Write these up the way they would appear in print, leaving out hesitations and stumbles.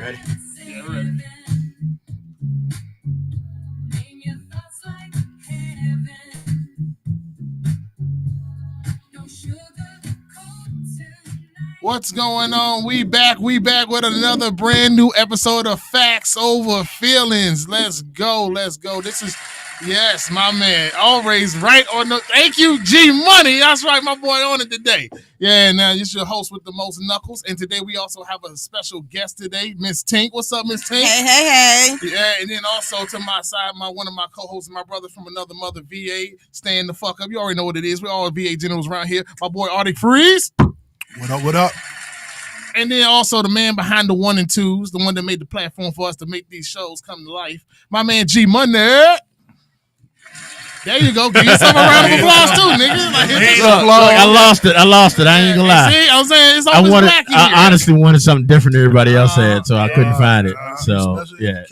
Ready? Yeah, ready. What's going on? We back with another brand new episode of Factz over Feelingz. Let's go. This is, yes, my man, always right on the, thank you, G Money. That's right, my boy on it today. Yeah, now it's your host with the most knuckles. And today we also have a special guest today, Miss Tink. What's up, Miss Tink? Hey. Yeah, and then also to my side, one of my co-hosts, my brother from another mother, VA, stand the fuck up. You already know what it is. We're all VA generals around here. My boy Arctic Freeze. What up? And then also the man behind the 1 and 2s, the one that made the platform for us to make these shows come to life. My man G Money. There you go. Give yourself a round of applause too, nigga. Look, I lost it. I ain't gonna lie. See, I'm saying it's always wacky here. I honestly wanted something different than everybody else said, so I couldn't find it. So yeah.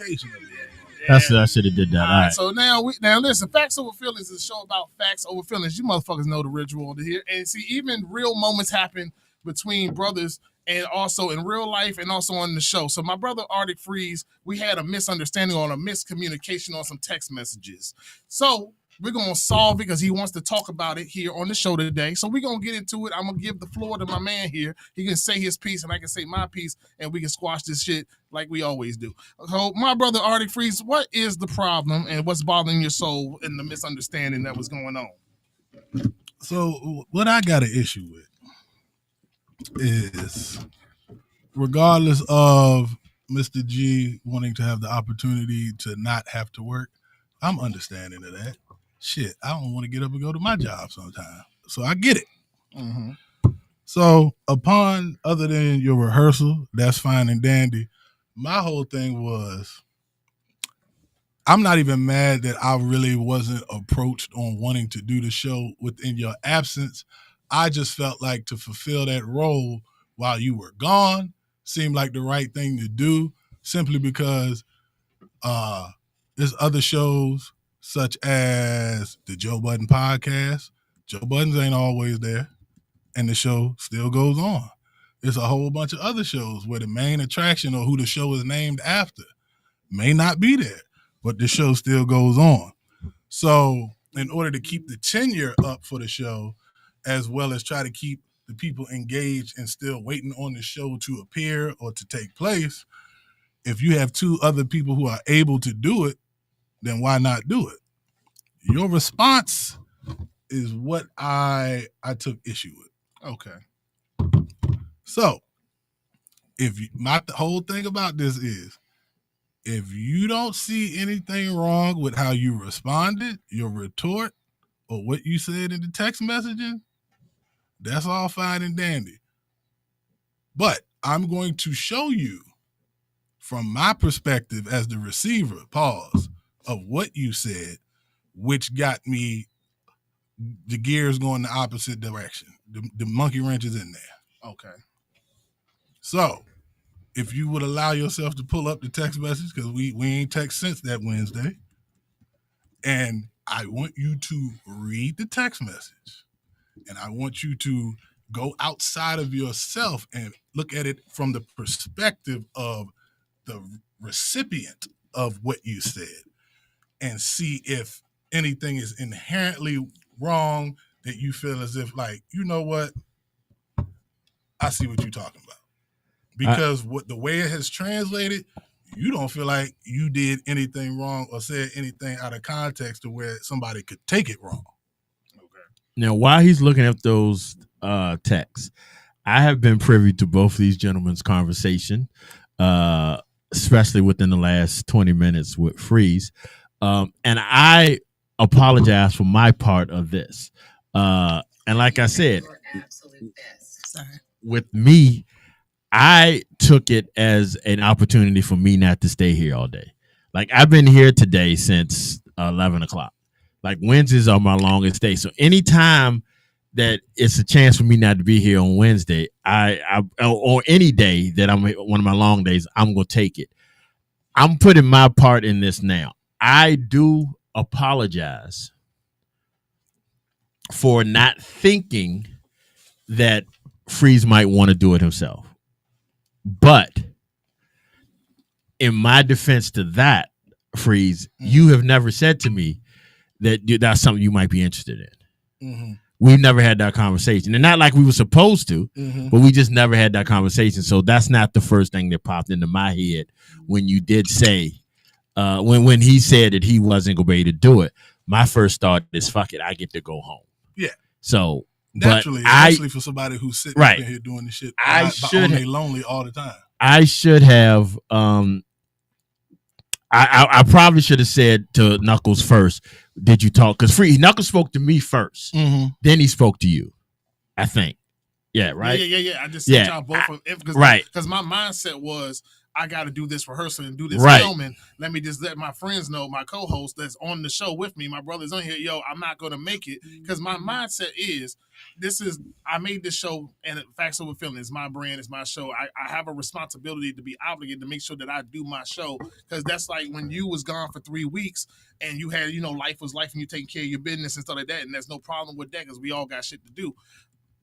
I should have did that. All right. So now listen, Factz Over Feelingz is a show about facts over feelings. You motherfuckers know the ritual here. And see, even real moments happen between brothers and also in real life and also on the show. So my brother Arctic Freeze, we had a misunderstanding on a miscommunication on some text messages. So we're going to solve it because he wants to talk about it here on the show today. So we're going to get into it. I'm going to give the floor to my man here. He can say his piece and I can say my piece and we can squash this shit like we always do. So my brother Arctic Freeze, what is the problem and what's bothering your soul in the misunderstanding that was going on? So what I got an issue with is, regardless of Mr. G wanting to have the opportunity to not have to work, I'm understanding of that. Shit, I don't want to get up and go to my job sometime. So I get it. Mm-hmm. So upon, other than your rehearsal, that's fine and dandy. My whole thing was, I'm not even mad that I really wasn't approached on wanting to do the show within your absence. I just felt like to fulfill that role while you were gone seemed like the right thing to do, simply because there's other shows such as the Joe Budden podcast. Joe Budden's ain't always there, and the show still goes on. There's a whole bunch of other shows where the main attraction or who the show is named after may not be there, but the show still goes on. So in order to keep the tenure up for the show, as well as try to keep the people engaged and still waiting on the show to appear or to take place, if you have two other people who are able to do it, then why not do it? Your response is what I took issue with. Okay. So, the whole thing about this is, if you don't see anything wrong with how you responded, your retort, or what you said in the text messaging, that's all fine and dandy. But I'm going to show you from my perspective as the receiver, of what you said, which got me the gears going the opposite direction. The monkey wrench is in there. Okay. So if you would allow yourself to pull up the text message, because we ain't text since that Wednesday, and I want you to read the text message, and I want you to go outside of yourself and look at it from the perspective of the recipient of what you said, and see if anything is inherently wrong that you feel as if, like, you know what, I see what you're talking about. Because the way it has translated, you don't feel like you did anything wrong or said anything out of context to where somebody could take it wrong. Okay. Now, while he's looking at those texts, I have been privy to both of these gentlemen's conversation, especially within the last 20 minutes with Freeze. And I apologize for my part of this. And like I said, with me, I took it as an opportunity for me not to stay here all day. Like, I've been here today since 11 o'clock. Like, Wednesdays are my longest day. So anytime that it's a chance for me not to be here on Wednesday, or any day that I'm one of my long days, I'm going to take it. I'm putting my part in this now. I do apologize for not thinking that Freeze might want to do it himself. But in my defense to that, Freeze, you have never said to me that that's something you might be interested in. Mm-hmm. We've never had that conversation, and not like we were supposed to, but we just never had that conversation. So that's not the first thing that popped into my head when you did say, when he said that he wasn't going to be able to do it. My first thought is, fuck it, I get to go home. Yeah. So naturally, especially for somebody who's sitting right up here doing this shit, I should be lonely all the time. I should have. I probably should have said to Knuckles first, did you talk? Because Knuckles spoke to me first. Mm-hmm. Then he spoke to you, I think. Yeah, right? Yeah. I just sent y'all both. Because my mindset was, I got to do this rehearsal and do this filming. Let me just let my friends know, my co-host that's on the show with me, my brother's on here. Yo, I'm not going to make it. Because my mindset is, I made this show, and Factz Over Feelingz is my brand, it's my show. I have a responsibility to be obligated to make sure that I do my show. Because that's like when you was gone for 3 weeks and you had, life was life and you taking care of your business and stuff like that. And there's no problem with that because we all got shit to do.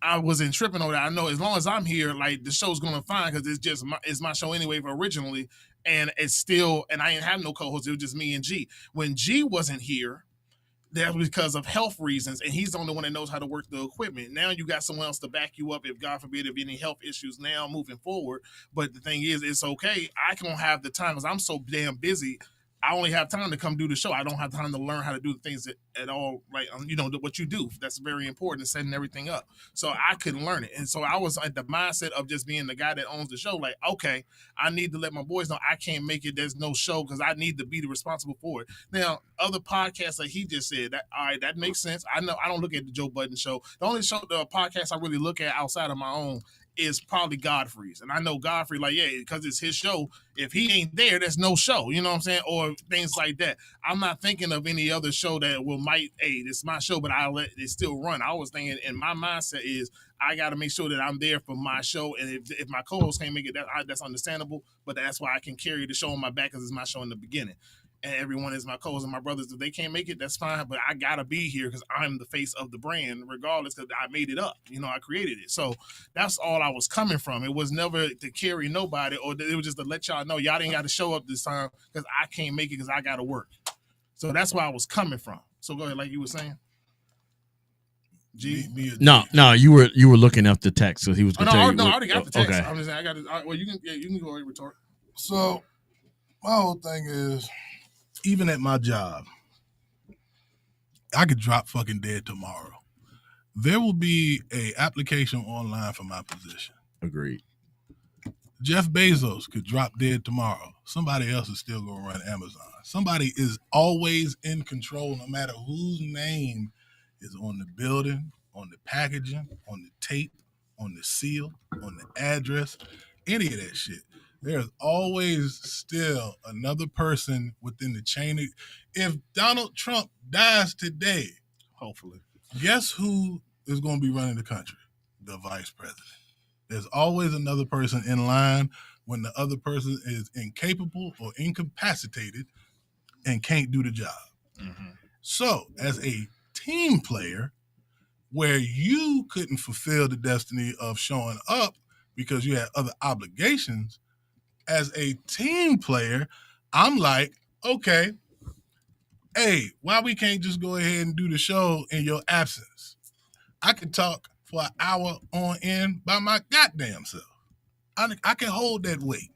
I wasn't tripping over that. I know as long as I'm here, like the show's gonna fine because it's my show anyway originally, and it's still, and I didn't have no co-host. It was just me and G. When G wasn't here, that was because of health reasons, and he's the only one that knows how to work the equipment. Now you got someone else to back you up if God forbid if any health issues now moving forward. But the thing is, it's okay. I don't have the time because I'm so damn busy. I only have time to come do the show. I don't have time to learn how to do the things at all, like, what you do. That's very important, setting everything up. So I couldn't learn it. And so I was at the mindset of just being the guy that owns the show. Like, okay, I need to let my boys know I can't make it. There's no show because I need to be responsible for it. Now, other podcasts like he just said, all right, that makes sense. I know I don't look at the Joe Budden show. The only podcast I really look at outside of my own is probably Godfrey's. And I know Godfrey, because it's his show. If he ain't there, there's no show. You know what I'm saying? Or things like that. I'm not thinking of any other show that this is my show, but I'll let it still run. I was thinking, and my mindset is, I got to make sure that I'm there for my show. And if my co-host can't make it, that's understandable. But that's why I can carry the show on my back because it's my show in the beginning. And everyone is my co-host and my brothers. If they can't make it, that's fine. But I got to be here because I'm the face of the brand, regardless, because I made it up. I created it. So that's all I was coming from. It was never to carry nobody, or it was just to let y'all know y'all didn't got to show up this time because I can't make it because I got to work. So that's where I was coming from. So go ahead, like you were saying. G? No, you were looking up the text, so he was going to tell you. No, I already got the text. Okay. I'm just saying, I got it. Well, you can go ahead and retort. So my whole thing is, even at my job, I could drop fucking dead tomorrow. There will be a application online for my position. Agreed. Jeff Bezos could drop dead tomorrow. Somebody else is still going to run Amazon. Somebody is always in control, no matter whose name is on the building, on the packaging, on the tape, on the seal, on the address, any of that shit. There's always still another person within the chain. If Donald Trump dies today, hopefully, guess who is going to be running the country? The vice president. There's always another person in line when the other person is incapable or incapacitated and can't do the job. Mm-hmm. So, as a team player, where you couldn't fulfill the destiny of showing up because you had other obligations, as a team player, I'm like, okay, hey, why we can't just go ahead and do the show in your absence? I could talk for an hour on end by my goddamn self. I can hold that weight.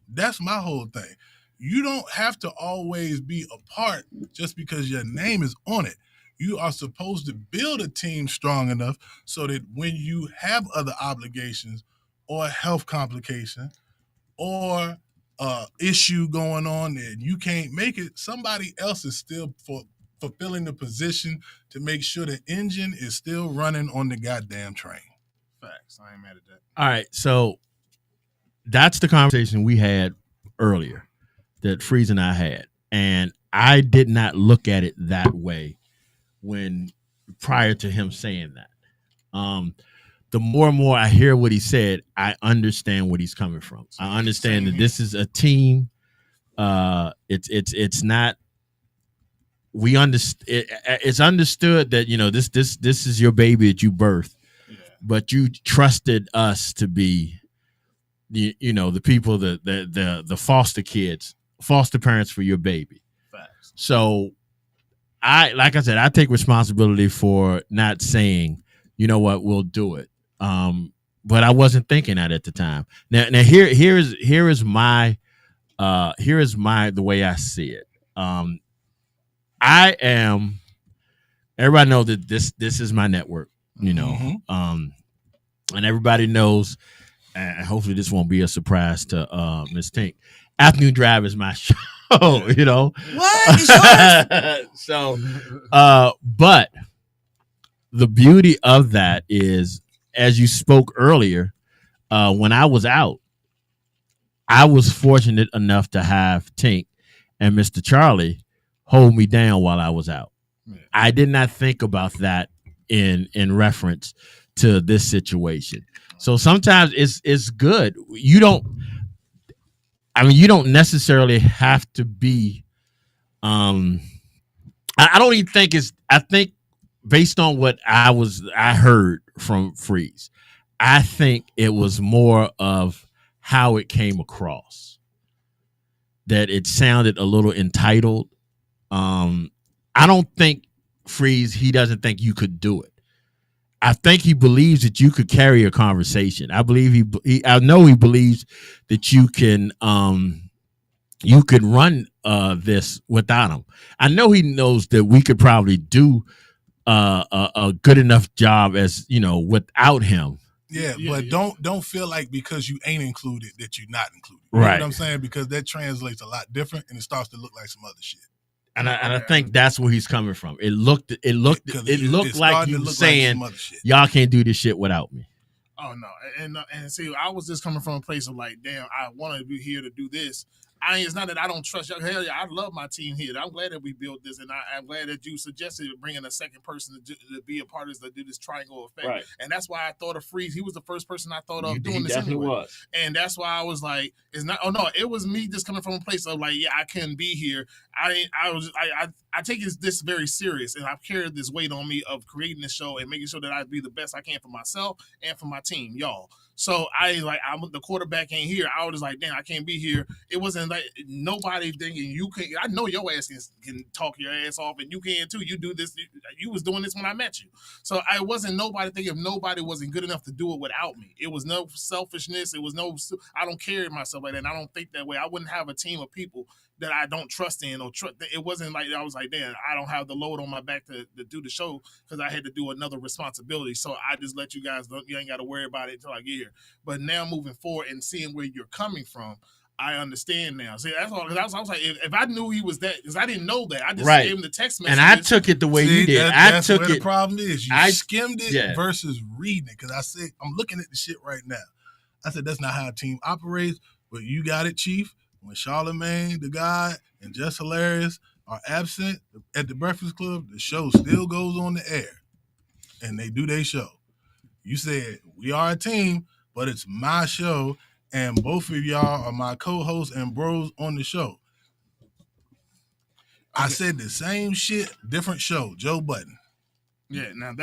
That's my whole thing. You don't have to always be a part just because your name is on it. You are supposed to build a team strong enough so that when you have other obligations or health complication or issue going on and you can't make it, somebody else is still fulfilling the position to make sure the engine is still running on the goddamn train. Facts. I ain't mad at that. All right, so that's the conversation we had earlier that Freeze and I had, and I did not look at it that way prior to him saying that. The more and more I hear what he said, I understand what he's coming from. I understand that this is a team. It's not. We understand. It's understood that this is your baby that you birthed, but you trusted us to be the people, the foster kids, foster parents for your baby. Facts. So like I said, I take responsibility for not saying, you know what, we'll do it. But I wasn't thinking that at the time. Now here is my the way I see it. I am. Everybody knows that this is my network, and everybody knows. And hopefully this won't be a surprise to Miss Tink. Afternoon Drive is my show, What? It's yours? So, but the beauty of that is, as you spoke earlier, when I was out, I was fortunate enough to have Tink and Mr. Charlie hold me down while I was out. I did not think about that in reference to this situation. So sometimes it's good. You don't necessarily have to be. I don't even think I think based on what I heard from Freeze, I think it was more of how it came across. That it sounded a little entitled. I don't think Freeze, he doesn't think you could do it. I think he believes that you could carry a conversation. I believe I know he believes that you can run this without him. I know he knows that we could probably do a good enough job as without him. Yeah, but don't feel like because you ain't included that you're not included. Right. You know what I'm saying? Because that translates a lot different and it starts to look like some other shit. And I think that's where he's coming from. It looked like he was saying, y'all can't do this shit without me. Oh no, and see, I was just coming from a place of like, damn, I want to be here to do this. It's not that I don't trust y'all. Hell yeah, I love my team here. I'm glad that we built this, and I'm glad that you suggested bringing a second person to be a part of this, to do this triangle effect. Right. And that's why I thought of Freeze. He was the first person I thought of doing this. Definitely anyway. was. And that's why I was like, it's not. Oh no, it was me just coming from a place of like, yeah, I couldn't be here. I take this very serious, and I've carried this weight on me of creating this show and making sure that I be the best I can for myself and for my team, y'all. So I'm the quarterback ain't here. I was like, damn, I can't be here. It wasn't like nobody thinking you can. I know your ass can talk your ass off, and you can too. You do this. You was doing this when I met you. So I wasn't nobody thinking if nobody wasn't good enough to do it without me. It was no selfishness. It was no. I don't carry myself like that. And I don't think that way. I wouldn't have a team of people that I don't trust in or trust. It wasn't like I was like, damn, I don't have the load on my back to do the show because I had to do another responsibility. So I just let you guys know you ain't got to worry about it until I get here. But now moving forward and seeing where you're coming from, I understand now. See, that's all. Because I was like, if I knew he was that, because I didn't know that, I just gave him the text message. And I took it the way you did. That's where the problem is. You skimmed it yeah. versus reading it. Because I said, I'm looking at the shit right now. I said, that's not how a team operates. But you got it, Chief. When Charlamagne, the guy, and Just Hilarious are absent at the Breakfast Club, the show still goes on the air. And they do their show. You said, we are a team, but it's my show, and both of y'all are my co-hosts and bros on the show. I said the same shit, different show, Joe Budden. Yeah, now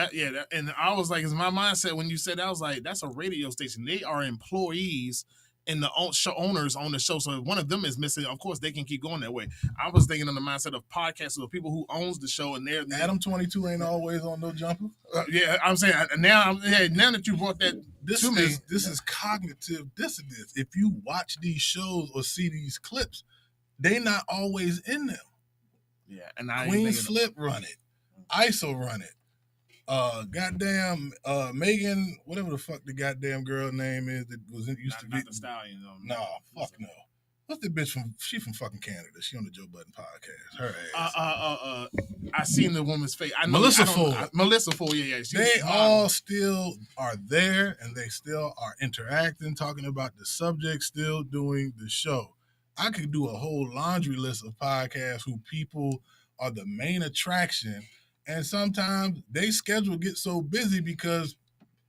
and I was like, it's my mindset when you said that, I was like, that's a radio station. They are employees and the show owners on the show. So if one of them is missing, of course they can keep going that way. I was thinking on the mindset of podcasters or people who owns the show, and they're Adam 22 ain't always on no jumper. Yeah, I'm saying now that you brought that to me, this is cognitive dissonance. If you watch these shows or see these clips, they not always in them. Yeah, and I Queen's Flip run it, ISO run it. Goddamn, Megan, whatever the fuck the goddamn girl name is that used to be the Stallion. No, fuck no. What's the bitch from? She from fucking Canada. She on the Joe Budden podcast. Her ass. I seen the woman's face. I know Melissa Ford. Melissa Ford. Yeah. They all still are there, and they still are interacting, talking about the subject, still doing the show. I could do a whole laundry list of podcasts who people are the main attraction. And sometimes they schedule gets so busy because,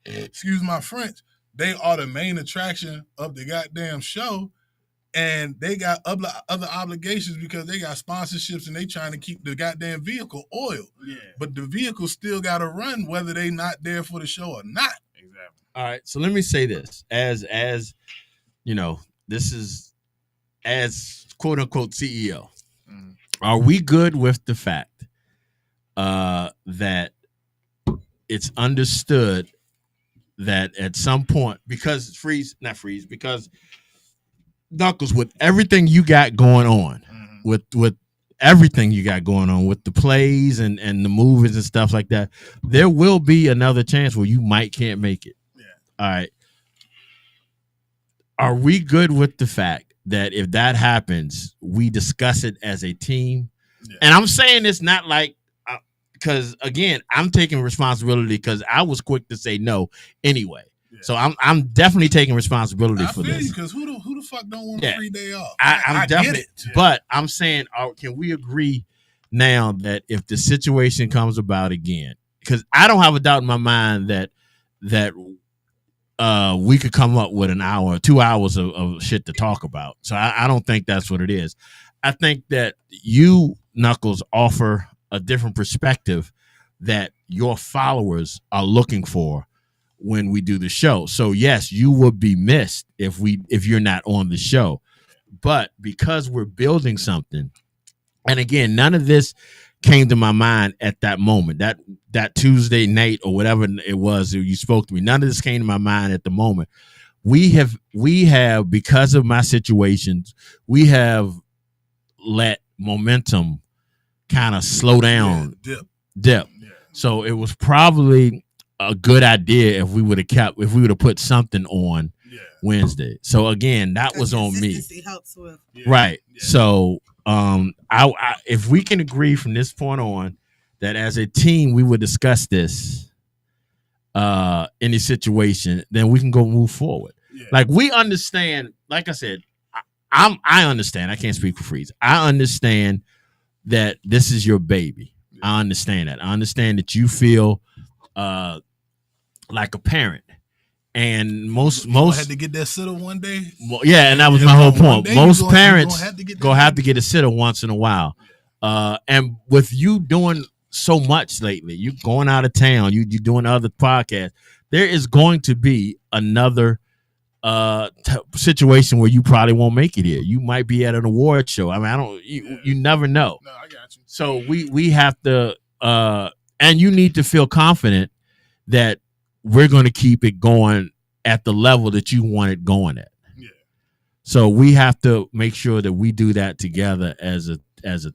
excuse my French, they are the main attraction of the goddamn show. And they got other obligations because they got sponsorships and they trying to keep the goddamn vehicle oiled. Yeah. But the vehicle still got to run whether they not there for the show or not. Exactly. All right. So let me say this. As this is as quote unquote CEO. Mhm. Are we good with the fact that it's understood that at some point, because because Knuckles, with everything you got going on, Mhm. with everything you got going on with the plays and the movies and stuff like that, there will be another chance where you can't make it. Yeah. All right. Are we good with the fact that if that happens, we discuss it as a team? Yeah. And I'm saying this not like, because again, I'm taking responsibility because I was quick to say no anyway. Yeah. So I'm definitely taking responsibility for feel this. you, because who the fuck don't want a free day off? I definitely get it. But I'm saying, can we agree now that if the situation comes about again, because I don't have a doubt in my mind that we could come up with an hour or 2 hours of shit to talk about. So I don't think that's what it is. I think that you, Knuckles, offer a different perspective that your followers are looking for when we do the show. So yes, you will be missed if you're not on the show. But because we're building something, and again, none of this came to my mind at that moment. That Tuesday night or whatever it was you spoke to me, none of this came to my mind at the moment. We have because of my situations, we have let momentum kind of slow down, dip. Yeah. So it was probably a good idea if we would have put something on Wednesday. So again, that was on me. Consistency helps with. Right. Yeah. So I if we can agree from this point on that as a team we would discuss this in the situation, then we can go move forward. Yeah. Like we understand, like I said, I understand. I can't speak for Freeze. I understand that this is your baby. Yeah. I understand that. I understand that you feel like a parent, and most had to get that sitter one day. Well, yeah, and that was my whole point. Most parents gonna have to get a sitter once in a while. And with you doing so much lately, you going out of town, you doing other podcasts, there is going to be another situation where you probably won't make it here. You might be at an award show. I mean, you never know. No, I got you. So we have to and you need to feel confident that we're going to keep it going at the level that you want it going at. Yeah. So we have to make sure that we do that together as a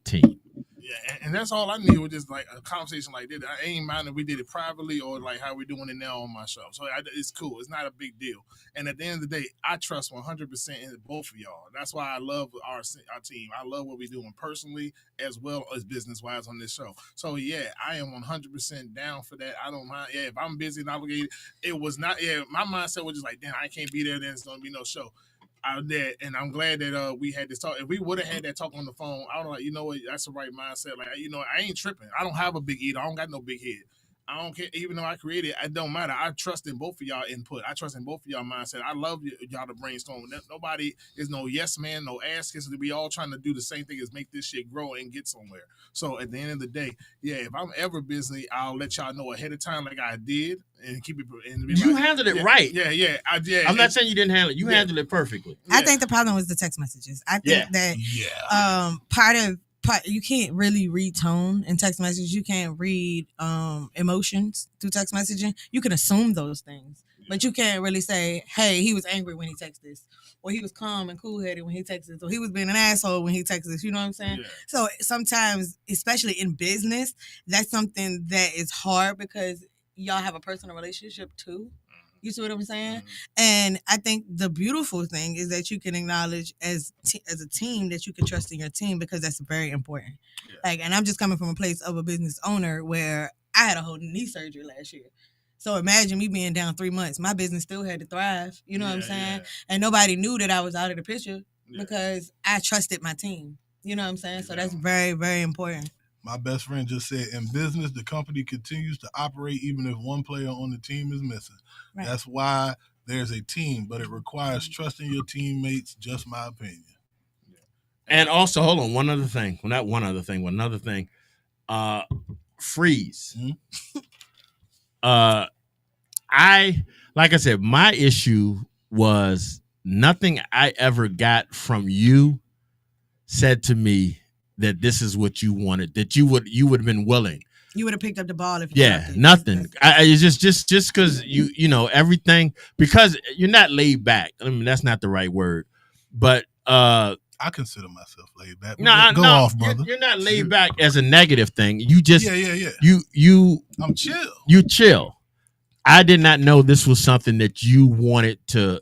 team. Yeah, and that's all I need was just like a conversation like this. I ain't mind if we did it privately or like how we're doing it now on my show. So it's cool. It's not a big deal. And at the end of the day, I trust 100% in both of y'all. That's why I love our team. I love what we're doing personally as well as business-wise on this show. So, yeah, I am 100% down for that. I don't mind. Yeah, if I'm busy and obligated, it was not, my mindset was just like, damn, I can't be there, then it's going to be no show. And I'm glad that we had this talk. If we would have had that talk on the phone, I don't like, you know what, that's the right mindset. Like, I ain't tripping. I don't have a big ego. I don't got no big head. I don't care. Even though I created it, it don't matter. I trust in both of y'all input. I trust in both of y'all mindset. I love y'all to brainstorm. Nobody is no yes man, no ass kisser. We all trying to do the same thing as make this shit grow and get somewhere. So at the end of the day, if I'm ever busy, I'll let y'all know ahead of time like I did and keep it. And you handled it right. Yeah. I did. I'm not saying you didn't handle it. You handled it perfectly. I think the problem was the text messages. I think that part you can't really read tone in text messages. You can't read emotions through text messaging. You can assume those things, but you can't really say, hey, he was angry when he texted this, or he was calm and cool-headed when he texted this, or he was being an asshole when he texted this. You know what I'm saying? Yeah. So sometimes, especially in business, that's something that is hard because y'all have a personal relationship too. You see what I'm saying? Mm-hmm. And I think the beautiful thing is that you can acknowledge as a team that you can trust in your team, because that's very important. Yeah. And I'm just coming from a place of a business owner where I had a whole knee surgery last year. So imagine me being down 3 months. My business still had to thrive. You know what I'm saying? Yeah. And nobody knew that I was out of the picture because I trusted my team. You know what I'm saying? So that's very, very important. My best friend just said, in business, the company continues to operate even if one player on the team is missing. Right. That's why there's a team, but it requires trusting your teammates. Just my opinion. And also, hold on, one other thing. Well, not one other thing, but another thing. Freeze. Mm-hmm. Like I said, my issue was nothing I ever got from you said to me that this is what you wanted, that you would have been willing. You would have picked up the ball if you nothing. It's just because you know everything, because you're not laid back. I mean, that's not the right word, but I consider myself laid back. Go off, brother. You're not laid back as a negative thing. You just I'm chill. You chill. I did not know this was something that you wanted to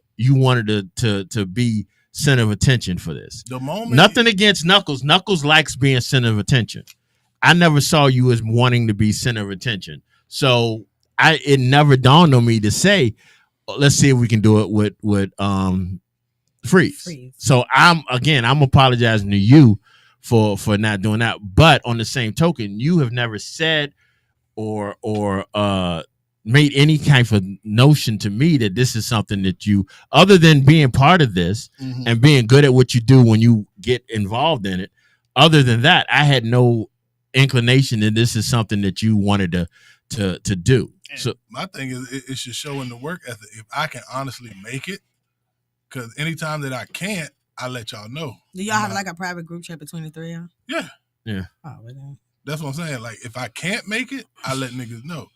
be center of attention for this. The moment, nothing against Knuckles. Knuckles likes being center of attention. I never saw you as wanting to be center of attention. So it never dawned on me to say, let's see if we can do it with Freeze. So I'm apologizing to you for not doing that. But on the same token, you have never said or made any kind of notion to me that this is something that you, other than being part of this and being good at what you do when you get involved in it. Other than that, I had no inclination that this is something that you wanted to do. And so my thing is, it should show in the work ethic. If I can honestly make it, because anytime that I can't, I let y'all know. Do y'all have like a private group chat between the three of y'all? Yeah. Oh, well, that's what I'm saying. Like, if I can't make it, I let niggas know.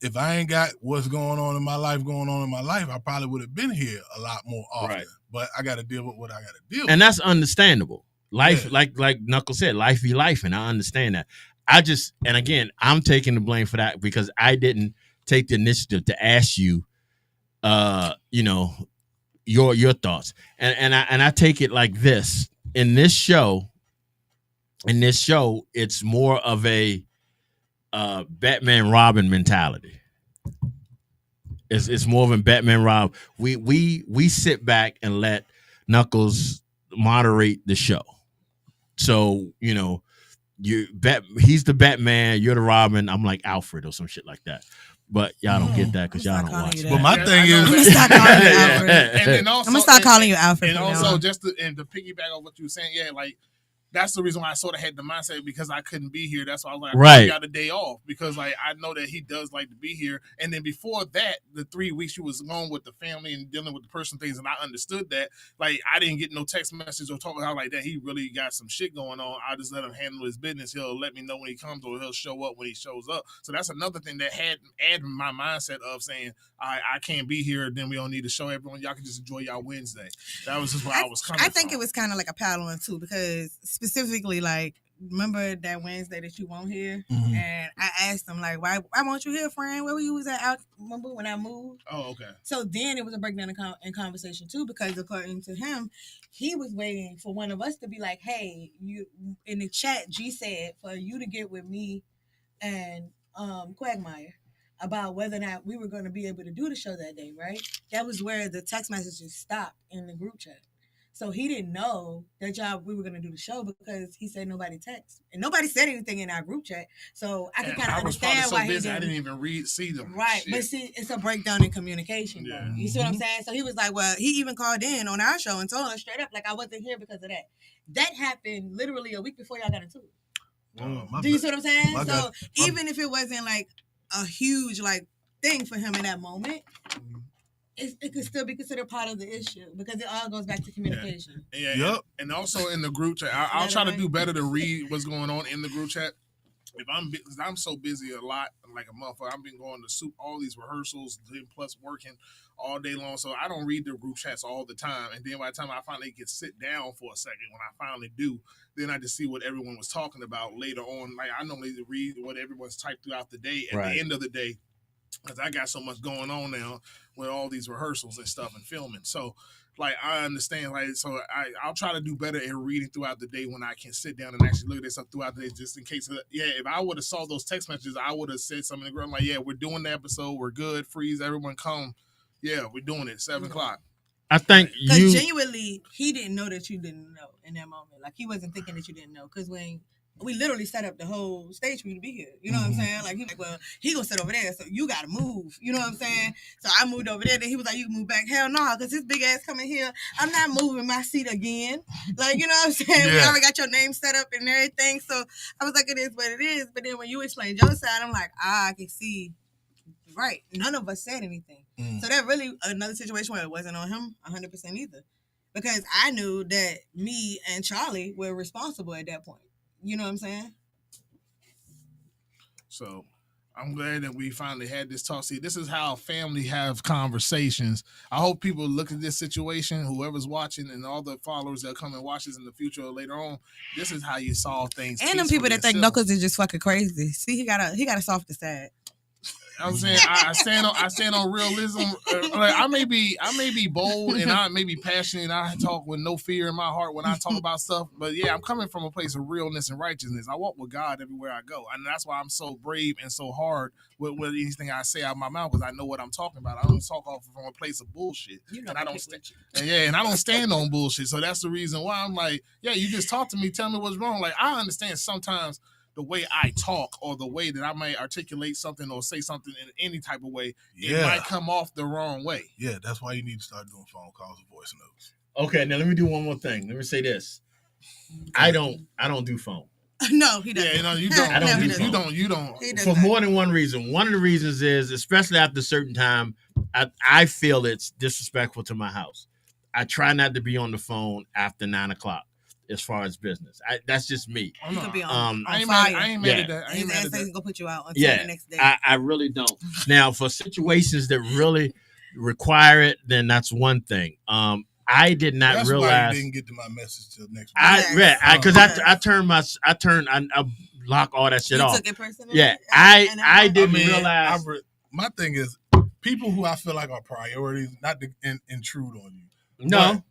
If I ain't got what's going on in my life, I probably would have been here a lot more often. Right. But I got to deal with what I got to deal with. And that's understandable. Life, like Knuckles said, life be life, and I understand that. And again, I'm taking the blame for that because I didn't take the initiative to ask you, your thoughts. And I take it like this. In this show, it's more of a Batman Robin mentality. It's more of a Batman Robin. We sit back and let Knuckles moderate the show. So, he's the Batman, you're the Robin, I'm like Alfred or some shit like that. But y'all don't get that because y'all don't watch. But my thing is, I'm gonna start calling you Alfred. And also, I'm gonna start calling you Alfred. And also, just to piggyback on what you were saying, like that's the reason why I sort of had the mindset, because I couldn't be here. That's why I was like, I got a day off, because like I know that he does like to be here. And then before that, the 3 weeks you was gone with the family and dealing with the personal things, and I understood that. Like I didn't get no text message or talk about how like that he really got some shit going on. I just let him handle his business. He'll let me know when he comes, or he'll show up when he shows up. So that's another thing that had added my mindset of saying I can't be here. Then we don't need to show everyone. Y'all can just enjoy y'all Wednesday. That was just where I was coming from. I think it was kind of like a paddle on too, because specifically like, remember that Wednesday that you weren't here? Mm-hmm. And I asked him like, why won't you here, friend? Where were you was at? Remember when I moved? Oh, okay. So then it was a breakdown in conversation too, because according to him, he was waiting for one of us to be like, hey, you in the chat, G said for you to get with me and Quagmire about whether or not we were going to be able to do the show that day, right? That was where the text messages stopped in the group chat. So he didn't know that we were going to do the show because he said nobody texted. And nobody said anything in our group chat. So I can kind of understand why he didn't. I didn't even see them. Right. Shit. But see, it's a breakdown in communication. Yeah. You see what I'm saying? So he was like, well, he even called in on our show and told us straight up, like, I wasn't here because of that. That happened literally a week before y'all got into it. Do you see what I'm saying? So even if it wasn't like a huge like thing for him in that moment, it could still be considered part of the issue because it all goes back to communication. Yeah. Yep. And also in the group chat, I'll try to do better to read what's going on in the group chat. If I'm so busy a lot, like a motherfucker, I've been going to all these rehearsals, plus working all day long, so I don't read the group chats all the time. And then by the time I finally get sit down for a second, when I finally do, then I just see what everyone was talking about later on. Like I normally read what everyone's typed throughout the day at the end of the day, because I got so much going on now with all these rehearsals and stuff and filming. So, like, I understand. Like, so I'll try to do better at reading throughout the day when I can sit down and actually look at this stuff throughout the day, just in case. If I would have saw those text messages, I would have said something in the group like, "Yeah, we're doing the episode. We're good. Freeze, everyone, come. Yeah, we're doing it. 7 o'clock." I think because genuinely, he didn't know that you didn't know in that moment. Like, he wasn't thinking that you didn't know, because when we literally set up the whole stage for you to be here. You know what I'm saying? Like, he was like, well, he gonna sit over there, so you gotta move. You know what I'm saying? So I moved over there. Then he was like, you can move back. Hell no, because his big ass coming here. I'm not moving my seat again. Like, you know what I'm saying? Yeah. We already got your name set up and everything. So I was like, it is what it is. But then when you explained your side, I'm like, I can see Right. None of us said anything. So that really another situation where it wasn't on him 100% either. Because I knew that me and Charlie were responsible at that point. You know what I'm saying? So I'm glad that we finally had this talk. See, this is how family have conversations. I hope people look at this situation, whoever's watching and all the followers that come and watch this in the future or later on, this is how you solve things. And them people that think Knuckles is just fucking crazy. See, he got a softer side. I'm saying I stand on realism. Like I may be bold and I may be passionate. And I talk with no fear in my heart when I talk about stuff. But yeah, I'm coming from a place of realness and righteousness. I walk with God everywhere I go, and that's why I'm so brave and so hard with anything I say out of my mouth, because I know what I'm talking about. I don't talk off from a place of bullshit, and I don't and I don't stand on bullshit. So that's the reason why I'm like, yeah, you just talk to me, tell me what's wrong. Like I understand sometimes the way I talk or the way that I might articulate something or say something in any type of way, it might come off the wrong way. Yeah, that's why you need to start doing phone calls and voice notes. Okay, now let me do one more thing. Let me say this. I don't do phone. No, he doesn't. Yeah, no, you don't. I don't You don't. For more than one reason. One of the reasons is, especially after a certain time, I feel it's disrespectful to my house. I try not to be on the phone after 9 o'clock. As far as business, that's just me. You could be on I ain't fire. mad at that. I ain't mad at that. He's gonna put you out until the next day. I really don't. Now, for situations that really require it, then that's one thing. I did not realize. Why you didn't get to my message till next week. I lock all that shit off. You took it personally? Yeah, I didn't realize. My thing is, people who I feel like are priorities, not to intrude on you. No.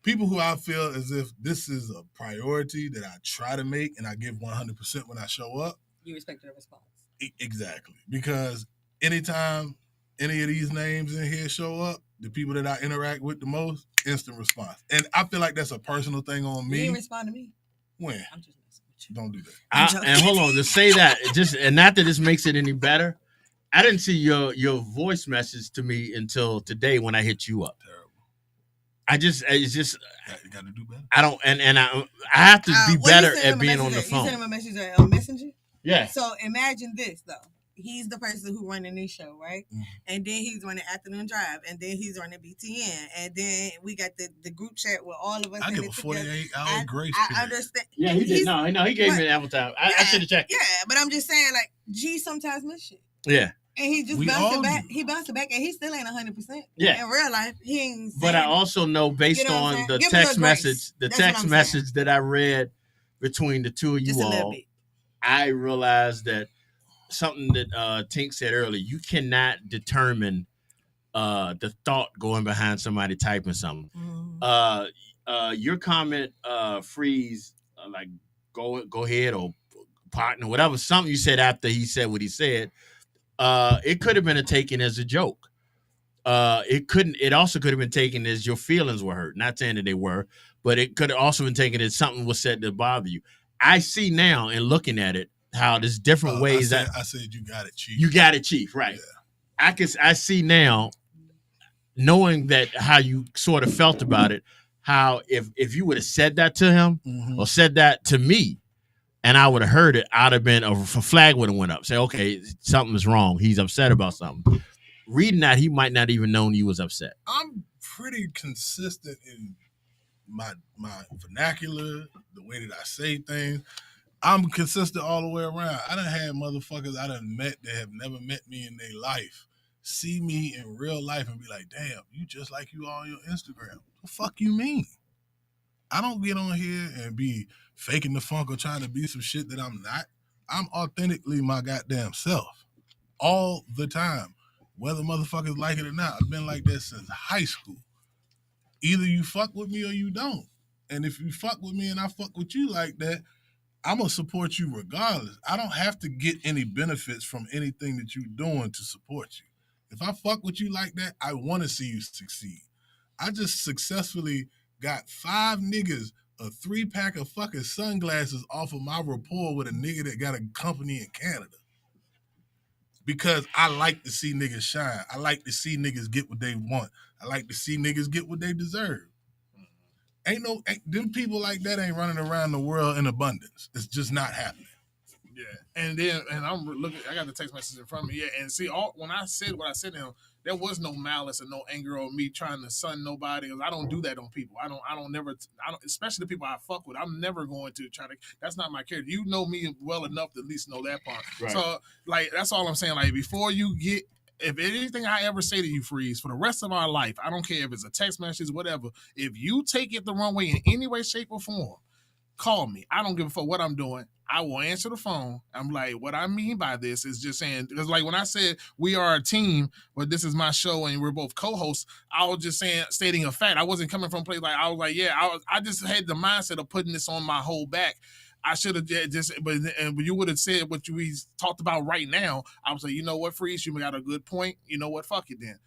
People who I feel as if this is a priority that I try to make and I give 100% when I show up. You respect their response. Exactly. Because anytime any of these names in here show up, the people that I interact with the most, instant response. And I feel like that's a personal thing on me. You didn't respond to me. When? I'm just messing with you. Don't do that. And hold on, to say that, and not that this makes it any better, I didn't see your voice message to me until today when I hit you up. Terrible. It's just you got to do better. I don't, and I have to be better at being on the phone. You sent him a message on Messenger? Yeah. So imagine this though. He's the person who running this show, right? Mm-hmm. And then he's running Afternoon Drive, and then he's running BTN, and then we got the group chat with all of us. I give a 48-hour grace period. I understand. Yeah, he did. No, he gave me an ample time. I should have checked. Yeah, but I'm just saying, like, G sometimes miss shit. Yeah. And he just bounced it back. He bounced it back, and he still ain't 100%. Yeah. In real life, he ain't. But I also know, based on the text message that I read between the two of you all, I realized that something that Tink said earlier, you cannot determine the thought going behind somebody typing something. Mm-hmm. Your comment, freeze, like go ahead or partner, whatever, something you said after he said what he said. It could have been taken as a joke. It also could have been taken as your feelings were hurt. Not saying that they were, but it could have also been taken as something was said to bother you. I see now in looking at it how there's different ways. I said you got it, Chief. You got it, Chief. Right. Yeah. I see now, knowing that how you sort of felt about it, how if you would have said that to him or said that to me, and I would have heard it, I'd have been a flag would have went up. Say, okay, something's wrong. He's upset about something. Reading that, he might not even known you was upset. I'm pretty consistent in my vernacular, the way that I say things. I'm consistent all the way around. I done had motherfuckers I done met that have never met me in their life see me in real life and be like, damn, you just like you on your Instagram. What the fuck you mean? I don't get on here and be faking the funk or trying to be some shit that I'm not. I'm authentically my goddamn self all the time, whether motherfuckers like it or not. I've been like that since high school. Either you fuck with me or you don't. And if you fuck with me and I fuck with you like that, I'm going to support you regardless. I don't have to get any benefits from anything that you're doing to support you. If I fuck with you like that, I want to see you succeed. I just successfully got 5 niggas a 3-pack of fucking sunglasses off of my rapport with a nigga that got a company in Canada. Because I like to see niggas shine. I like to see niggas get what they want. I like to see niggas get what they deserve. Them people like that ain't running around the world in abundance. It's just not happening. and I'm looking. I got the text message in front of me. Yeah, and see, when I said what I said to him, there was no malice and no anger on me trying to sun nobody. Cause I don't do that on people. I don't, especially the people I fuck with. I'm never going to try to. That's not my character. You know me well enough to at least know that part. Right. So, like, that's all I'm saying. Like, before you get. If anything I ever say to you, Freeze, for the rest of our life, I don't care if it's a text message, whatever. If you take it the wrong way in any way, shape, or form, call me. I don't give a fuck what I'm doing. I will answer the phone. I'm like, what I mean by this is just saying, because like when I said we are a team, but this is my show and we're both co-hosts, I was just stating a fact. I wasn't coming from a place like, I was like, yeah, I just had the mindset of putting this on my whole back. I should have just, but you would have said what we talked about right now. I was like, you know what, Freeze, you got a good point. You know what, fuck it then.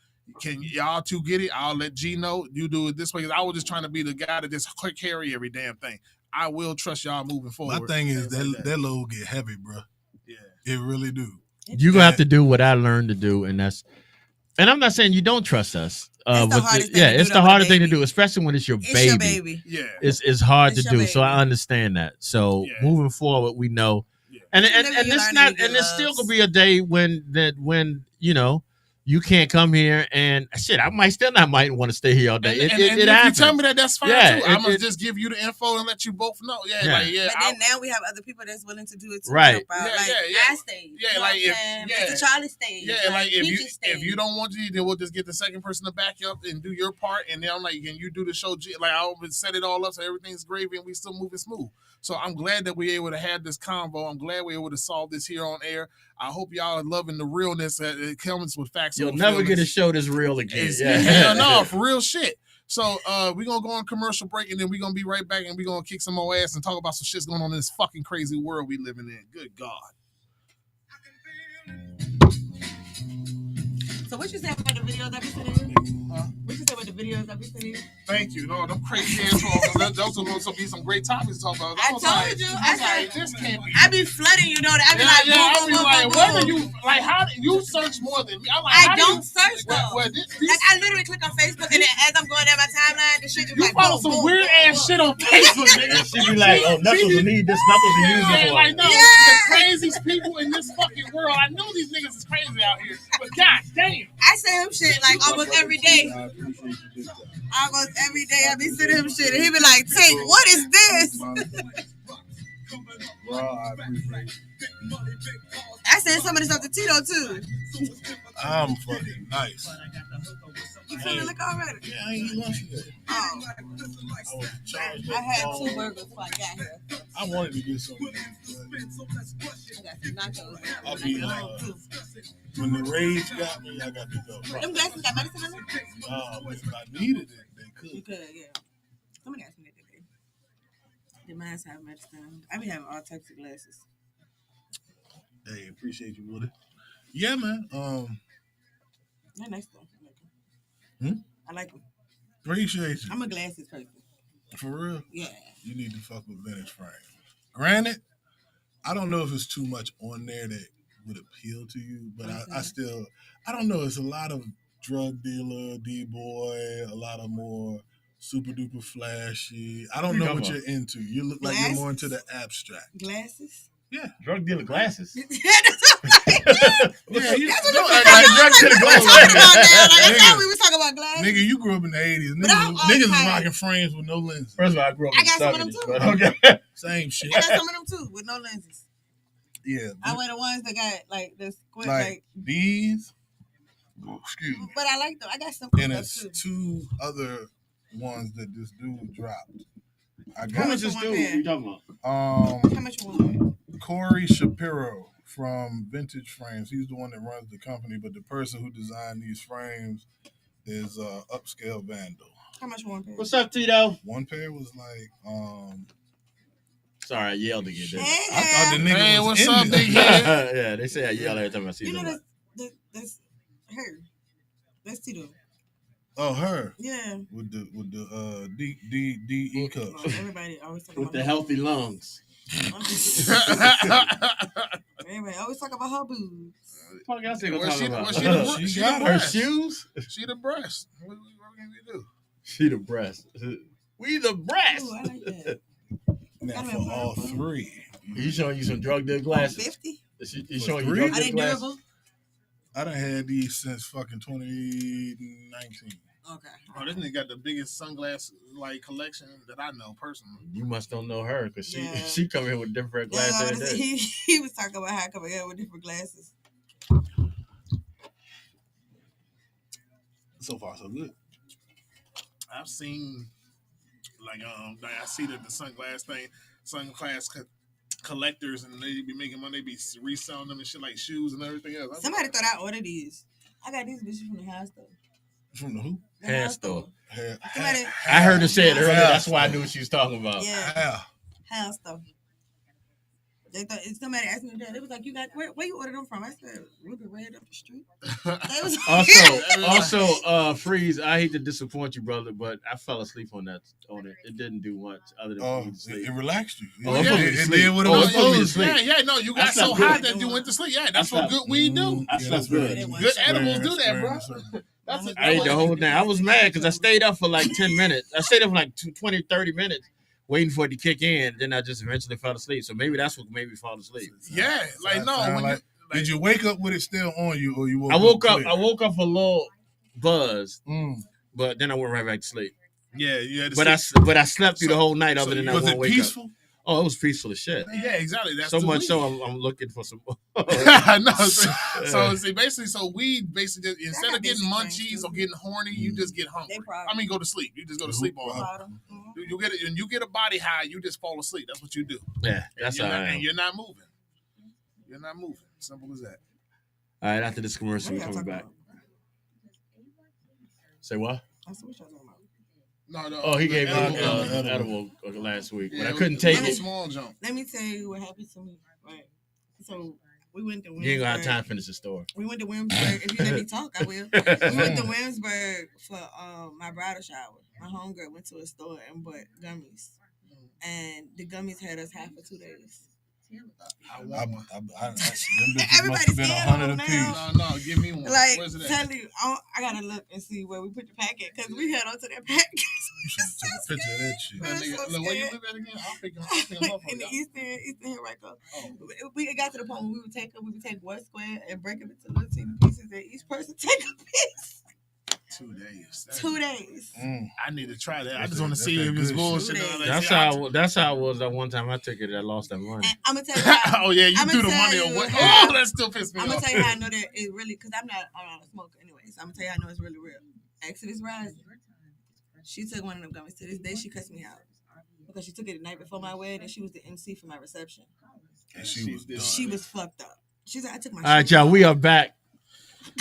Can y'all two get it? I'll let G know. You do it this way. I was just trying to be the guy that just carry every damn thing. I will trust y'all moving forward. My thing is that load get heavy, bro. Yeah, it really do. You're gonna have to do what I learned to do, and I'm not saying you don't trust us. It's the hardest thing to do, especially when it's your baby. Your baby. Yeah, it's hard to do. Baby. So I understand that. So moving forward, we know, and it's not, and there's still gonna be a day when you know. You can't come here and shit. I might want to stay here all day. And if you tell me that, that's fine too. I'm gonna just give you the info and let you both know. But then now we have other people that's willing to do it too. Right. I stay. Yeah, like if Charlie stays. Yeah, like if you don't want to, then we'll just get the second person to back you up and do your part. And then I'm like, can you do the show? Like I always set it all up so everything's gravy and we still moving smooth. So I'm glad that we're able to have this convo. I'm glad we're able to solve this here on air. I hope y'all are loving the realness that comes with Factz. You'll never get a show this real again. No, for real shit. So we're going to go on commercial break, and then we're going to be right back, and we're going to kick some more ass and talk about some shit's going on in this fucking crazy world we living in. Good God. So what you say about the videos that we sent in? What you say about the videos that we sent in? Thank you. No, them crazy ass talks. Those are going to be some great topics to talk about. I told you. I said, this can't be. I be flooding you, know that. I be whether you, like, how you search more than me? I'm like, I don't search, though. Like, I literally click on Facebook, and then as I'm going down my timeline, the shit just like, follow some weird ass shit on Facebook, nigga. She be like, oh, Knuckles will need this, Knuckles will use this one. Like, no, the craziest people in this fucking world. I know these niggas is crazy out here, but god damn. I say him shit like almost every day. Almost every day I be sending him shit, and he be like, Tank, what is this? I sent some of this stuff to Tito too. I'm fucking nice. You feeling like already? Yeah, I ain't eat lunch yet. Oh. I had 2 burgers before I got here. I wanted to get something. I got some nachos. I'll be when the rage got me, I got to go. Them glasses got medicine in them? If I needed it, they could. You could, yeah. Somebody asked me that today. Did mine have medicine? I be having all types of glasses. Hey, appreciate you, Woody. Yeah, man. They're nice though. I like them. Appreciate you. I'm a glasses person. For real? Yeah. You need to fuck with vintage frames. Granted, I don't know if it's too much on there that would appeal to you, but I don't know. It's a lot of drug dealer, D-boy, a lot of more super duper flashy. I don't know what you're into. You look like you're more into the abstract. Glasses? Yeah, drug dealer glasses. Yeah, that's drug dealer glasses. That's how we was talking about glasses. Nigga, you grew up in the 80s. Niggas was rocking frames with no lenses. First of all, I grew up in the 70s. I got some of them too. Okay. Same shit. I got some of them too with no lenses. Yeah. I wear the ones that got like the squint, like these. Oh, excuse me. But I like them. I got some. And it's 2 other ones that this dude dropped. How much is this dude you talking about? How much you want? Corey Shapiro from Vintage Frames. He's the one that runs the company, but the person who designed these frames is Upscale Vandal. How much one pair? What's up, Tito? One pair was like Sorry, I yelled again. Hey, I thought the nigga hey, was what's in up, there. big head? Yeah, they say I yell every time I see them. That's her. That's Tito. Oh, her. Yeah. With the DE cups. Everybody always talk with about the healthy lungs. Everybody always talk about her boobs. What else they Well, talking about? she got her shoes. She the breast. What can we do? She the breast. We the breast. Ooh, I like that. Now for all 3, You showing you some drug deal glasses? 50. You showing you three? drug Are deal they glasses? durable? I done had these since fucking 2019. Okay. Oh, this nigga got the biggest sunglass like collection that I know personally. You must don't know her because Yeah. she come here with different glasses every day. He was talking about how I come here with different glasses. So far, so good. I've seen like I see that the sunglass collectors, and they be making money. They be reselling them and shit like shoes and everything else. Somebody thought I ordered these. I got these bitches from the house store. From the who? The Hair house store. Somebody, I heard her say it earlier. Yeah. That's why I knew what she was talking about. yeah, house store. They thought somebody asked me that. They was like, "You got where you ordered them from?" I said, "Ruby Red up the street." They was Also, Freeze. I hate to disappoint you, brother, but I fell asleep on it. It didn't do much other than me to sleep. It relaxed you. Oh, yeah. It did what it Oh, was it put me to supposed sleep. Yeah, no, you got so high that you went to sleep. Yeah, that's what good weed do. I slept good. Good edibles do that, bro. I ate the whole thing. I was mad because I stayed up for like 10 minutes. I stayed up for like 20, 30 minutes waiting for it to kick in. Then I just eventually fell asleep. So maybe that's what made me fall asleep. Yeah, like no. Did you wake up with it still on you, or you woke I woke up. clear? I woke up a little buzzed, but then I went right back to sleep. Yeah, yeah. But I slept through the whole night. Other than that, was one it wake peaceful? up. Oh, it was peaceful as shit. Yeah, exactly. That's So the much weed. so I'm looking for some. I know. So see, basically, weed basically just, instead of getting munchies or getting horny, you just get hungry. I mean, go to sleep. You just go to sleep on it. You get it, and you get a body high. You just fall asleep. That's what you do. Yeah, that's all right. And you're not moving. You're not moving. Simple as that. All right, after this commercial, we're coming back. Say what? That's what y'all talking about. No. Oh, he gave me edible. edible last week, Yeah, but I couldn't take it. it. Small jump. Let me tell you what happened to me. Right. So we went to Williamsburg. You ain't gonna have time to finish the story. We went to Williamsburg. If you let me talk, I will. We went to Williamsburg for my bridal shower. My homegirl went to a store and bought gummies, and the gummies had us high for 2 days. Everybody's scared $100 of a now. piece. No, give me one. Like, Where's it at? tell you, I gotta look and see where we put the packet because we held on to that packet. You should have took a picture of that shit. I'm so Look, where you scared. live at again? I'll pick them up for In the you. eastern here right there. Oh. We got to the point where we would take one square and break them into little teeny pieces, and each person take a piece. 2 days. 2 days. I need to try that. I That's just want to that- see that's if that it's good bullshit. shit. That's how it was that one time I took it. I lost that money. And I'm gonna tell you how. Oh yeah, you I'ma threw the tell money you- on what? Oh, that still pissed me I'm gonna off. tell you how I know that it really, because I'm not a smoker anyways. I'm gonna tell you how I know it's really real. Exodus Rising. She took one of them gummies. To this day, she cussed me out because she took it the night before my wedding, and she was the MC for my reception. And she was done. She was fucked up. She said, "I took my." All right, y'all, we are back.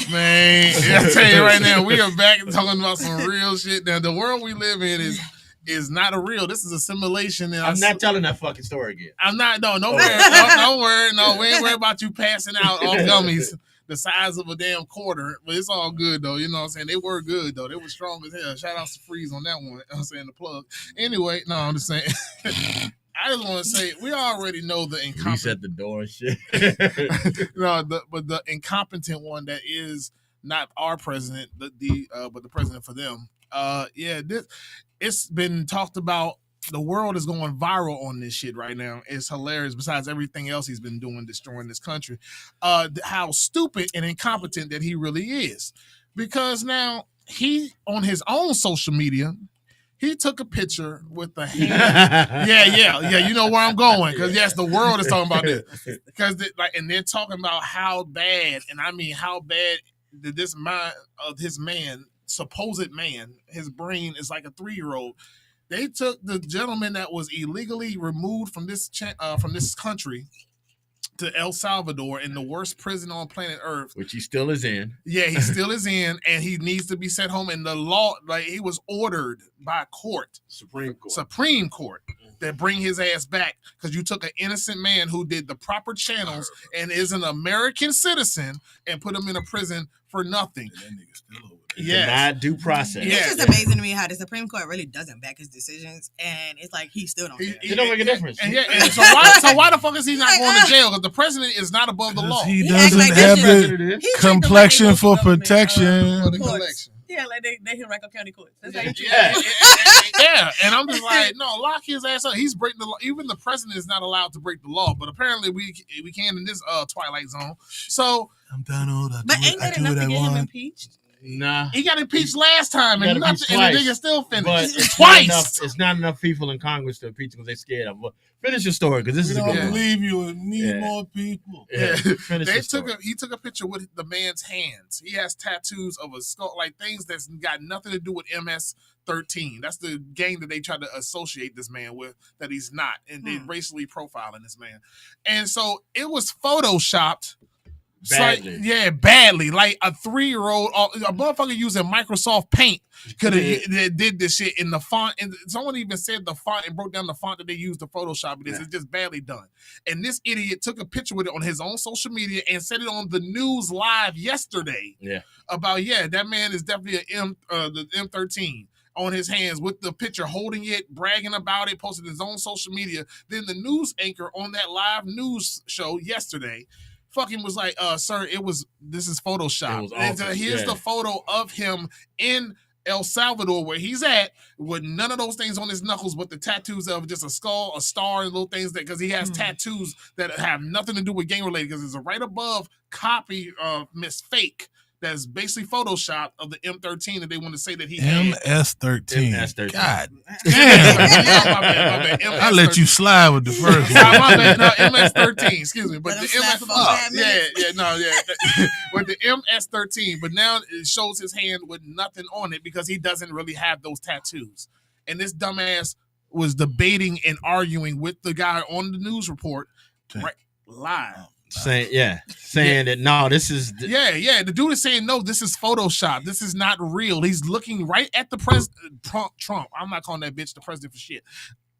Man, I tell you right now, we are back talking about some real shit. Now, the world we live in is not a real. This is a simulation. And I'm not telling that fucking story again. I'm not. No, don't worry. No, we ain't worried about you passing out off gummies the size of a damn quarter. But it's all good though. You know what I'm saying? They were good though. They were strong as hell. Shout out to Freeze on that one. You know what I'm saying, the plug. Anyway, no, I'm just saying. I just want to say we already know the incompetent. Reset the door and shit. But the incompetent one that is not our president, but the president for them. It's been talked about. The world is going viral on this shit right now. It's hilarious. Besides everything else he's been doing, destroying this country, how stupid and incompetent that he really is. Because now he on his own social media. He took a picture with the hand. Yeah. You know where I'm going because yes, the world is talking about this because and they're talking about how bad, and I mean how bad did this mind of his man, supposed man, his brain is like a 3-year-old. They took the gentleman that was illegally removed from this country to El Salvador in the worst prison on planet Earth, which he still is in. Yeah, he still is in, and he needs to be sent home. And the law, he was ordered by court, Supreme Court, that bring his ass back because you took an innocent man who did the proper channels and is an American citizen and put him in a prison for nothing. That nigga still over there. Yes. Denied due process. It's just amazing to me how the Supreme Court really doesn't back his decisions, and it's like he still don't care. It don't make a difference. And so why the fuck is he not going to jail? Because the president is not above the law. He He act doesn't like have this the He complexion for protection. For the collection. He Yeah, like they hit Raccoon County courts. That's how you treat Yeah. And I'm just like, no, lock his ass up. He's breaking the law. Even the president is not allowed to break the law, but apparently we can in this Twilight Zone. So I'm done all that. But ain't that enough to get him impeached? Nah. he got impeached last time, and nothing, and the nigga still finished. But it's twice. It's not enough people in Congress to impeach because they're scared of him. Finish your story because this is a don't good one. believe you and need more people. Yeah. Finish your story. He took a picture with the man's hands. He has tattoos of a skull, like things that's got nothing to do with MS-13. That's the gang that they try to associate this man with that he's not, and they racially profiling this man. And so it was photoshopped. Badly. Badly. Like a 3-year-old, a motherfucker using Microsoft Paint could have did this shit in the font. And someone even said the font and broke down the font that they used to Photoshop it. It's just badly done. And this idiot took a picture with it on his own social media and said it on the news live yesterday. Yeah. About that man is definitely the M13 on his hands with the picture holding it, bragging about it, posted his own social media. Then the news anchor on that live news show yesterday fucking was like, sir, this is Photoshop. Here's the photo of him in El Salvador where he's at with none of those things on his knuckles but the tattoos of just a skull, a star, and little things because he has tattoos that have nothing to do with gang related because there's a right above copy of Miss Fake that's basically Photoshop of the M13 that they want to say that he MS-13. MS-13. God damn. My bad. I let you slide with the first one. My bad. No, MS-13. Excuse me. But Let the him slap about 5 minutes. With the MS-13, but now it shows his hand with nothing on it because he doesn't really have those tattoos. And this dumbass was debating and arguing with the guy on the news report live. Saying that no, this is the dude is saying no, this is Photoshop, this is not real. He's looking right at the president Trump. I'm not calling that bitch the president for shit.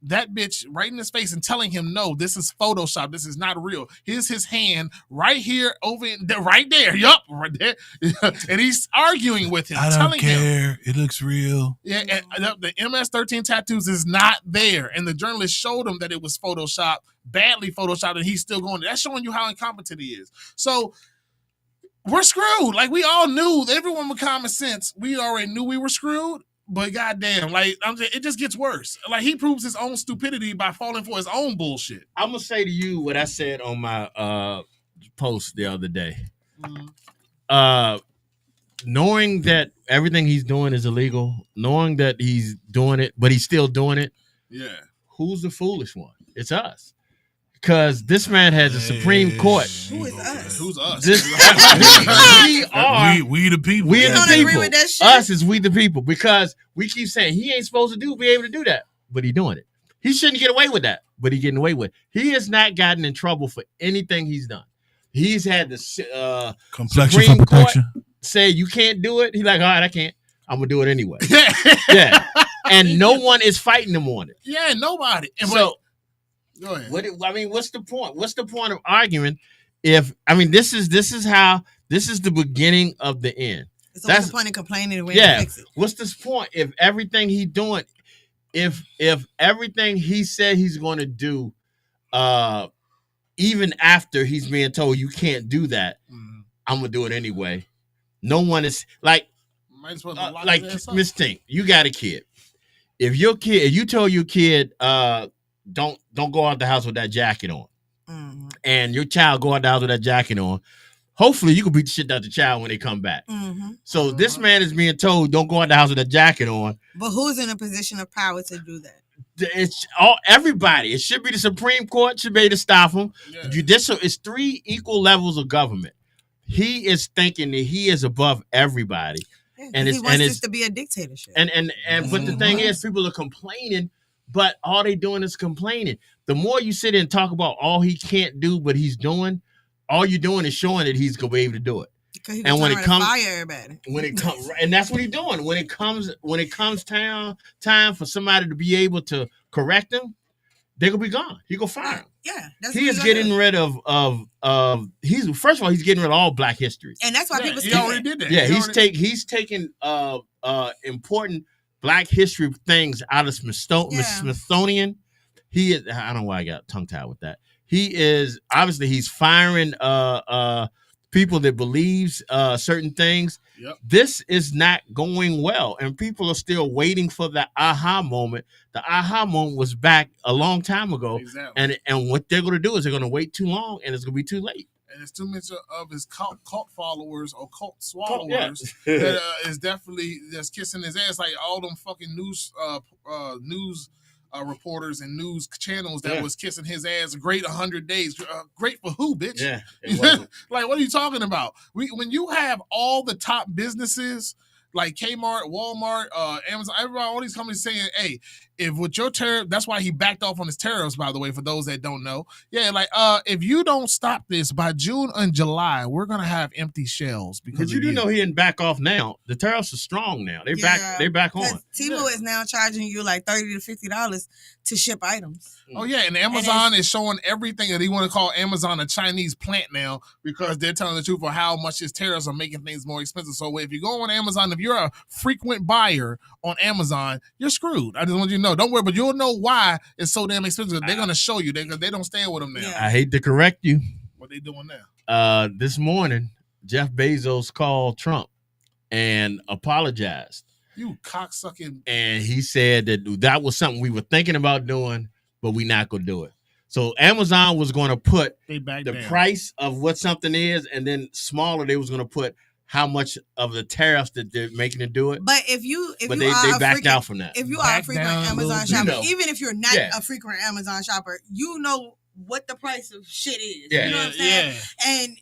That bitch right in his face and telling him no, this is Photoshop, this is not real. Here's his hand right here right there. Yup, right there. And he's arguing with him. I don't care. It looks real. Yeah, and the MS-13 tattoos is not there. And the journalist showed him that it was Photoshop, badly Photoshopped, and he's still going. That's showing you how incompetent he is. So we're screwed. Like we all knew, everyone with common sense, we already knew we were screwed. But goddamn, like it just gets worse. Like he proves his own stupidity by falling for his own bullshit. I'm gonna say to you what I said on my post the other day. Knowing that everything he's doing is illegal, knowing that he's doing it, but he's still doing it. Yeah. Who's the foolish one? It's us. Because this man has a Supreme Court. Who is us? Who's us? We the people. We the agree people. with that shit. Us is we the people. Because we keep saying he ain't supposed to be able to do that, but he doing it. He shouldn't get away with that, but he getting away with it. He has not gotten in trouble for anything he's done. He's had the complexion Supreme for protection. Court say you can't do it. He's like, all right, I can't. I'm gonna do it anyway. Yeah. And no one is fighting him on it. Yeah, nobody. And so go ahead. What's the point? What's the point of arguing? This is the beginning of the end. So what's the point of complaining and fix it? What's this point? If everything he doing, if everything he said he's going to do, even after he's being told you can't do that, I'm gonna do it anyway. No one is like Miss Tink. You got a kid. If you told your kid, don't go out the house with that jacket on, and your child go out the house with that jacket on, hopefully you can beat the shit out the child when they come back. So this man is being told don't go out the house with that jacket on. But who's in a position of power to do that? It's everybody. It should be the Supreme Court should be able to stop him. Yeah. Judicial is 3 equal levels of government. He is thinking that he is above everybody, and he wants this to be a dictatorship. And but the thing is, people are complaining. But all they doing is complaining. The more you sit and talk about all he can't do, but he's doing, all you're doing is showing that he's gonna be able to do it. And when it comes, fire everybody. And that's what he's doing. When it comes time for somebody to be able to correct him, they're gonna be gone. He gonna fire him. Yeah, he is getting rid of. He's first of all, he's getting rid of all Black history. And that's why people. He already did that. Yeah, he's taking important Black history things out of Smithsonian. He is. I don't know why I got tongue tied with that. He is obviously he's firing people that believes certain things. Yep. This is not going well, and people are still waiting for the aha moment. The aha moment was back a long time ago, Exactly. and what they're going to do is they're going to wait too long, and it's going to be too late. And it's too much of his cult followers or cult swallowers that is definitely just kissing his ass, like all them fucking news reporters and news channels that was kissing his ass. Great 100 days. Great for who, bitch? Yeah. Like, what are you talking about? When you have all the top businesses like Kmart, Walmart, Amazon, everybody, all these companies saying, hey, if with your tariff, that's why he backed off on his tariffs, by the way, for those that don't know. Yeah, like, if you don't stop this by June and July, we're going to have empty shelves. Because you do know he didn't back off now. The tariffs are strong now. They're back on. Temu is now charging you like $30 to $50 to ship items. Oh, yeah, and Amazon is showing everything that he want to call Amazon a Chinese plant now because they're telling the truth for how much his tariffs are making things more expensive. So if you go on Amazon, if you're a frequent buyer on Amazon, you're screwed. I just want you to know. Don't worry, but you'll know why it's so damn expensive. They're going to show you because they don't stand with them now. Yeah. I hate to correct you. What they doing now? This morning, Jeff Bezos called Trump and apologized. You cocksucking. And he said that was something we were thinking about doing, but we're not going to do it. So Amazon was going to put the price of what something is, and then smaller, they was going to put how much of the tariffs that they're making to do it. But they backed out from that. If you are a frequent Amazon shopper, even if you're not a frequent Amazon shopper, you know what the price of shit is. Yeah. You know what I'm saying? And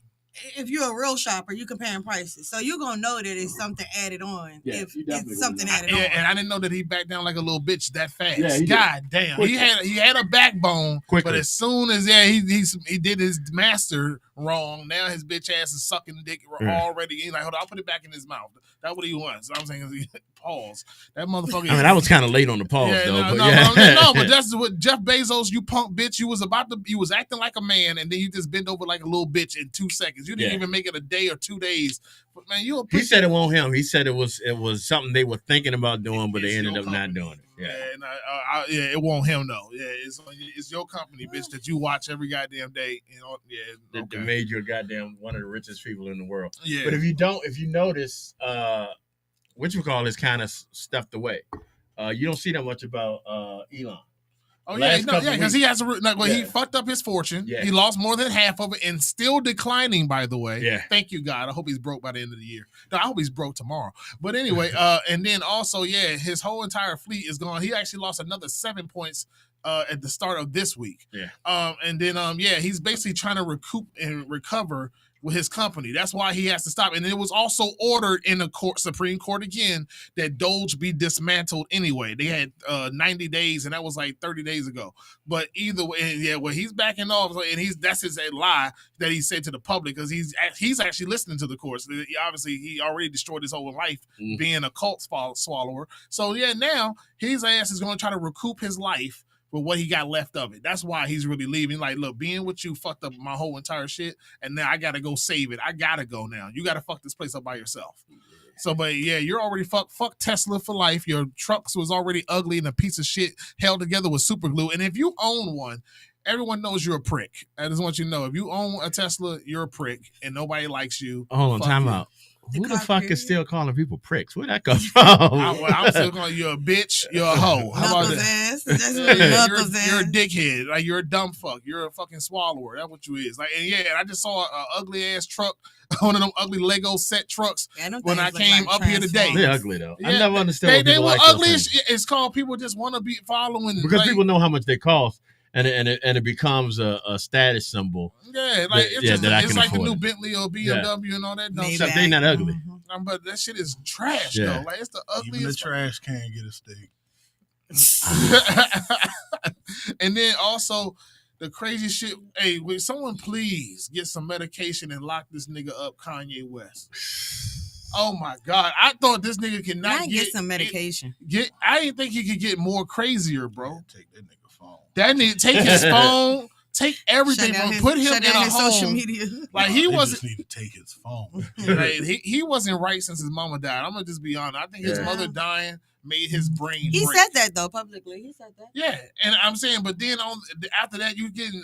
if you're a real shopper, you comparing prices. So you're going to know that it's something added on. Yeah, if it's something added on. And I didn't know that he backed down like a little bitch that fast. Yeah, God damn. He had a backbone. Quickly. But as soon as he did his master wrong, now his bitch ass is sucking dick already. He's like, hold on, I'll put it back in his mouth. That's what he wants. So I'm saying, pause. That motherfucker. I mean, I was kind of late on the pause, but that's what Jeff Bezos, you punk bitch. You was acting like a man, and then you just bent over like a little bitch in 2 seconds. You didn't even make it a day or 2 days. But man, he said it won't him. He said it was something they were thinking about doing, but they ended up not doing it. Yeah, it won't him though. Yeah, it's your company, bitch, that you watch every goddamn day. You know, that made you a goddamn one of the richest people in the world. Yeah, but if you notice, what you call is kind of stuffed away. You don't see that much about Elon. Oh because he has he fucked up his fortune. Yeah. He lost more than half of it and still declining, by the way. Yeah. Thank you, God. I hope he's broke by the end of the year. No, I hope he's broke tomorrow. But anyway, and then also, his whole entire fleet is gone. He actually lost another 7 points at the start of this week. Yeah. And then he's basically trying to recoup and recover with his company. That's why he has to stop. And it was also ordered in the Supreme Court again that Doge be dismantled anyway. They had 90 days, and that was like 30 days ago. But either way, he's backing off, and that's his lie that he said to the public because he's actually listening to the courts. Obviously, he already destroyed his whole life being a cult swallower. So now his ass is going to try to recoup his life with what he got left of it. That's why he's really leaving. Like, look, being with you fucked up my whole entire shit, and now I gotta go save it. I gotta go now. You gotta fuck this place up by yourself. So, but you're already fuck Tesla for life. Your trucks was already ugly and a piece of shit held together with super glue. And if you own one, everyone knows you're a prick. I just want you to know, if you own a Tesla, you're a prick, and nobody likes you. Hold on, time out. Who the fuck is still calling people pricks? Where that come from? I'm still calling you a bitch. You're a hoe. How about that? You're a dickhead. Like, you're a dumb fuck. You're a fucking swallower. That's what you is. Like, and I just saw an ugly ass truck, one of them ugly Lego set trucks when I came up here today. They're ugly though. I never understood. They were ugly. It's called people just want to be following because people know how much they cost. And it becomes a status symbol. Yeah, like it's like the new Bentley or BMW and all that. Except they not ugly. But that shit is trash though. Like, it's the ugliest. Even the trash can get a steak. And then also the crazy shit. Hey, will someone please get some medication and lock this nigga up, Kanye West? Oh my God! I thought this nigga cannot get some medication. I didn't think he could get more crazier, bro. Take that nigga phone. That nigga take his phone, take everything from put him in a home. Social media. Like he wasn't. Just need to take his phone. Like, he wasn't right since his mama died. I'm gonna just be honest. I think his mother dying made his brain. He break. said that though publicly. He said that. Yeah, and I'm saying, but then after that, you getting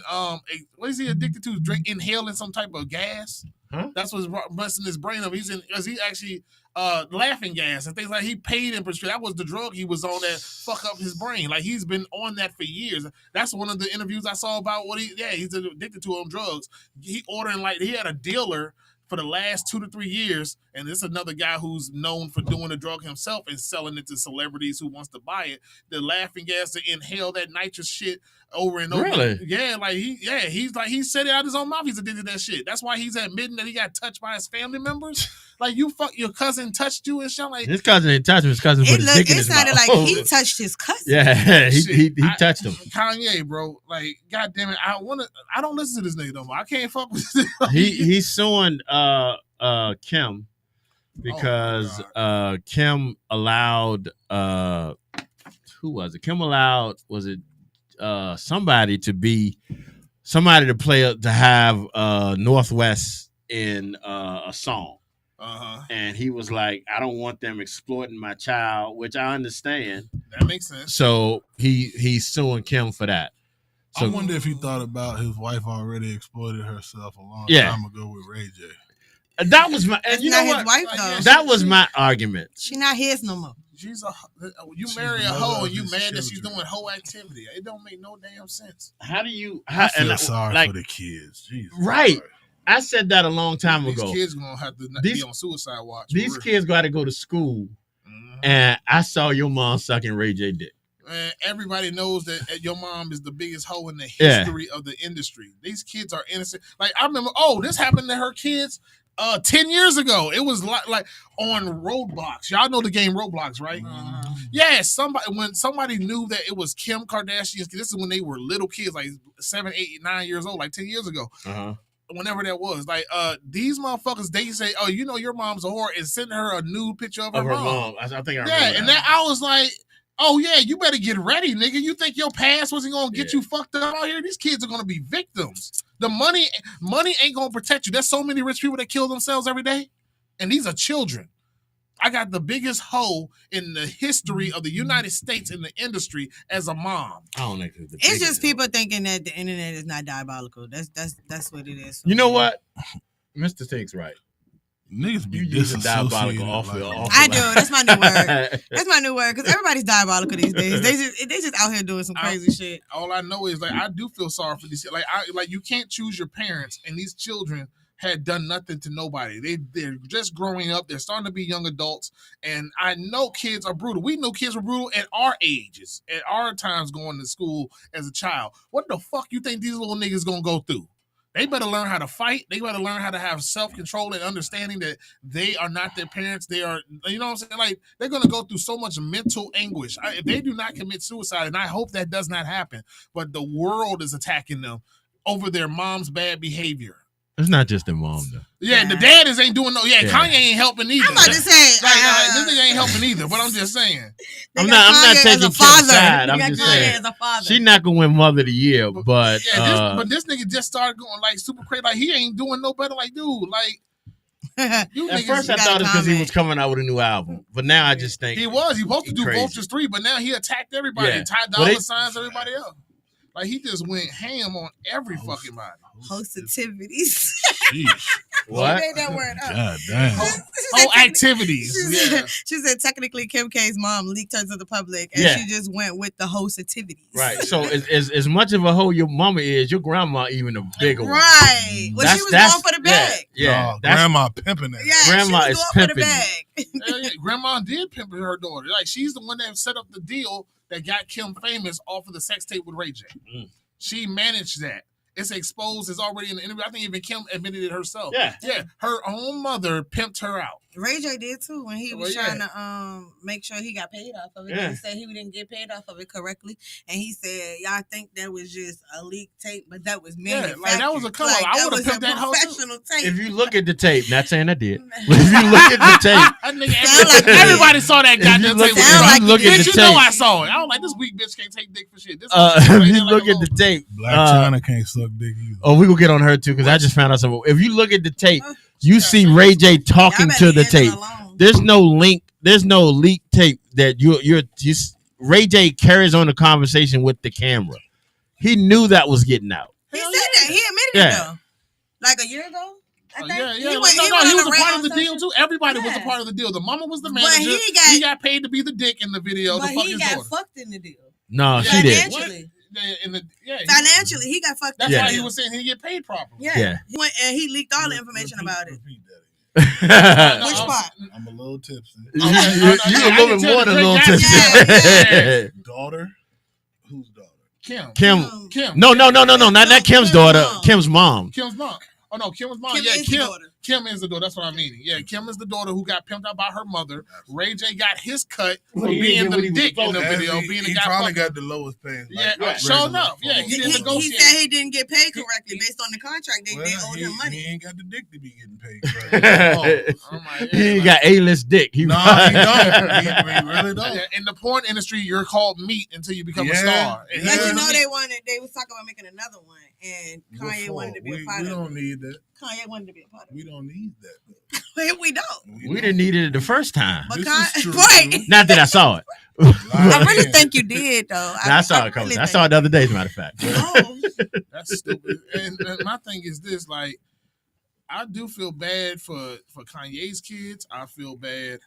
what is he addicted to? Inhaling some type of gas. Huh? That's what's messing his brain up. He's in because he actually laughing gas and things like he paid in prescription. That was the drug he was on that fuck up his brain. Like he's been on that for years. That's one of the interviews I saw about what he's addicted to on drugs. He ordering like he had a dealer for the last 2 to 3 years, and this is another guy who's known for doing the drug himself and selling it to celebrities who wants to buy it. The laughing gas to inhale that nitrous shit over and over. Really? Yeah, like he said it out his own mouth. He's addicted to that shit. That's why he's admitting that he got touched by his family members. Like your cousin touched you and shit. Like his cousin didn't touch him. His cousin put his dick in his mouth. It sounded like he touched his cousin. Yeah, he touched him. Kanye, bro. Like, goddamn it, I don't listen to this nigga no more. I can't fuck with this. He's suing Kim because Kim allowed who was it? Kim allowed somebody to play to have Northwest in a song. And he was like, I don't want them exploiting my child, which I understand. That makes sense. So he's suing Kim for that. So, I wonder if he thought about his wife already exploited herself a long time ago with Ray J. That was my, and you know not what? His wife, though. That was my argument. She not his no more. You marry a hoe and you mad that she's doing hoe activity. It don't make no damn sense. How do you? I feel sorry for the kids. Jesus right. Christ. I said that a long time ago. These kids gonna have to be on suicide watch. These kids got to go to school, and I saw your mom sucking Ray J dick. And everybody knows that your mom is the biggest hoe in the history of the industry. These kids are innocent. Like I remember, this happened to her kids 10 years ago. It was like on Roblox. Y'all know the game Roblox, right? Yeah, when somebody knew that it was Kim Kardashian's kids, this is when they were little kids, like 7, 8, 9 years old, like 10 years ago. Whenever that was, like these motherfuckers, they say, "Oh, you know your mom's a whore," and send her a nude picture of her mom. I think I remember and then I was like, "Oh yeah, you better get ready, nigga. You think your past wasn't gonna get you fucked up out here? These kids are gonna be victims. The money ain't gonna protect you. There's so many rich people that kill themselves every day, and these are children. I got the biggest hoe in the history of the United States in the industry as a mom. I don't think it's just people thinking that the internet is not diabolical. That's what it is. You know what? Mr. Think's right. Niggas be using diabolical awful. I do. That's my new word. That's my new word because everybody's diabolical these days. They just out here doing some crazy shit. All I know is like I do feel sorry for these. Like you can't choose your parents, and these children had done nothing to nobody. They're just growing up. They're starting to be young adults. And I know kids are brutal. We know kids were brutal at our ages, at our times going to school as a child. What the fuck you think these little niggas gonna go through? They better learn how to fight. They better learn how to have self-control and understanding that they are not their parents. They are, you know what I'm saying? Like, they're going to go through so much mental anguish. If they do not commit suicide, and I hope that does not happen, but the world is attacking them over their mom's bad behavior. It's not just their mom, though. Yeah, the daddies ain't doing no. Yeah, Kanye ain't helping either. I'm about to say, this nigga ain't helping either. But I'm just saying. I'm not taking Kim's side. I'm just saying she's not gonna win Mother of the Year, but but this nigga just started going like super crazy. Like he ain't doing no better. Like dude, like. At first I thought it's because he was coming out with a new album, but now I just think he was supposed to do Vultures 3, but now he attacked everybody. Yeah. Ty Dolla signs everybody else. Like he just went ham on every fucking body. Hostitivities. What? She made that word up. God damn. Activities. She said technically Kim K's mom leaked her to the public, and she just went with the hostitivities. Right. So as much of a hoe your mama is, your grandma even a bigger one. Right. Well, she was going for the bag. Yeah. Grandma pimping it. Yeah, grandma she was is going pimping for the bag. Grandma did pimp her daughter. Like she's the one that set up the deal that got Kim famous off of the sex tape with Ray J. She managed that. It's exposed. It's already in the interview. I think even Kim admitted it herself. Yeah. Her own mother pimped her out. Ray J did too when he was trying to make sure he got paid off of it. He said he didn't get paid off of it correctly, and he said, "Y'all think that was just a leaked tape, but that was manufactured. Like that was a come on. I would have pimped that whole tape. If you look at the tape, not saying I did, but if you look at the tape, everybody saw that goddamn tape. Look at the tape. You know I saw it. I was like, this weak bitch can't take dick for shit. If you look at the tape, Black China can't suck dick either. Oh, we gonna get on her too because I just found out something. If you look at the tape, you see Ray J talking to the tape. There's no link. There's no leaked tape that you're Ray J carries on the conversation with the camera. He knew that was getting out. He said that. He admitted it though. Like a year ago. Yeah. He No, was he on was the a part rant of the on deal social- too. Everybody was a Yeah. part of the deal. The mama was the But manager. he got paid to be the dick in the video. but to fuck he his got daughter. fucked in the deal. No, she did. Financially. Financially, He got fucked that's in the why deal. he was saying he get paid properly. Yeah. He went and he leaked all the information about it. Repeat that again. Which part? I'm a little tipsy. You a little bit more than a little tipsy. Yeah. Daughter? Whose daughter? Kim. No, not Kim's daughter. Kim's mom. Kim's mom. Oh no, Kim's mom. Kim is the daughter. Kim is the daughter. That's what I mean. Yeah, Kim is the daughter who got pimped out by her mother. Ray J got his cut for being the dick in the video. Being the he guy probably fucking. got the lowest pay. Yeah, sure enough. Yeah, he didn't He negotiate. said he didn't get paid correctly based on the contract. They owed him money. He ain't got the dick to be getting paid. He got A-list dick. No, he don't. He really don't. Yeah, in the porn industry, you're called meat until you become a star. And But he you was know meat. they was talking about making another one, and Kanye wanted to be a part We of don't it. need that. Kanye wanted to be a part of We don't need that. it. We don't. We didn't need it the first time. But This is true. right. Not that I saw it. I really think you did though. I saw it, Coach. I saw it the other day, as a matter of fact. Oh, That's stupid. And my thing is this: like, I do feel bad for Kanye's kids. I feel bad.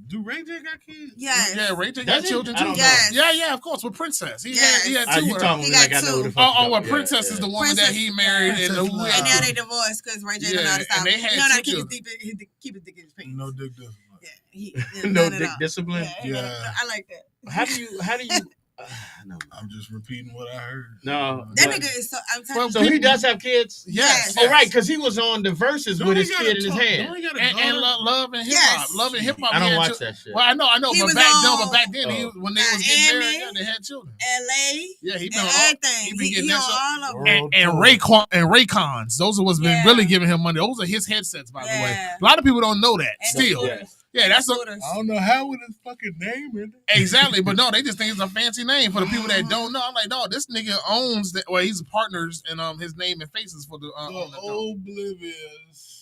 Do Ray J got kids? yes. Yeah, Ray J got Does he? children I too. don't know. Yeah, of course, with Princess. He Yes. had two. You of talking them. He like got I know two. who the fuck Oh, you Princess is the woman that he married, and Princess who Love. And now they divorced because Ray J don't know how to stop. and they had No, no, two keep his dick in his pants. No dick difference. Yeah, no none at dick all. discipline. Yeah. I like that. How do you? No. I'm just repeating what I heard. No. That but- nigga is so. I'm Well, telling So you. he does have kids. Yes. Oh, right, because he was on the verses Don't with he his got kid a in his talk- hand. don't he got a And daughter? Love and Hip Hop. Yes. Love and Hip Hop. I don't he had watch children. that shit. Well, I know, He but was back on- then, when they was getting Miami, married, they had children. LA, Yeah, he been and on everything. he been getting He that on stuff. all of them. World and tour. Raycons. Those are what's been Yeah. really giving him money. Those are his headsets, by the way. Yeah. A lot of people don't know that. And Still, the scooters. yeah, that's a, Scooters. I don't know how with his fucking name in it. exactly. But no, they just think it's a fancy name for the people that don't know. I'm like, no, this nigga owns that. Well, he's partners in his name and faces for the. on the dope. Oblivious.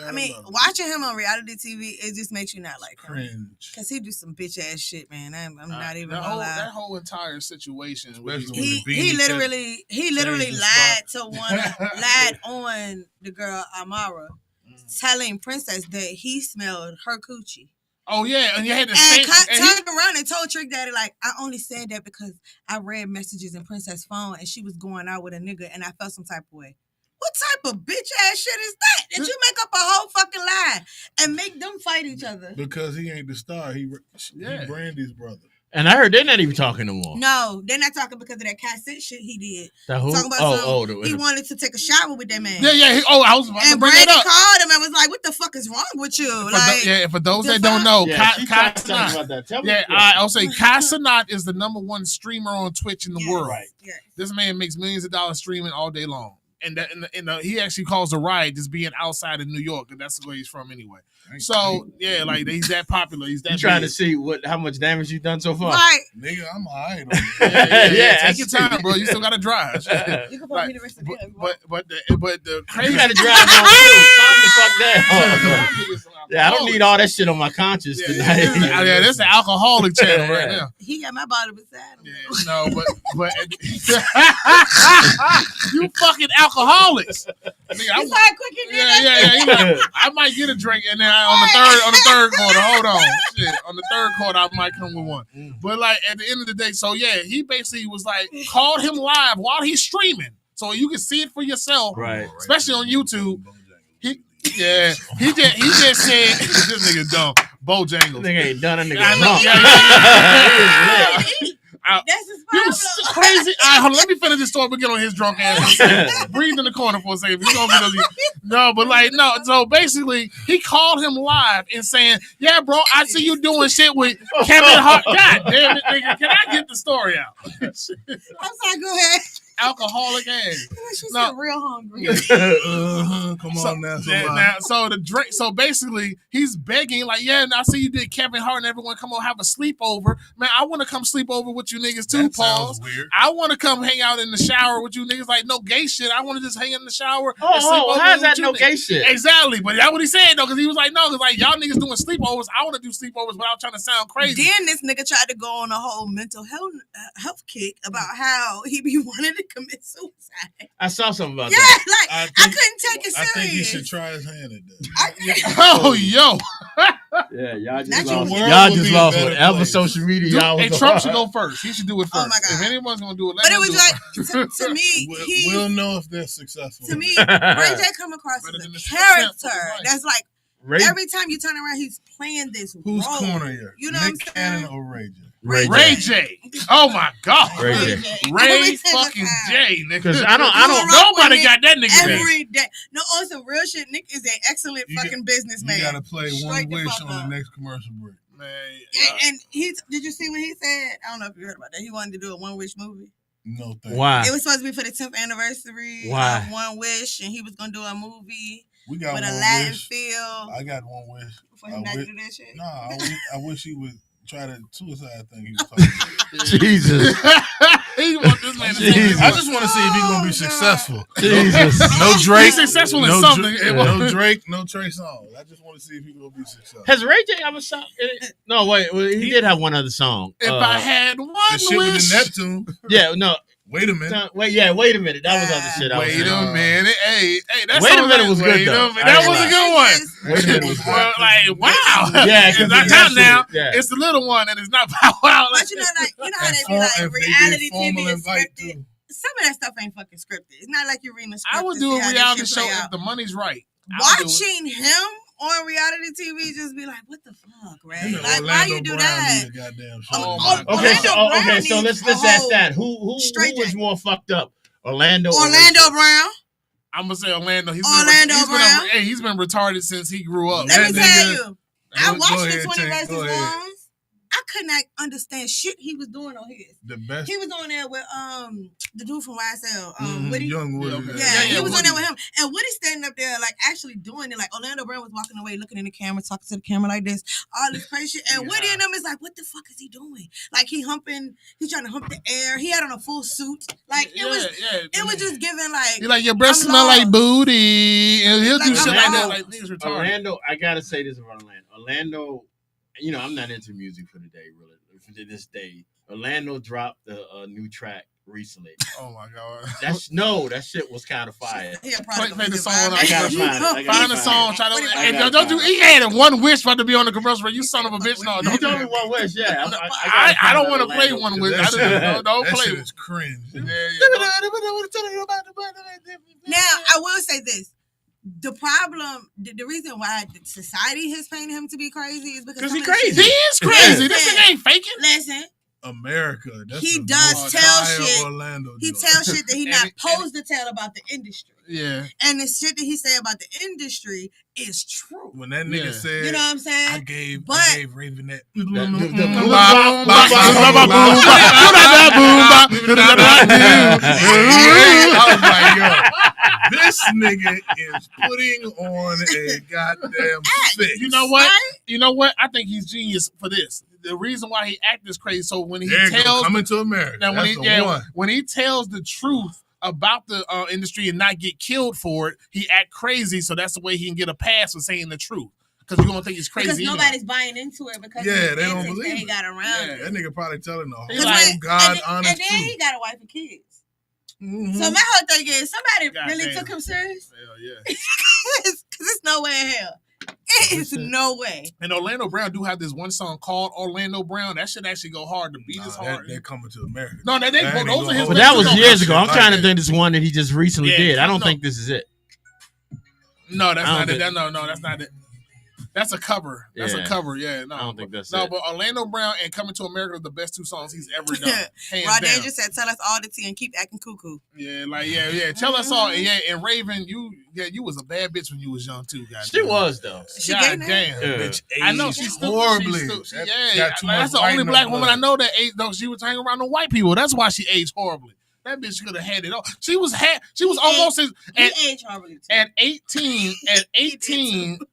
I mean, watching him on reality TV, it just makes you not like him. Cringe. Cause he do some bitch ass shit, man. I'm not even that gonna lie. whole entire situation. Especially He when the he literally his lied spot. lied on the girl Amara, telling Princess that he smelled her coochie. Oh yeah, and you had to And say. turned around and told Trick Daddy, like, I only said that because I read messages in Princess' phone and she was going out with a nigga and I felt some type of way. What type of bitch ass shit is that? That you make up a whole fucking lie and make them fight each other? Because he ain't the star. He Yeah. Brandy's brother. And I heard they're not even talking no more. No, they're not talking because of that cassette shit he did. The who? Talking about he the wanted to take a shower with that man. Yeah. I was about to And bring Brandy that up. called him and was like, "What the fuck is wrong with you?" For those the that don't fuck? know, Yeah, she tried to Kai talk Cenat. about that. Tell me. Yeah, I'll say Kai Cenat is the #1 streamer on Twitch in the Yes, world. Right. yes. This man makes millions of dollars streaming all day long. And he actually calls the ride just being outside of New York, and that's where he's from anyway. So yeah, like he's that popular. He's that. You trying to big. see how much damage you've done so far? Right. Nigga, I'm alright. Yeah, that's take your time, bro. You still gotta drive. You can Like, me the rest of the day. but the crazy. You got to drive on too. Calm the fuck down. Yeah, I don't need all that shit on my conscience tonight. Yeah, this is an alcoholic channel right now. He got my bottle beside him. Yeah, no, but you fucking alcoholics. Nigga, I, It's like quick and yeah. You know, I might get a drink, and then on the third quarter, hold on, shit. On the third quarter, I might come with one. But like at the end of the day, so yeah, he basically was like called him live while he's streaming, so you can see it for yourself, Right. especially on YouTube. He just said this nigga dumb. Bojangles. Nigga ain't done a nigga I know, wrong. That's his You problem. was crazy. All right, hold on, let me finish this story. We get on his drunk ass. Breathe in the corner for a second. No, but like, no. So basically, he called him live and saying, "Yeah, bro, I see you doing shit with Kevin Hart." God damn it, nigga! Can I get the story out? I'm sorry, go ahead. Alcoholic ass. She's No. real hungry. Come on now. So the drink. So basically, he's begging, like, "Yeah, and I see you did Kevin Hart and everyone. Come on, have a sleepover, man. I want to come sleep over with you niggas too, That Paul. sounds weird. I want to come hang out in the shower with you niggas. Like, no gay shit. I want to just hang in the shower. and sleep Oh, over how's with that you no niggas." gay shit? Exactly, but that's what he said though, because he was like, no, because like y'all niggas doing sleepovers. I want to do sleepovers without trying to sound crazy. Then this nigga tried to go on a whole mental health kick about how he be wanting to commit suicide. I saw something about Yeah, that. like I couldn't take it serious. I think he should try his hand at that. Oh, yo. Yeah, y'all Not just your lost. world Y'all would just be a lost better whatever place. social media y'all was Hey, Trump should go first. He should do it first. Oh my God. If anyone's gonna do it, let But him it was do like to me, We'll know if they're successful. to me, Ray J come across Better as than a the character attempt for his that's like Ray, every time you turn around, he's playing this Who's role. corner here? You know Nick what I'm Cannon saying? or Ray J? Ray J. Oh my God. Ray J. Ray Every single fucking time. J, Because nigga. I don't. Nobody Nick got that nigga back. every day. No, on some real shit, Nick is an excellent fucking businessman. You gotta play One Straight the Wish fuck on up. the next commercial break. Man, And he did you see what he said? I don't know if you heard about that. He wanted to do a One Wish movie. No thanks. Why? It was supposed to be for the 10th anniversary Why? of One Wish, and he was gonna do a movie We got with One a Latin Wish. feel. I got One Wish. For him not to do that shit. Nah, I wish he would try that suicide thing he was talking about. Jesus. he want this man to take Jesus. this I one. just want to see if he's gonna be successful. Jesus. No Drake. He's successful in no something. No Drake. No Trey Songz. I just want to see if he's gonna be successful. Has Ray J ever sung? No, wait. Well, he did have one other song. If I had one The shit with wish. the Neptune. Yeah, no. Wait a minute. Wait a minute. That was other shit. I was Wait saying. a minute. Hey, that Wait a song minute was good, wait a though. minute. That was a good one. Wait a minute was good. Well, like, wow. Yeah, it's 'cause not it's out now. yeah. It's the little one, and it's not Pow Wow. But you know, like how they be like reality TV is scripted. Too. Some of that stuff ain't fucking scripted. It's not like you're reading a script. I would to do see a how this reality shit show play if out. the money's right. I would do it. Watching him on reality TV just be like, what the fuck, Ray? Him and Like, why Orlando you do Brown that? need a goddamn show. Oh, my God. Okay, so Orlando Brown so let's needs a ask whole that. Who straight was jack. more fucked up? Orlando or Orlando Ray J? Brown. I'm gonna say Orlando. Brown. He's been retarded since he grew up. Let me That tell nigga- you, I Go watched the ahead, 20 Tank, versus go ahead. ones. I could not understand shit he was doing on his. The best. He was on there with the dude from YSL, Woody. Young Woody. Yeah, he was on there Woody. with him. And Woody standing up there, like, actually doing it. Like, Orlando Brown was walking away, looking in the camera, talking to the camera like this, all this crazy shit. And Woody and them is like, what the fuck is he doing? Like, he's trying to hump the air. He had on a full suit. Like, it was just giving, like, You're like, your breath I'm smell like lost. booty. And he'll do Like, shit I'm like that. lost. Like, niggas retarded. Orlando, I gotta say this about Orlando. Orlando, you know, I'm not into music for to this day. Orlando dropped a new track recently. Oh my God. That shit was kind of fire. he a product Play of the his song environment. I gotta find it. I gotta Find a find song. it. Try to. What Hey, gotta don't do. find He had one wish for to be on the commercial. You son of a bitch. No, You don't do told me that. One Wish, yeah. I don't want to play one wish. That shit- Don't that play. shit is cringe. Yeah. Now, I will say this. The problem, the reason why the society has painted him to be crazy is because Because he some of the crazy. He shit- is crazy. Yeah. This nigga ain't faking. Listen, America. That's He the does most tell dire shit. Orlando he joke. tells shit that he And not it- supposed to tell about the industry. Yeah. And the shit that he say about the industry is true. When that nigga Yeah. said, You know what I'm saying? I gave But- Raven that. I was like, yo, this nigga is putting on a goddamn fit. You know what? Right? You know what? I think he's genius for this. The reason why he act this crazy, so when he There you go, tells coming to America. that That's the one. when he tells the truth about the industry and not get killed for it, he act crazy. So that's the way he can get a pass for saying the truth. Because you don't think he's crazy. Because anyway. nobody's buying into it because Yeah, of the they don't antics believe that he it. got around. Yeah. it. That nigga probably telling the He's whole like- God and honest then he truth. got a wife and kids. Mhm. So my whole thing is, somebody God really damn. took him serious? Hell yeah. Because it's no way in hell. It is no way. And Orlando Brown do have this one song called Orlando Brown. That should actually go hard. The beat is hard. They're coming to America. No, That those ain't are gonna his. hold But it. that was no, years ago. I'm Like trying to that. think this one that he just recently Yeah, did. I don't no. think this is it. No, that's I don't not it. think- No, that's not it. That's a cover. That's a Yeah. cover. Yeah, no. I don't think that's no, it. but Orlando Brown and Coming to America are the best two songs he's ever done. Hands Raw down. Danger said, tell us all the tea and keep acting cuckoo. Yeah, like yeah. Tell us all. And, yeah, and Raven, you was a bad bitch when you was young too, guys. She was, though. She God gay now? damn. Yeah. Bitch I know aged she's stupid. horribly. She's stupid. That Yeah, got too like, that's much the only white in black her woman I blood. know that aged. No, she was hanging around the white people. That's why she aged horribly. That bitch could have had it all. She was almost as He aged horribly too. at 18,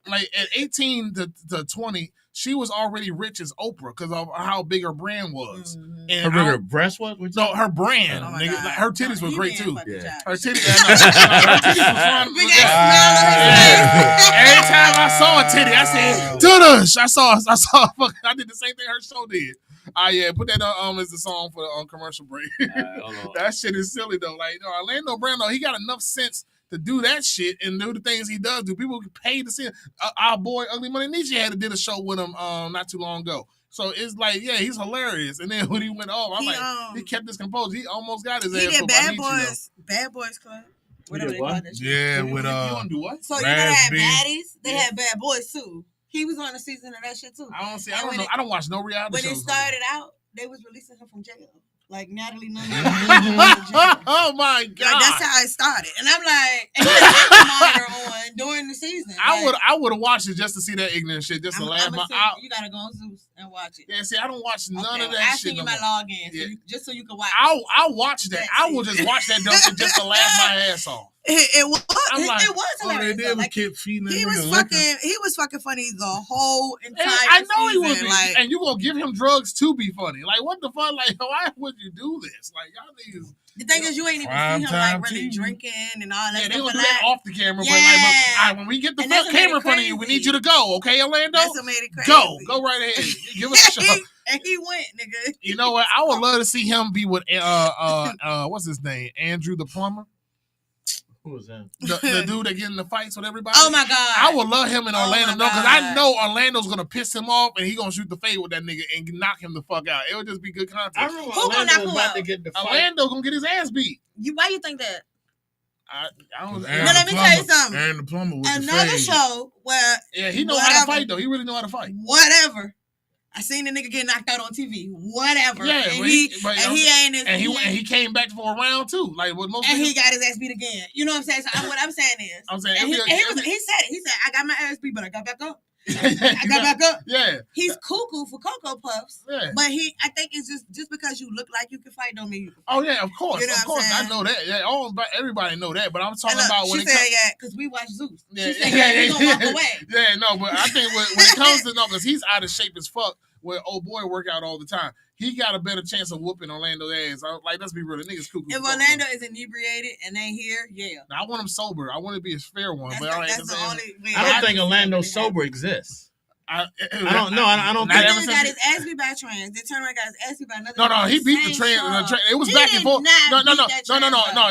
like at 18 to 20, she was already rich as Oprah because of how big her brand was. Mm-hmm. And Her bigger breast was? No, her brand. Oh Nigga, like, her titties were great too. Yeah. Her titties, her titties was fun. Big ass smile on his face. Every time I saw a titty, I said, "Tudush!" I saw. I did the same thing her show did. Yeah, put that as the song for the commercial break. That shit is silly though. Like, Orlando Brando, he got enough sense to do that shit and do the things he does do. People pay to see it. Our boy Ugly Money Nietzsche did a show with him not too long ago. So it's like, yeah, he's hilarious. And then when he went off, he kept his composure. He almost got his ass. He did Bad Boys Club. Whatever they call that shit. Yeah, with you want to do what? So you gotta have baddies. They had Bad Boys too. He was on a season of that shit too. I don't see. I don't know. I don't watch no reality shows. When it started out, they was releasing her from jail. Like Natalie Nunn. Oh my god! Like, that's how it started, and I'm like, and he had the monitor on during the season. I would have watched it just to see that ignorant shit, just to laugh my out. You gotta go on Zeus and watch it. Yeah, see, I don't watch none of that I shit. send you my login, just so you can watch. I'll watch that. I will just watch that dumb shit just to laugh my ass off. It was They hilarious. did like, kept feeding he was fucking funny the whole entire I know season. He would be. Like, and you gonna give him drugs to be funny. Like, what the fuck? Like, why would you do this? Like, y'all niggas. The thing is, you ain't even see him like really drinking and all that. Yeah, stuff. they gonna do that off the camera. Yeah. But when we get the camera in front of you, we need you to go. Okay, Orlando? That's what made it crazy. Go right ahead. Give us a shot. And he went, nigga. You know what? I would love to see him be with what's his name? Andrew the plumber. Who was that? The dude that get in the fights with everybody. Oh my god! I would love him in Orlando because I know Orlando's gonna piss him off and he gonna shoot the fade with that nigga and knock him the fuck out. It would just be good content. I remember Orlando was about to get the fight. Orlando gonna get his ass beat. Why you think that? I don't know. Let me tell you something. Aaron the plumber with another show where he know how to fight though. He really know how to fight. Whatever. I seen the nigga get knocked out on TV. Whatever. Yeah, and he came back for a round too. Like with most. And he got his ass beat again. You know what I'm saying? So what I'm saying is, he said it. He said, I got my ass beat, but I got back up. I got back up. Yeah. He's cuckoo for Cocoa Puffs. Yeah. But I think it's just because you look like you can fight don't mean you can fight. Oh yeah, of course. You know of course. I know that. Yeah, everybody know that. But I'm talking about when she said, because we watch Zeus. Yeah, she said, he gonna walk away. Yeah, no, but I think when it comes to because he's out of shape as fuck. Where old boy work out all the time, he got a better chance of whooping Orlando's ass. Like, let's be real, the niggas cuckoo. If Orlando is inebriated and ain't here, yeah. Now, I want him sober. I want it to be a fair one. That's the only way. I don't think Orlando sober exists. I don't know. I don't think he got his ass beat by trans. They turned around and got his ass beat by another. No, he beat the trans. It was back and forth.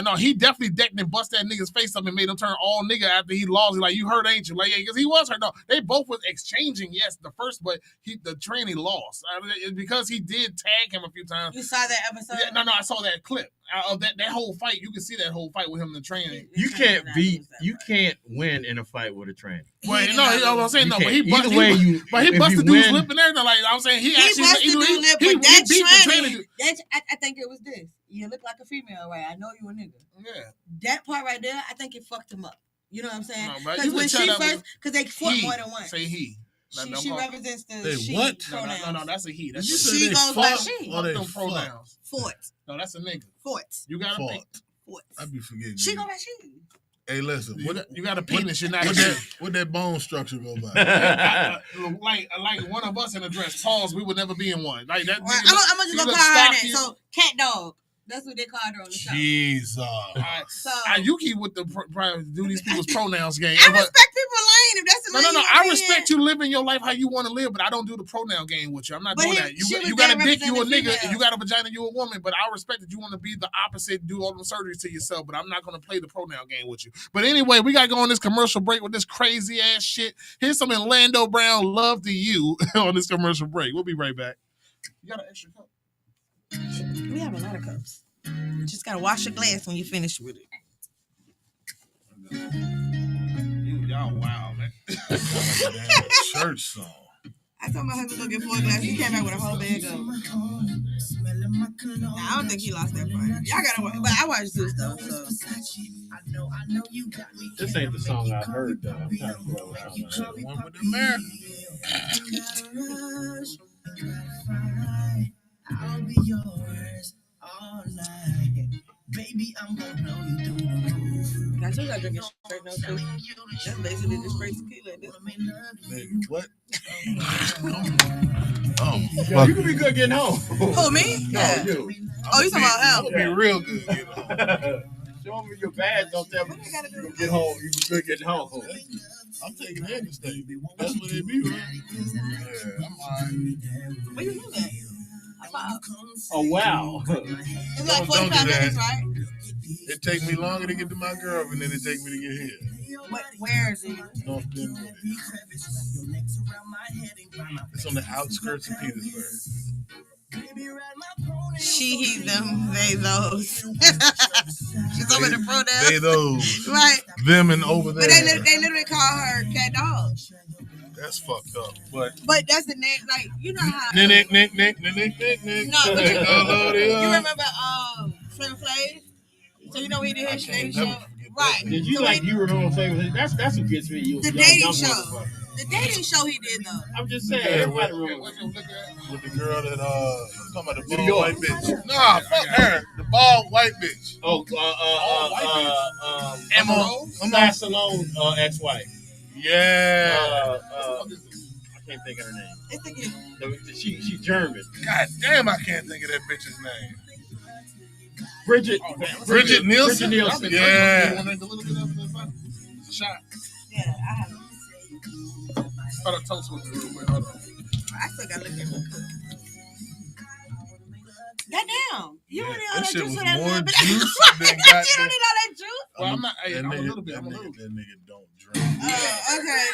No. He definitely decked and bust that nigga's face up and made him turn all nigga after he lost. He's like, you hurt, ain't you? Like, yeah, because he was hurt. No, they both was exchanging. Yes, the first, but the tranny lost because he did tag him a few times. You saw that episode? Yeah, no, I saw that clip of that whole fight. You can see that whole fight with him and the tranny. You can't win in a fight with a tranny. Well, I'm saying no, but he busted the dude's lip and everything. Like I'm saying, he busted the dude's lip, but that tranny. I think it was this. You look like a female, right? I know you a nigga. Yeah. That part right there, I think it fucked him up. You know what I'm saying? Because when she first, because they fought more than one. Say he. She represents the she pronouns. No, that's a he. That's she goes by she. Them pronouns. Fort. No, that's a nigga. Fort. You gotta think. Fort. I be forgetting. She go by she. Hey, listen. You got a penis. You're not. What that bone structure go by? like one of us in a dress. Pause. We would never be in one. Like that. I'm gonna just go call her that. So cat dog. That's what they called her on the show. Jesus. So you keep with the do these people's pronouns game. I respect people lying. If that's the no. I respect you living your life how you want to live, but I don't do the pronoun game with you. I'm not doing that. You got a dick, you a nigga, and you got a vagina, you a woman. But I respect that you want to be the opposite, do all them surgeries to yourself. But I'm not going to play the pronoun game with you. But anyway, we got to go on this commercial break with this crazy ass shit. Here's some Orlando Brown love to you on this commercial break. We'll be right back. You got an extra cup? We have a lot of cups. You just gotta wash your glass when you finish with it. Y'all wild, man. Church song. I told my husband to go get 4 glasses. He came back with a whole bag of them. I don't think he lost that part. Y'all gotta watch, but I watched Zeus though. So. This ain't the song I heard though. I'm trying to figure out what song I heard. One with America. I'll be yours all night. Baby, I'm gonna know you through the roof. I told you I drinking straight no too. That's basically just straight tequila. Nigga, what? Yo, you can be good getting home. Who, me? Yeah. No, you. Oh, you talking about him? I'm gonna be real good. You know? Show me your badge. Don't tell me you can get home. You can good getting home. I'm taking that mistake. That's what it be, right? Yeah, I'm alright. Where you live at? Oh wow. It's like Don't 45 do that. minutes, right? It take me longer to get to my girl than it take me to get here. Where is it? North Denver. It's on the outskirts of Petersburg. She, he, them, they, those. She's over the pronouns. They, those. Right. Them and over there. But they literally call her cat dog. That's fucked up. But that's the name, like, you know how. Nick. No, but you remember Slim Flav? So you know he did his dating show? Right. Did you so like you remember favorite? That's what gets me. You the dating show. The dating show he did though. I'm just saying. Everybody remember. With the girl that talking about the bald white bitch. Nah, fuck her. The bald white bitch. Oh, Emma Salone ex-wife. Yeah. I can't think of her name. It's the kid. She German. God damn, I can't think of that bitch's name. Bridget Nielsen. Yeah. It's a shot. Yeah, I have. Hold on, toast with me real quick. Hold on. I still got to look at my cook. Goddamn. You don't need all that shit juice was for that more little bit. juice than You don't need all that juice? Well, I'm not. Hey, That I'm a nigga- little bit. I'm a little bit. That nigga don't drink. Okay.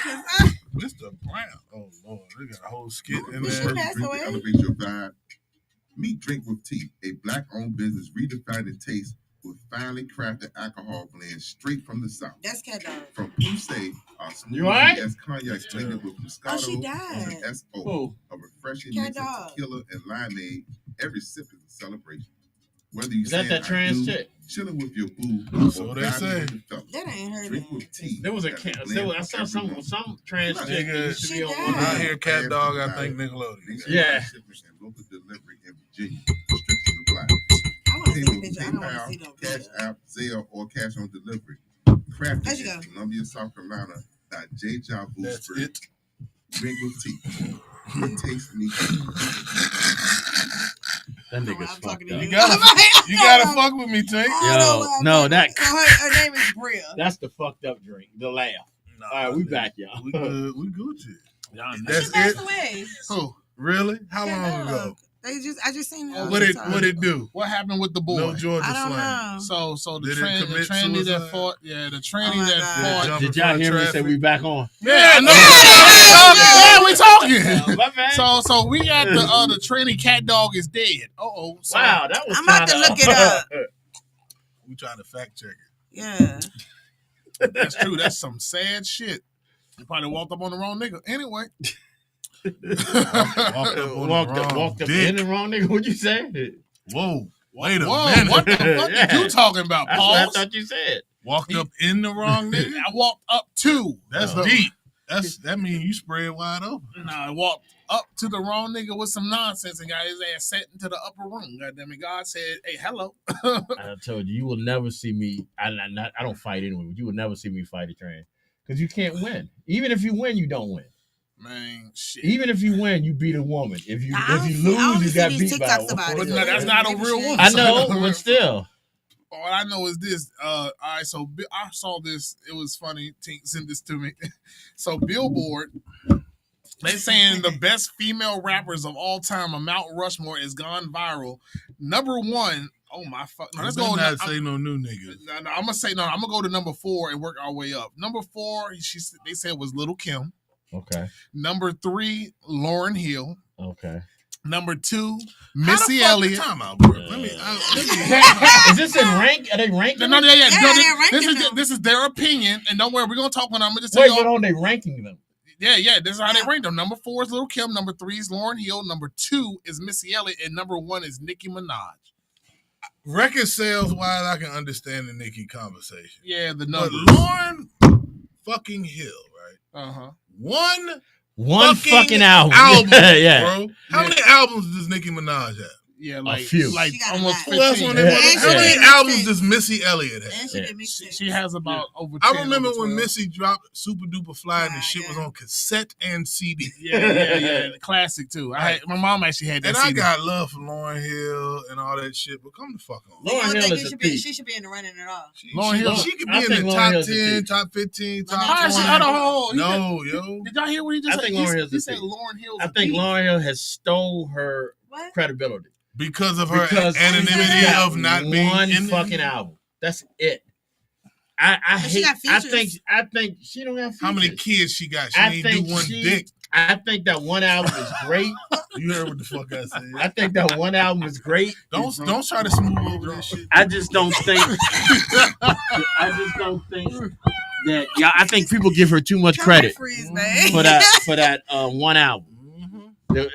Mr. Brown. Oh, Lord. They got a whole skit in She there. passed Drink away. to elevate your vibe. Meet Drink with Tea, a black-owned business redefining taste with finely crafted alcohol blends straight from the South. That's cat dog. From Poussey, our smooth You alright? as cognac blended with Moscato Oh, she died. and an SO, Who? a refreshing Cat mix dog. of tequila and limeade. Every sip is a celebration. Whether you Is that saying that trans I do, chick? chilling with your boo, So or they vibing say. with the fellas. That ain't her Drink name. with Tea. There was a that's I blend saw for some everyone. trans chick that used to be on She one. died. I hear Cat Dog, I think Nickelodeon. Yeah. Shippers and local delivery in Virginia. Restrictions apply. I want to see the Pay picture. I don't want to see no Cash picture. App, Zelle, or cash on delivery. There Crafted you go. in Columbia, South Carolina. J. Job That's Booster. it. Drink with tea. It tastes me. That I'm nigga's talking fucked to up. you. You gotta fuck with me, Tank. No, that So her name is Bria. that's the fucked up drink. The laugh. All right, we back, y'all. We good. We Gucci. She That's passed it. away. Who? Really? How Cat long dog. ago? I just seen it. What it do? What happened with the boy? No Georgia I don't Slam. know. So the Did it tranny commit that suicide? fought. Yeah, the tranny Oh my that God. fought. Did y'all hear me say we back on? Yeah, no, Yeah, we talking. My bad. So we got the tranny cat dog is dead. So, Wow, that was I'm about to look it up. We trying to fact check it. Yeah. That's true. That's some sad shit. You probably walked up on the wrong nigga. Anyway. Walked up in the wrong nigga. What you say? Whoa. Wait a Whoa, minute. what the fuck Yeah. you talking about, That's what I Paul? thought you said. Walked up in the wrong nigga? I walked up to. That's deep. That means you spread wide open. Nah, I walked up to the wrong nigga with some nonsense and got his ass sent into the upper room. Goddamn it, God said, "Hey, hello." I told you, you will never see me. I don't fight anyway, but you will never see me fight a train because you can't win. Even if you win, you don't win. Man, shit. Even if you win, you beat a woman. If you I lose, you got see beat these by a TikToks woman. about But it. no, that's not a real woman. I know, but still. All I know is this. All right, so I saw this. It was funny. Tink sent this to me. So Billboard, they saying the best female rappers of all time, a Mount Rushmore, is gone viral. Number one. Oh my fuck! No, let's go. Not say no new niggas. No, I'm gonna say no. I'm gonna go to number 4 and work our way up. Number 4, they said was Little Kim. Okay. Number 3, Lauryn Hill. Okay. Number 2, How Missy the fuck Elliott. Time out, bro. Let me Is this in rank? Are they ranking? No, Yeah, they're this ranking them. is their opinion, and don't worry, we're gonna talk when I'm just Wait, tell but you. are they ranking them? Yeah, this is how they rank them. Number 4 is Little Kim. Number 3 is Lauryn Hill. Number 2 is Missy Elliott, and number 1 is Nicki Minaj. record sales wise, I can understand the Nicki conversation. Yeah, the But numbers. Lauryn fucking Hill, right? Uh-huh. One fucking album. Album, Yeah. bro. How many albums does Nicki Minaj have? Yeah, A few. like She got almost a Who else 15. on Yeah. there? And How she many did albums mixtapes. does Missy Elliott have? And she Yeah. did mixtapes. She has about over 10. I remember over when 12. Missy dropped Super Duper Fly and the Fly, shit was yeah. on cassette and CD. Yeah. The classic too. My mom actually had that And CD. I got love for Lauryn Hill and all that shit, but come the fuck on. You don't Lauryn Hill think is it a should be, thief. she should be in the running at all. Lauryn Hill- She could I be in think the Lauryn top Hill's a 10, thief. top 15, top How is she? 20. Hold on. No, yo. Did y'all hear what he just I said? think Lauryn Hill's He a said thief. Lauryn Hill's I a think thief. Lauryn Hill has stole her What? credibility Because of her because anonymity she's got of not being one in fucking album. That's it. I But she hate. got I features. think she don't have features. How many kids she got? She I ain't think do one she- dick. I think that one album is great. You heard what the fuck I said. I think that one album is great. Don't try to smooth over that shit. I just don't think. I just don't think that. Yeah, I think people give her too much credit Freeze, man. for that one album.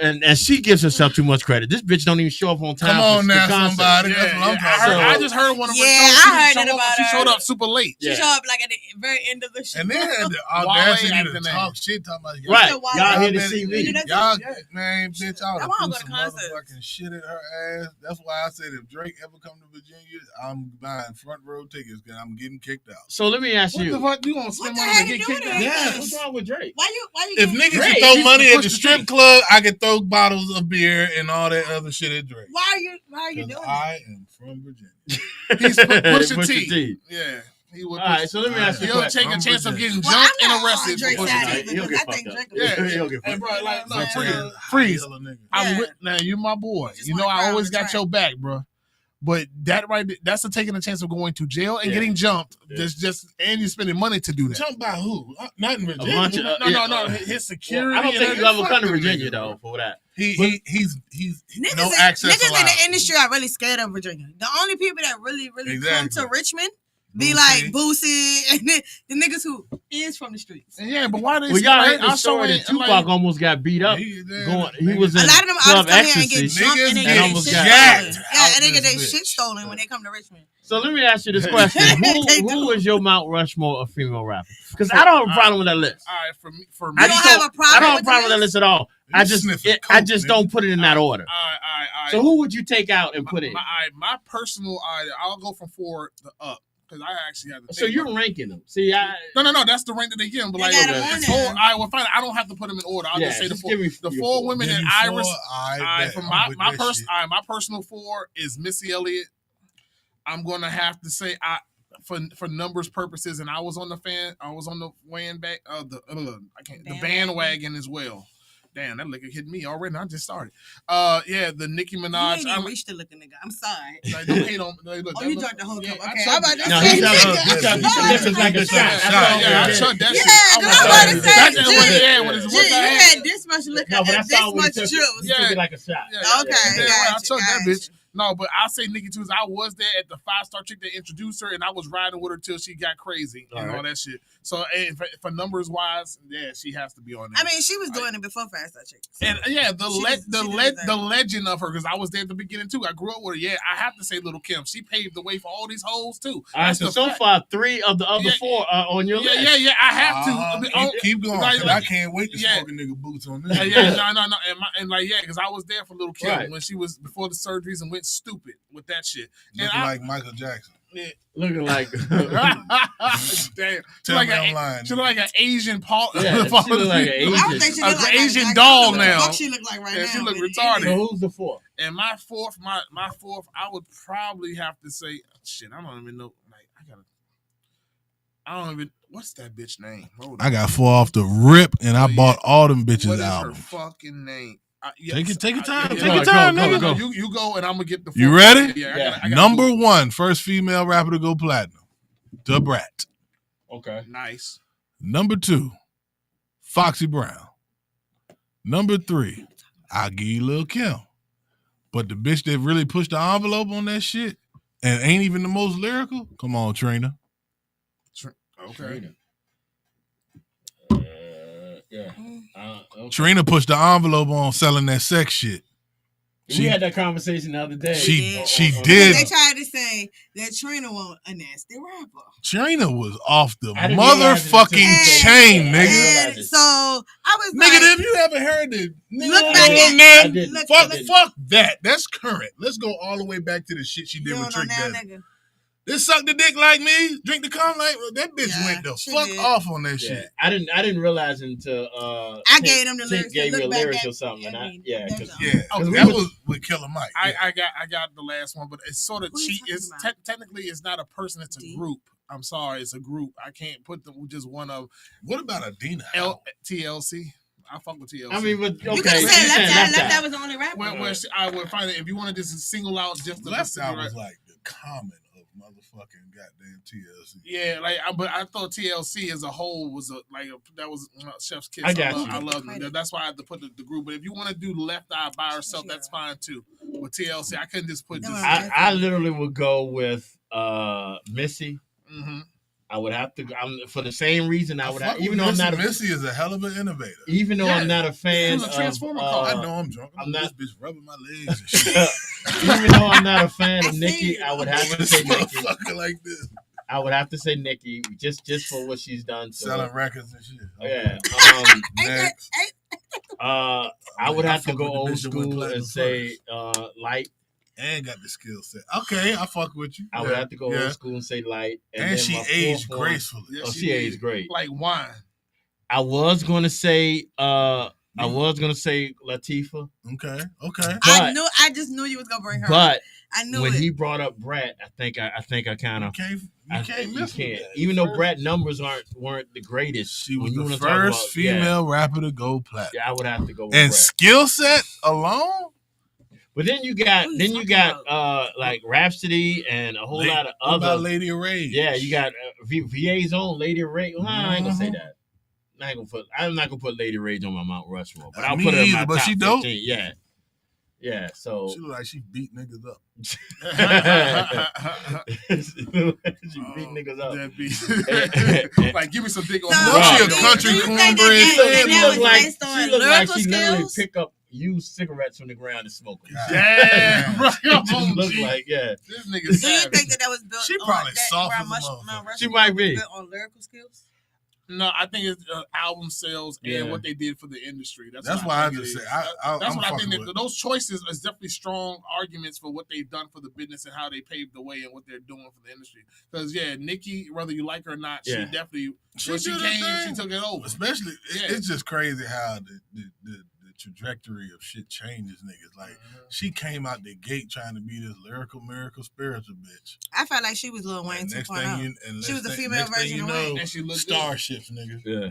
And she gives herself too much credit. This bitch don't even show up on time. Come on for now, the concert. somebody. That's what I'm talking about. I just heard one of her Yeah, shows. I heard She it showed about up- She her. showed up super late. She Yeah. show up like at the very end of the show. And they had the Wale audacity to acting talk that. shit, talking about Right, So why y'all not? here to see me. Y'all, man, bitch, y'all I threw wanna go to some concerts. motherfucking shit at her ass. That's why I said if Drake ever come to Virginia, I'm buying front row tickets because I'm getting kicked out. So let me ask What you. the fuck? You gonna What spend the money hell to you get doing kicked to out? her? Yeah. What's wrong with Drake? Why you If getting- niggas Drake, can throw he's money the at push the the strip thing. club, I can throw bottles of beer and all that other shit at Drake. why are you doing Because that? I am from Virginia. He's Pusha Pusha T. T. Yeah. He would All right, so let me ask you a He'll question. take a I'm chance of Virginia. getting Well, jumped I'm and not arrested on for Drake's Pusha side T. either, He'll because get I think fucked up. Drake will- Yeah. He'll get Hey, fucked bro, up. like, Yeah. freeze. Nigga. I'm Yeah. with now. You my boy. Just You know wanna I cry always on the got track. your back, bro. But that's a taking a chance of going to jail and Yeah. getting jumped. Yeah. Just and you're spending money to do that. Jumped by who? Not in A Virginia. bunch of No. His security. Well, I don't and think you everything. ever come to Fuck them Virginia niggas, though for that. He's Niggas, no in, access niggas in allowed. the industry are really scared of Virginia. The only people that really come Exactly. to Richmond be Boosie. like Boosie and the niggas who is from the streets. Yeah, but why they? Well, y'all heard the I saw story it that Tupac almost got beat up. He was in A lot of them Club artists come here and get Ecstasy. jumped and Niggas they get get almost shit got stolen. jacked Yeah, out and they get their this shit bitch. stolen when they come to Richmond. So let me ask you this question: They Who do. is your Mount Rushmore of female rappers? Because I don't have a problem with that list. All right, for me, You I don't just have a I problem don't have with a problem with that list at all. I just sniffing don't put it in that order. All right. So who would you take out and put in? My personal, I'll go from 4 to up because I actually have to. So you're ranking them. See, No. That's the rank that they give them. But They like, got 'em okay, on it's there. 4. I will find. I don't have to put them in order. I'll just say the just 4. give me The your 4 women that for my personal 4 is Missy Elliott. I'm gonna have to say for numbers purposes, and I was on the bandwagon as well. Damn, that liquor hit me already. I just started. The Nicki You Minaj. ain't even reached the looking nigga. I'm sorry. Like, don't hate on. Like, look, Oh, that you look- drank the whole yeah, cup. I Okay, chugged I'm about it. to No, say. he does. nigga. This is like a shot. Yeah, I chugged that Yeah, shit. 'cause I'm about to say, That's Jay, when it's Jay, you had this much liquor No, but I and saw this when much he took juice. it. He took it like a shot. Okay, I gotcha, chugged that gotcha. bitch. No, but I'll say Nicki too. I was there at the 5-star chick that introduced her, and I was riding with her till she got crazy and all that shit. So, for numbers wise, yeah, she has to be on there. I mean, she was doing it before Fast Star Chick. And the legend of her, because I was there at the beginning too. I grew up with her. Yeah, I have to say Little Kim. She paved the way for all these hoes too. All right, so far 3 of the other 4 are on your list. Yeah. I have to. Keep going. Like, 'Cause I can't wait to yeah. smoke a nigga boots on this. No, because I was there for Little Kim Right. when she was before the surgeries and went stupid with that shit. Looking like Michael Jackson. Looking like Damn. Tell me I'm lying. She look like an Asian Paul. Yeah, she look like an Asian. I don't think she An look like Asian Michael doll Jackson. now. What she look like right Yeah, now? she look but retarded. So who's the 4? And my fourth, I would probably have to say, shit, I don't even know. Like, I don't even. What's that bitch name? Hold on. I got 4 off the rip, and I bought all them bitches What is out. her fucking name? Take your time. Take your time, nigga. Go. You go, and I'm gonna get the. You fourth. ready? Yeah. I gotta Number 1, first female rapper to go platinum, Da Brat. Okay. Nice. Number 2, Foxy Brown. Number 3, I'll give you Lil' Kim. But the bitch that really pushed the envelope on that shit and ain't even the most lyrical, come on, Trina. Okay. Yeah. Okay. Trina pushed the envelope on selling that sex shit. We had that conversation the other day. She Because did. they tried to say that Trina was a nasty rapper. Trina was off the I didn't realize it until motherfucking you chain, said it. nigga. And so I was Nigga, like, have you ever heard it? Look back at- man. I didn't. Fuck that. That's current. Let's go all the way back to the shit she you did don't with know Trick now, Daddy. nigga. This suck the dick like me, drink the cum like that bitch Yeah, went the she fuck did. off on that Yeah, shit. I didn't realize until I gave them the Tink lyrics. gave me a Look back lyrics at- or something, and I mean, yeah, that's 'cause- all. Yeah, Because that we was with Killer Mike. Yeah. I got the last one, but it's sort of Who you cheat. talking It's about? technically it's not a person; it's a D? group. I'm sorry, it's a group. I can't put them with just one of What about Adina? TLC. I fuck with TLC. I mean, but You okay, could have you said saying Left Eye. Left Left Eye Eye. was the only rapper. where I would find it if you wanted to just single out just the Left Eye was like the common of motherfucking goddamn TLC. Yeah, but I thought TLC as a whole was that was Chef's Kiss. I got you. I love them. That's why I had to put the group. But if you want to do Left Eye by herself, that's fine too. With TLC, I couldn't just put this. I literally would go with Missy. Mm-hmm. I would have to. For the same reason I would have, even though Missy, I'm not. Missy is a hell of an innovator. Even though I'm not a fan It was a Transformer car. I know I'm drunk. I'm not. This bitch rubbing my legs and shit. Even though I'm not a fan I of see Nicki, you. I would have to say Nicki. Motherfucker like this. I would have to say Nicki just for what she's done. So, Selling records and shit. yeah. Next. I would have to fuck go with the bitch old that went school platinum and say Light. And got the skill set. Okay, I fuck with you. I would have to go old school and say Light. And then she my aged fourth one- gracefully. Yeah, Oh, she aged great. Like wine. I was gonna say Latifah, Okay. I just knew you was gonna bring her. but I knew when it. he brought up Brat, I think I kind of You can't miss with that. even though Brat numbers weren't the greatest. She was when you the wanna talk first about- female rapper to go platinum. Yeah, I would have to go with And Brat. skill set alone? But then you got Who you talking like Rhapsody and a whole lot of What other. about Lady Rage? Yeah, you got VA's own Lady Rage. Well, I ain't gonna say Mhm. that. I'm not gonna put Lady Rage on my Mount Rushmore, but I'll Me put her in my either, but top she dope. 15. Yeah, yeah. So She look like she beat niggas up. she beat niggas up. That be- like, give me some dick on So, No, she a do you- country do you think cornbread that fan. that She was look like based on she look like lyrical she literally skills? pick up used cigarettes from the ground and smoke them. Damn, bro. It just look like This nigga Do you savage. think that was built She on probably that soft Mount as a Rush- Mount motherfucker. Rushmore She might be. built on lyrical skills? No, I think it's album sales and Yeah. what they did for the industry. That's That's what why I think it just is. say That's I'm what I fucking think. with. Those choices is definitely strong arguments for what they've done for the business and how they paved the way and what they're doing for the industry. Because Nikki, whether you like her or not, she Yeah. definitely She when she did her came, thing. she took it over. Especially, Yeah. it's just crazy how the trajectory of shit changes niggas. Like, she came out the gate trying to be this lyrical, miracle, spiritual bitch. I felt like she was Lil Wayne And next 2.0. thing you, and She was the next thing- female next thing version you of know, Wayne. And she looked starships, nigga. Yeah.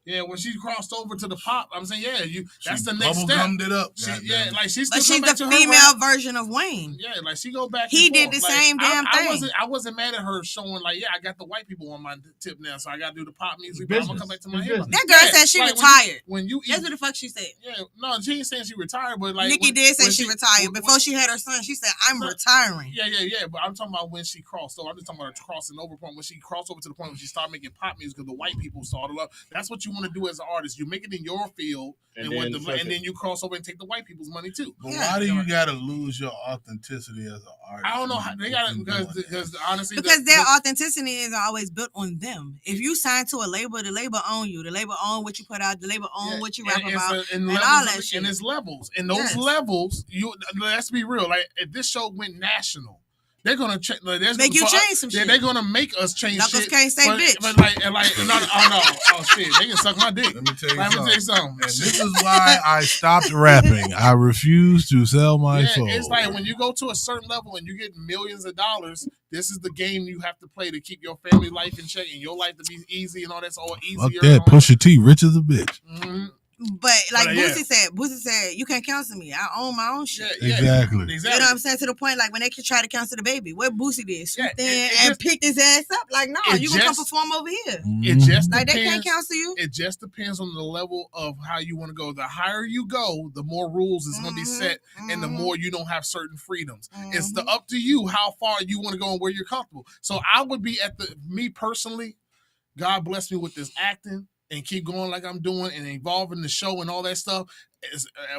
Yeah, when she crossed over to the pop, I'm saying, that's She the next step. bubblegummed it up. She, goddamn. like she's still But she's come back the to her female rap. version of Wayne. Yeah, like she go back. He and did forth. the Like, same damn I thing. wasn't mad at her showing like, I got the white people on my tip now, so I got to do the pop music. But I'm gonna come back to my hip hop. That girl Yeah, said she like, retired. When you That's eat, what the fuck she said. yeah, no, she ain't saying she retired, but like Nikki when- did say when she retired. when- Before she had her son, she said, I'm No. retiring. Yeah, but I'm talking about when she crossed over. I'm just talking about her crossing over point. When she crossed over to the point when she started making pop music because the white people saw the love. That's what you want to do as an artist. You make it in your field, and then you cross over and take the white people's money too. But Yeah. why do you gotta lose your authenticity as an artist? I don't know how they got it You doing because that? honestly, Because their authenticity is always built on them. If you sign to a label, the label own you. The label own what you put out. The label own what you rap about. and all levels that of- shit. and it's levels. And those Yes. levels, let's be real. Like if this show went national, they're gonna Make you change some shit. They're gonna make us change Knuckles shit. can't say but, bitch. But oh shit, they can suck my dick. Let me tell you Let me tell you something. And this is why I stopped rapping. I refuse to sell my soul. It's like when you go to a certain level and you get millions of dollars, this is the game you have to play to keep your family life in check and your life to be easy and all that's all easier. Fuck that. Pusha T, rich as a bitch. Mm-hmm. But like But, yeah. Boosie said, you can't counsel me. I own my own shit. Exactly. You know what I'm saying? To the point, like when they could try to counsel the baby, what Boosie did, swooped in and picked his ass up. Like, no, you gonna come perform over here. It just Like depends, they can't counsel you. It just depends on the level of how you want to go. The higher you go, the more rules is going to be set, and the more you don't have certain freedoms. It's up to you how far you want to go and where you're comfortable. So I would be me personally. God bless me with this acting and keep going like I'm doing and evolving the show and all that stuff,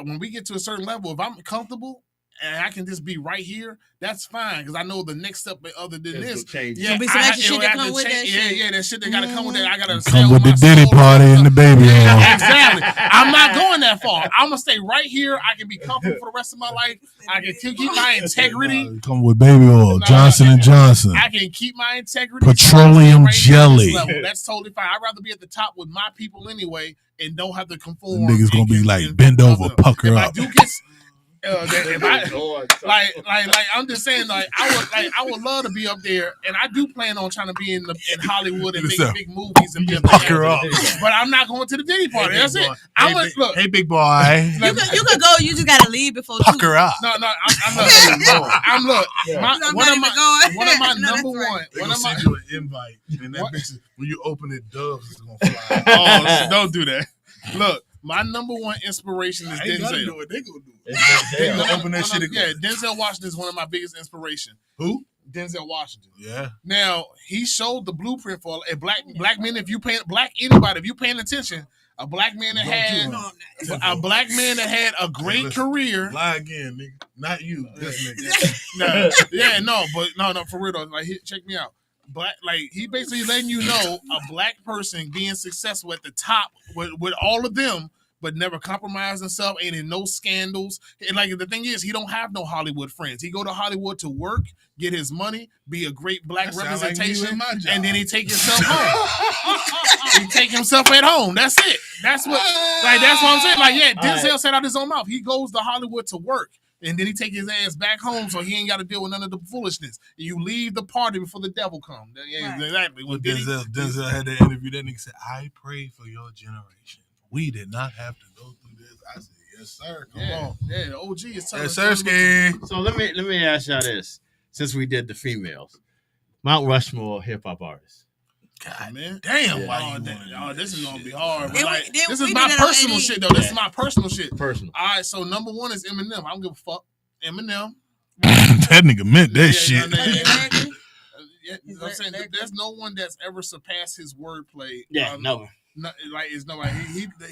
when we get to a certain level, if I'm comfortable and I can just be right here, that's fine, because I know the next step other than this. Yeah, be some extra shit that come with that shit. Yeah, that shit that gotta come with that. I gotta come with the Diddy party and the baby oil. Exactly. I'm not going that far. I'm gonna stay right here. I can be comfortable for the rest of my life. I can keep my integrity. Come with baby oil, Johnson and Johnson. I can keep my integrity. Petroleum jelly. That's totally fine. I'd rather be at the top with my people anyway, and don't have to conform. The niggas gonna be like bend over, pucker up. If I'm just saying, I would love to be up there, and I do plan on trying to be in Hollywood and make big movies and be pucker up. But I'm not going to the Diddy party. That's it. Hey, big boy. You could go. You just gotta leave before pucker up. No, I'm look. One of my number one. One of my you an invite, and that bitch, when you open it, doves is gonna fly. Oh, don't do that. Look. My number one inspiration is Denzel. They gonna do it. They gonna open that shit again. Yeah, Denzel Washington is one of my biggest inspirations. Who? Denzel Washington. Yeah. Now he showed the blueprint for a black men. If you paying if you paying attention, a black man that had a great career. Lie again, nigga. Not you. This nigga. No, for real though. Like, check me out. Black, like, he basically letting you know a black person being successful at the top with all of them, but never compromise himself, ain't in no scandals. And like, the thing is, he don't have no Hollywood friends. He go to Hollywood to work, get his money, be a great black representation, and then he take himself home. He take himself at home. That's it. That's what I'm saying. Like, yeah, Denzel said out his own mouth. He goes to Hollywood to work. And then he take his ass back home, so he ain't got to deal with none of the foolishness. You leave the party before the devil comes. Yeah, exactly. Well, Denzel had that interview. That nigga said, "I pray for your generation. We did not have to go through this." I said, "Yes, sir. Come on." Yeah, the OG is telling us. Yes, sir, So let me ask y'all this: since we did the females, Mount Rushmore hip hop artists. God, man. Damn, this is gonna be hard. This is my personal shit, though. This is my personal shit. Personal. All right, so number one is Eminem. I don't give a fuck. Eminem. That nigga meant that shit. I'm saying there's no one that's ever surpassed his wordplay. Yeah, no. It's nobody.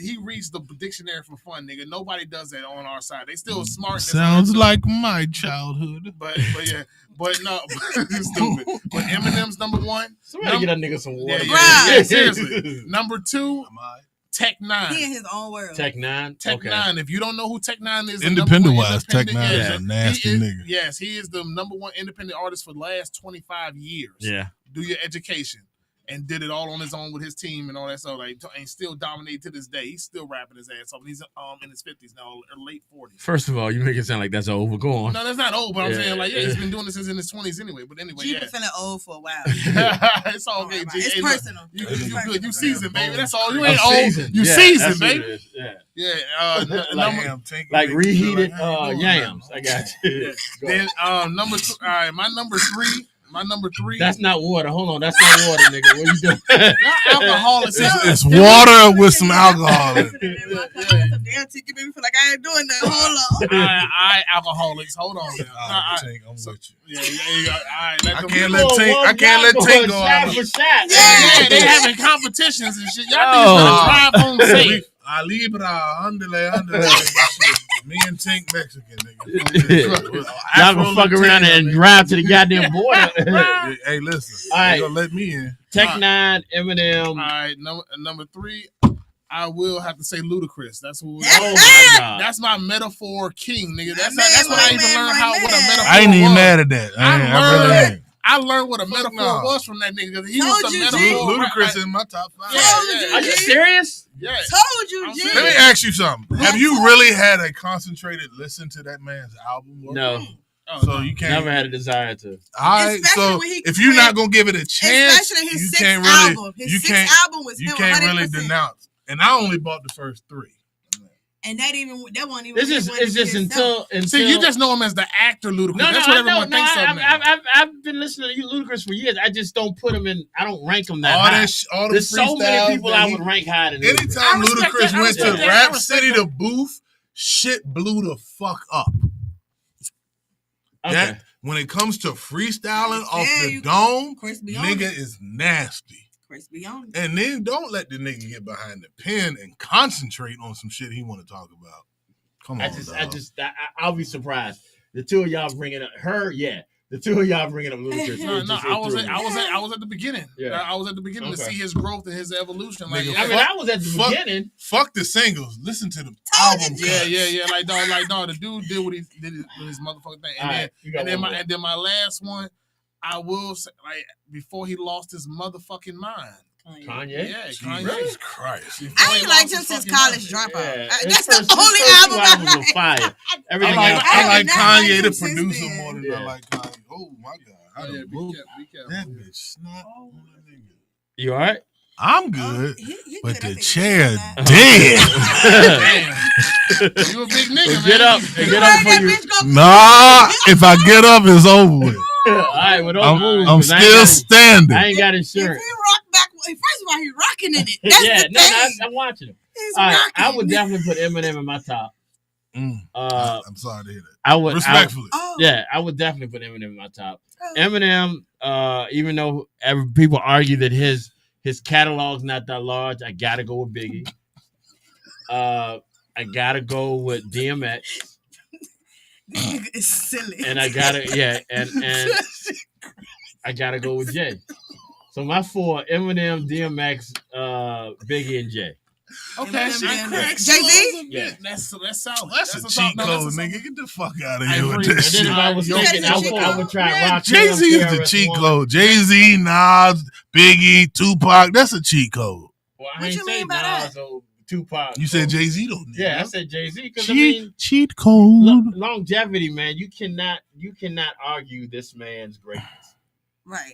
He reads the dictionary for fun, nigga. Nobody does that on our side. They still smart. Sounds like my childhood. But no, stupid. But Eminem's number one. Somebody get that nigga some water. Yeah, seriously. Number two, Tech Nine. He in his own world. Tech Nine. Tech Nine. If you don't know who Tech Nine is, independent wise, Tech Nine is a nasty nigga. Yes, he is the number one independent artist for the last 25 years. Yeah. Do your education. And did it all on his own with his team and all that stuff. Like, and still dominate to this day. He's still rapping his ass off. He's in his 50s now, or late 40s. First of all, you make it sound like that's overgone. No, that's not old. But I'm saying, like, he's been doing this since in his 20s anyway. But anyway, You've been feeling old for a while. It's all good. Right. It's personal. You good. You seasoned, baby. That's all. You ain't old. You seasoned, baby. Like reheated yams. I got you. Then number two. All right, my number three. That's not water. Hold on. That's not water, nigga. What you doing? Not alcohol. It's water with some alcohol in it. Damn, you made me feel like I ain't doing that. Hold on. All right, alcoholics. Hold on. I'm with you. Yeah. All right. I can't let Tink go out. Yeah, they having competitions and shit. Y'all niggas better drive home safe. Libra, underlay. Me and Tink Mexican, nigga. Y'all gonna fuck around and drive to the goddamn border. Hey, listen. All right. You gonna let me in. Tech Nine, Eminem. All right, number three, I will have to say Ludacris. That's who. Oh my God. That's my metaphor king, nigga. That's what I even learned what a metaphor was. I ain't even mad at that. I really ain't. I learned what a metaphor was from that nigga. He was the metaphor. Ludacris in my top 5. Yeah. Are you serious? Yeah. Told you, G. Let me ask you something. Have you really had a concentrated listen to that man's album? No. So you can't. Never had a desire to. All right. So if you're not gonna give it a chance, especially his sixth album. His sixth album was you him can't 100%. really denounce. And I only bought the first 3. And that wasn't even. It's just until. See, you just know him as the actor Ludacris. That's what everyone thinks of him. I've been listening to Ludacris for years. I just don't put him in. I don't rank him that high. There's so many people I would rank higher than Ludacris. Anytime Ludacris went to Rap City, the booth, shit blew the fuck up. That when it comes to freestyling off the dome, nigga is nasty. Press beyond. And then don't let the nigga get behind the pen and concentrate on some shit he want to talk about. Come on, I'll be surprised. The two of y'all bringing up her, the two of y'all bringing up Ludacris. No, I was at the beginning. Yeah. I was at the beginning to see his growth and his evolution. Like, I was at the beginning. Fuck the singles. Listen to the album. Yeah. Like dog, the dude did what he did with his motherfucking thing. And then my last one, I will say, like, before he lost his motherfucking mind. Kanye? Yeah, Kanye. Jesus Christ. I ain't liked him since College Dropout. Yeah. That's the only album I like. Fire. I like Kanye, the producer, more than I like Kanye. Oh, my God. Be careful. That bitch snap on that nigga. You all right? I'm good, but the chair dead. Damn. You a big nigga, Get up. Get up for you. Nah, if I get up, it's over with. All right, well, don't move. I'm still standing. I ain't got insurance. If he rock back, first of all, he's rocking in it. That's the thing. I'm watching him. He's all right, rocking. I would definitely put Eminem in my top. I'm sorry to hear that. I would respectfully. I would definitely put Eminem in my top. Eminem, even though people argue that his catalog's not that large, I gotta go with Biggie. I gotta go with DMX. It's silly. And I gotta and I gotta go with Jay. So my four: Eminem, DMX, Biggie, and Jay. Okay, Jay-Z? Yeah, that's solid. That's a cheat code, nigga. Get the fuck out of here with And that then shit. if I was thinking, I would try Rock. Jay-Z is the cheat code. Jay-Z, Nas, Biggie, Tupac. That's a cheat code. Well, I ain't say Nas or Tupac. You said Jay-Z though. Yeah, I said Jay-Z because cheat code. Longevity, man. You cannot argue this man's greatness. Right.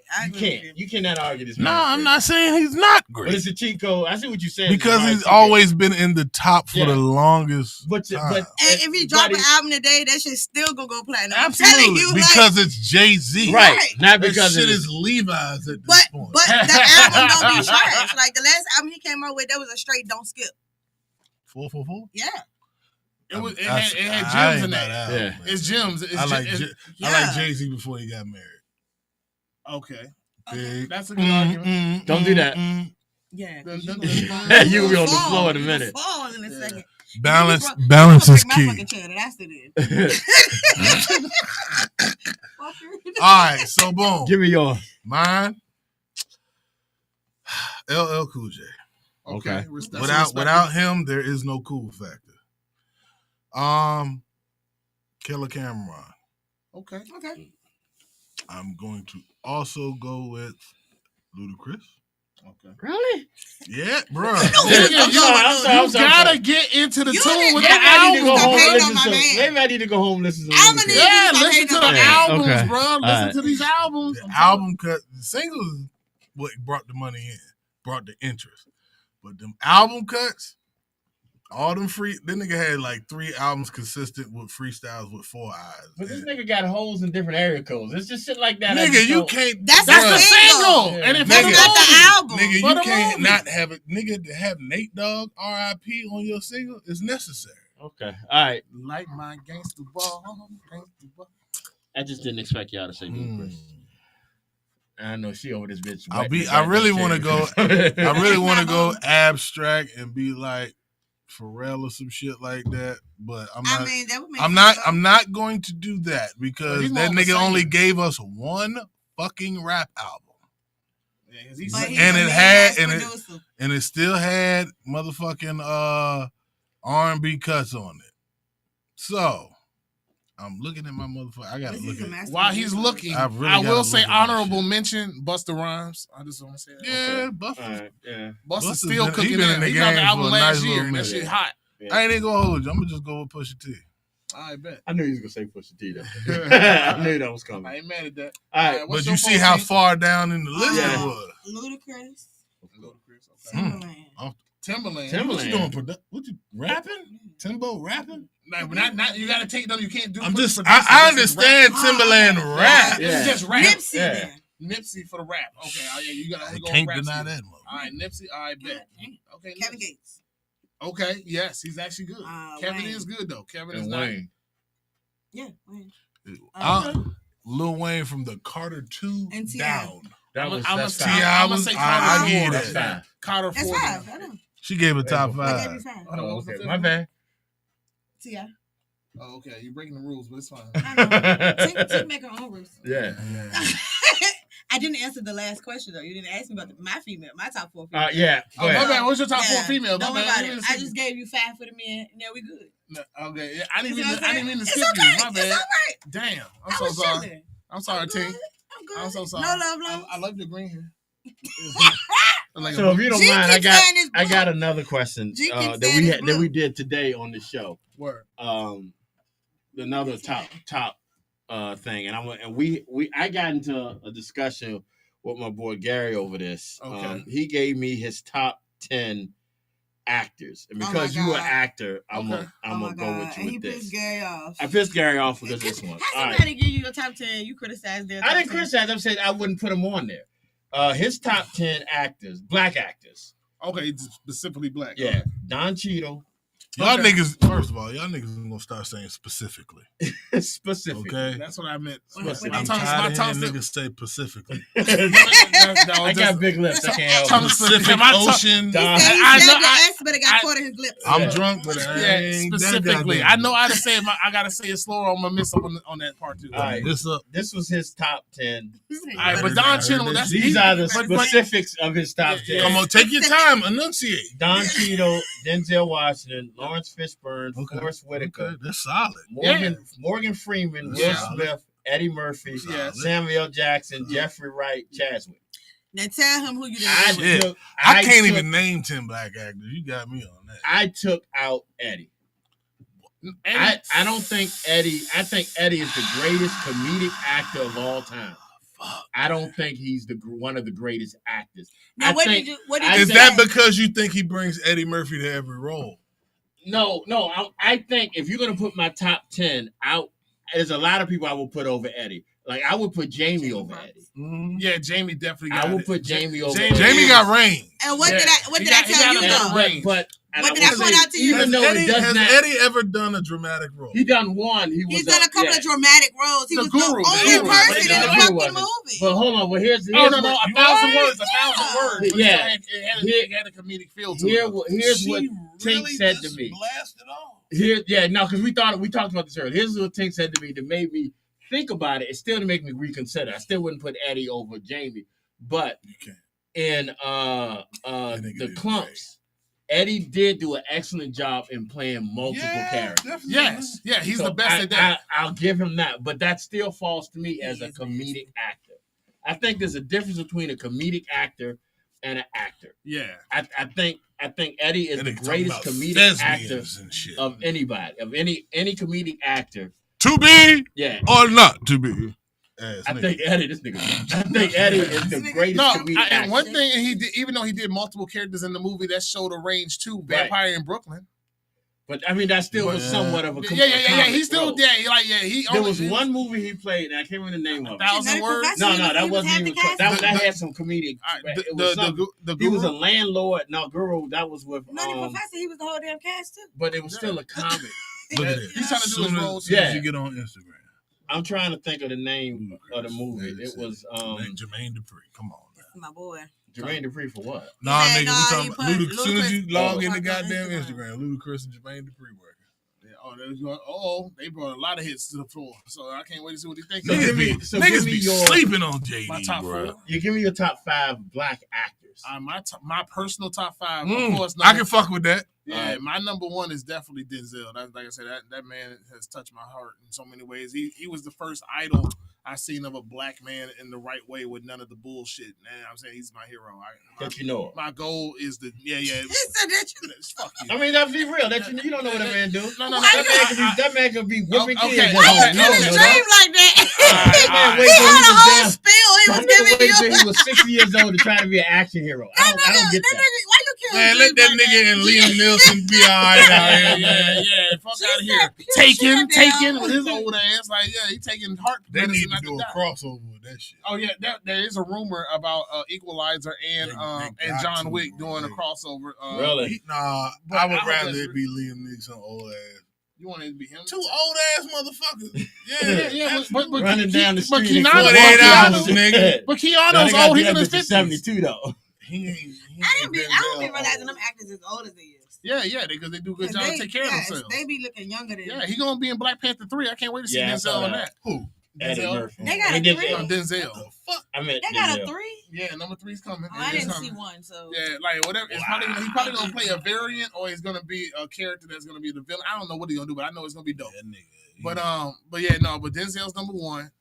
You cannot argue this. No, I'm not saying he's not great. But it's a cheat code. I see what you're saying. Because he's always been in the top for the longest time. And if he drop an album today, that shit still gonna go platinum. Absolutely. I'm telling you, because it's Jay-Z. Right. Not because that shit is Levi's at this point. But the album don't be trash. Like the last album he came out with, that was a straight don't skip. 444? Yeah. It had gems in that. Yeah. It's gems. I like Jay-Z before he got married. Okay. Big. That's a good argument. Don't do that. Yeah. You'll be on the floor in a minute. Fall in a second. Balance is key. All right, so boom. Give me yours. Mine. LL Cool J. Okay. Without him, there is no cool factor. Killer Cameron. Okay. I'm going to also go with Ludacris. Okay. Really? Yeah, bro. You gotta get into the tune with the album. Maybe I need to go home and listen to listen to the albums, bro. Listen to these albums. The album cut, the singles is what brought the money in, brought the interest. But them album cuts, all them that nigga had like 3 albums consistent with freestyles with 4 eyes. But this nigga got holes in different area codes. It's just shit like that. Nigga, you can't. That's the single. Yeah. And if that's not the album. Nigga, you can't not have it. Nigga, to have Nate Dogg R.I.P. on your single is necessary. Okay. All right. Like my gangster ball. I just didn't expect y'all to say Ludacris. I know she over this bitch. I really want to go. I really want to go abstract and be like Pharrell or some shit like that, but I'm not. I'm not going to do that because that nigga only gave us one fucking rap album, and it still had motherfucking R&B cuts on it. So I'm looking at my motherfucker. I gotta look at. While he's looking, I will say honorable mention Busta Rhymes. I just want to say that. Yeah, Busta. Yeah, Busta's still cooking in the game. He got the album last year, and that shit hot. Yeah. I ain't even gonna hold you. I'm gonna just go with Pusha T. I bet. I knew he was gonna say Pusha T. I knew that was coming. I ain't mad at that. All right, but you see how far down in the list it was. Ludacris. Okay. Timberland. What you doing? What you rapping? Timbo rapping? No, but not. You gotta take them. You can't do. I understand Timberland rap. This is just rap. Nipsey. Yeah. Nipsey for the rap. Okay. Oh yeah, you gotta go. Can't deny that. All right, Nipsey. I bet. Okay. Kevin Gates. Okay. Yes, he's actually good. Kevin is good though. Kevin is Wayne. Yeah, Wayne. Lil Wayne from the Carter 2 down. That's I'm gonna say I give you Carter that. 4. Carter That's 4. 5. I know. She gave a top I gave 5. you 5. Hold on, Oh, what's the okay, fifth my one? bad. T.I. Oh, okay. You're breaking the rules, but it's fine. I know. T make her own rules. Yeah. I didn't answer the last question though. You didn't ask me about my top 4 female. Yeah. Oh, my bad. What's your top 4 female? Don't My worry bad. about it. I just gave you 5 for the men. Now we good. No, okay. Yeah, I didn't You know what I'm mean to saying? skip It's okay. you. My bad. It's all right. Damn. I'm I so was sorry. chilling. I'm sorry, I'm T. good. I'm good. I'm so sorry. No love lost. I love your green hair. Like So if you don't G mind, keeps saying this I got book. another question G keeps that saying this that we book. did today on the show. Word. Another top thing, and I got into a discussion with my boy Gary over this. Okay. He gave me his top 10 actors, and because Oh my you're an God. actor, I'm Okay. gonna go with And you he with this. pissed Gary off. I pissed Gary off because of this one. How All right. somebody give you your top 10? You criticized their top I didn't 10. criticize. I'm saying I wouldn't put him on there. His top 10 actors, black actors. Okay, specifically black. Yeah, Don Cheadle. Y'all Okay. niggas, first of all, y'all niggas are gonna start saying specifically. Specific. Okay? That's what I meant. Specific. I'm My tired of tongue hearing niggas say specifically. I got big lips. I can't help tongue it. Pacific my tongue- Ocean. He Don- said he I said know- the S, but it got caught in his lips. I'm Yeah. drunk, but I Yeah, ain't that specifically. goddamn I know how to say it. I gotta say it slower. I'm gonna miss up on that part too. All right. This up. This was his top 10. All right, but Don Cheadle, that's These are the but- specifics of his top 10. Come on, take your time, enunciate. Don Cheadle, Denzel Washington, Lawrence Fishburne, Okay. Forrest Whitaker, Okay, that's solid. Morgan Freeman, Will Yeah. Smith, Eddie Murphy, Yeah. Samuel L. Jackson, Jeffrey Wright, Chadwick. Now tell him who you didn't I do. Shit. took, I can't took- even name 10 black actors. You got me on that. I took out Eddie. I don't think Eddie. I think Eddie is the greatest comedic actor of all time. I don't think he's one of the greatest actors. Now, what did you Is say? that because you think he brings Eddie Murphy to every role? No. I think if you're gonna put my top 10 out, there's a lot of people I will put over Eddie. Like I would put Jamie over Eddie. Yeah, Jamie definitely got I will it. put Jamie over. Jamie- Jamie got range. And what Yeah. did I He got tell you a better though? range. But What did I point out to you? Even though it does Has not, Eddie ever done a dramatic role? he done one. He's done a couple of dramatic roles. He The was Guru, the the only Guru. person The in the Guru fucking wasn't. movie. But hold on. Well, here's Oh no, what- a You thousand right? words, a thousand words. But Yeah. it had a comedic feel to Here, it. here's She what Tink really said to just me. blasted off. Because we talked about this earlier. Here's what Tink said to me that made me think about it. It's still to make me reconsider. I still wouldn't put Eddie over Jamie, but You can't. in the Clumps, Eddie did do an excellent job in playing multiple characters. Definitely. Yes, yeah, he's So the best at that. I'll give him that, but that still falls to me as a He is comedic actor. I think there's a difference between a comedic actor and an actor. Yeah, I think Eddie is And the they talking greatest about comedic actor thespians and shit. of anybody, of any comedic actor. To be Yeah. or not to be. I think Eddie is the greatest no, comedic and actor. one thing, and he did, even though he did multiple characters in the movie, that showed a range too. Right. Vampire in Brooklyn. But I mean, that still was somewhat of a Yeah. He comic still, role. he. There only, was one movie he played, and I can't remember the name of it. 1,000 words. No, that wasn't even. That had some comedic. All right, It was something. the He was a Guru. landlord. No, Guru. That was with. No, the professor, he was the whole damn cast too. But it was still a comic. Look at this. He's trying to do his roles. Soon as Yeah. you get on Instagram. I'm trying to think of the name of the movie. It was Jermaine Dupri. Come on. My boy. Jermaine Dupri for what? Nah, said, nigga, nah, we he talking put about Ludacris. As soon as you Ludacris log on in the Instagram. goddamn Instagram, Ludacris and Jermaine Dupri working. They brought a lot of hits to the floor, so I can't wait to see what he thinks. So Niggas give me- be, so niggas give me be your- sleeping on JD, My top bro. 4. You give me your top 5 black actors. My personal top 5. Of course, I can fuck with that. Yeah, my number 1 is definitely Denzel. Like I said, that man has touched my heart in so many ways. He was the first idol I seen of a black man in the right way with none of the bullshit. Man, I'm saying he's my hero. That you know. My goal is to He said that you. fuck you. I mean, that's be real. That you don't know what a man do. No. That man could be whipping Okay, kids. okay, That's In all. his No, no, dream like that. That man Alright. wait He till had a was whole down- spiel. He was That nigga giving wait you. till he was 60 years old to try to be an action hero. I don't get that. Why you kill Man, let that nigga and Liam Nielsen be all right out here. Yeah. Fuck She out of said here. pure shit Taken down. with his old ass. Like, yeah, he taking heart They medicine need to not do a die. crossover with that shit. Oh yeah, there is a rumor about Equalizer and They and got John to, Wick doing a man. crossover. Really? Nah, But I would I hope rather that's it be Liam Neeson old ass You want it to be him? 2 old ass motherfuckers. Yeah. But running down the but street. nigga. But Keanu's old. He's in his 50s. 72 though. He I don't be realizing them actors as old as they is. Yeah, because they do a good job to take care of themselves. They be looking younger than. Yeah, he gonna be in Black Panther 3. I can't wait to see Denzel on that. Who? Eddie Murphy. They got a 3. Denzel. Fuck. They got a 3. Yeah, number 3's coming. I didn't see one, so yeah, like whatever. It's he's probably gonna play a variant, or he's gonna be a character that's gonna be the villain. I don't know what he's gonna do, but I know it's gonna be dope. But Denzel's number 1.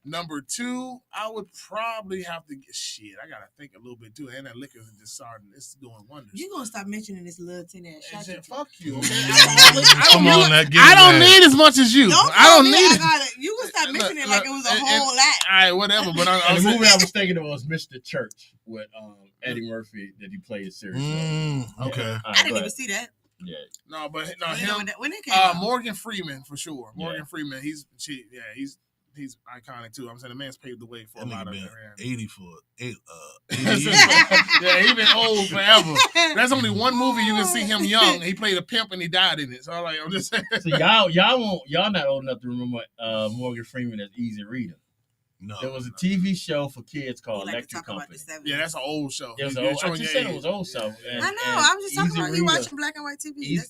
Number 2, I would probably have to get shit. I gotta think a little bit too. And that liquor is just starting. It's doing wonders. You gonna stop mentioning this little 10-ass shot? Fuck you. Okay? I don't need as much as you. I don't need it. You can stop mentioning it like it was a whole lot. All right, whatever. But the movie I was thinking of was Mr. Church with Eddie Murphy that he played serious. Okay. I didn't even see that. Yeah. No, but him. When it came out. Morgan Freeman for sure. Morgan Freeman. He's iconic too. I'm saying the man's paved the way for a lot of it. 80 for 8. Yeah, he been old forever. There's only one movie you can see him young. He played a pimp and he died in it. So I'm just saying. So y'all not old enough to remember Morgan Freeman as Easy Reader. No. There was a TV show for kids called Electric Company. Yeah, that's an old show. It was old. I just said it was old show. I know. I'm just talking about you watching black and white TV.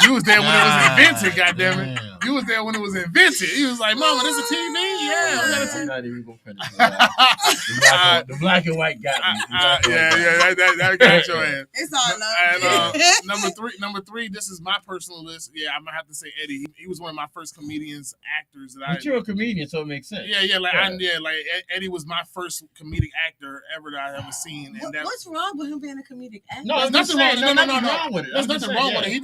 You was there when it was invented, goddammit. You was there when it was invented. He was like, Mama, this is a TV? Yeah. I'm not even going to finish that. The black and white got me. That got your ass. It's all love. And number three, this is my personal list. Yeah, I'm going to have to say Eddie. He was one of my first comedians, actors that But you're a comedian, so it makes sense. Eddie was my first comedic actor ever that I ever seen. And what's wrong with him being a comedic actor? No, there's nothing wrong. Wrong with it. There's nothing wrong with it. He's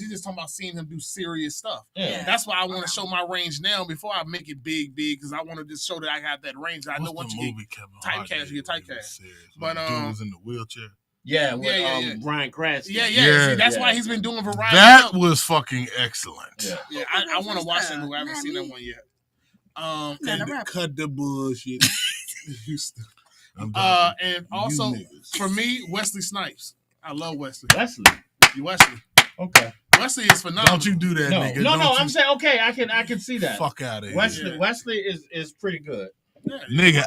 just talking about seeing him do serious stuff. Yeah. That's why I want to show my range now before I make it big, because I want to just show that I got that range. I know once you get typecast, you get typecast. But dude was in the wheelchair. Yeah, with Bryan Cranston. Yeah. See, that's why he's been doing variety. That was fucking excellent. Yeah. I want to watch that movie. I haven't seen that one yet. Cut the bullshit. And also for me, Wesley Snipes. I love Wesley. Wesley. Okay. Wesley is phenomenal. Don't you do that, nigga. No. I'm saying okay. I can see that. Fuck out of here. Wesley is pretty good. Yeah. Nigga,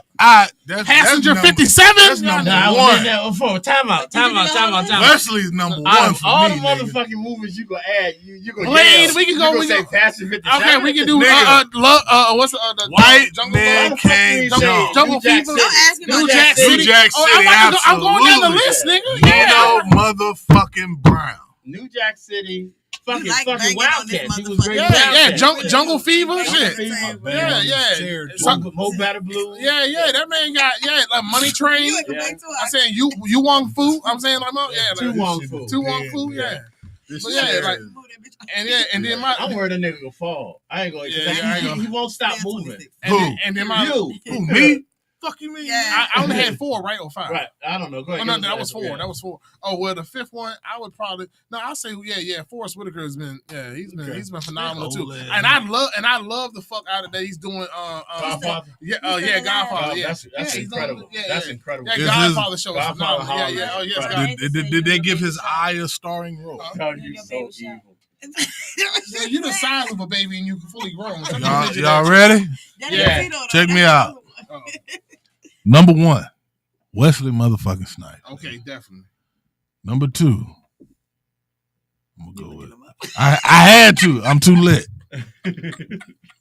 Passenger that's 57. That's number one. Time out. Wesley's number one for all me, the motherfucking movies you gonna add, you gonna Blade. We can go. We say Passenger 57. Okay, we can do. What's the White Man Can't Jump? Jungle Fever. New Jack City. Absolutely. I'm going down the list, nigga. Yeah. Motherfucking Brown. New Jack City. Fucking Wildcats. He was great. Jungle Fever, shit. Mo Better Blue. Yeah. That man got like Money Train. I'm saying you Wong Fu. I'm saying Tu Wong Fu. Yeah. And then I'm worried a nigga will fall. I ain't going. He won't stop moving. And then Who me? Fuck you mean? Yeah. I only had 4, right, or 5? Right. I don't know. Go ahead. No, that was 4. That was 4. Oh well, the 5th one, I would probably I'll say Forrest Whitaker has been he's been phenomenal too. And I love the fuck out of that he's doing Godfather. Godfather. That's incredible. That's incredible. Yeah, Godfather show is phenomenal. Did they give his eye a starring role? You so evil. You the size of a baby and you fully grown. Y'all ready? Yeah. Check me out. Number 1, Wesley motherfucking Snipes. Okay, definitely. Number 2, I'm gonna go with I had to. I'm too lit.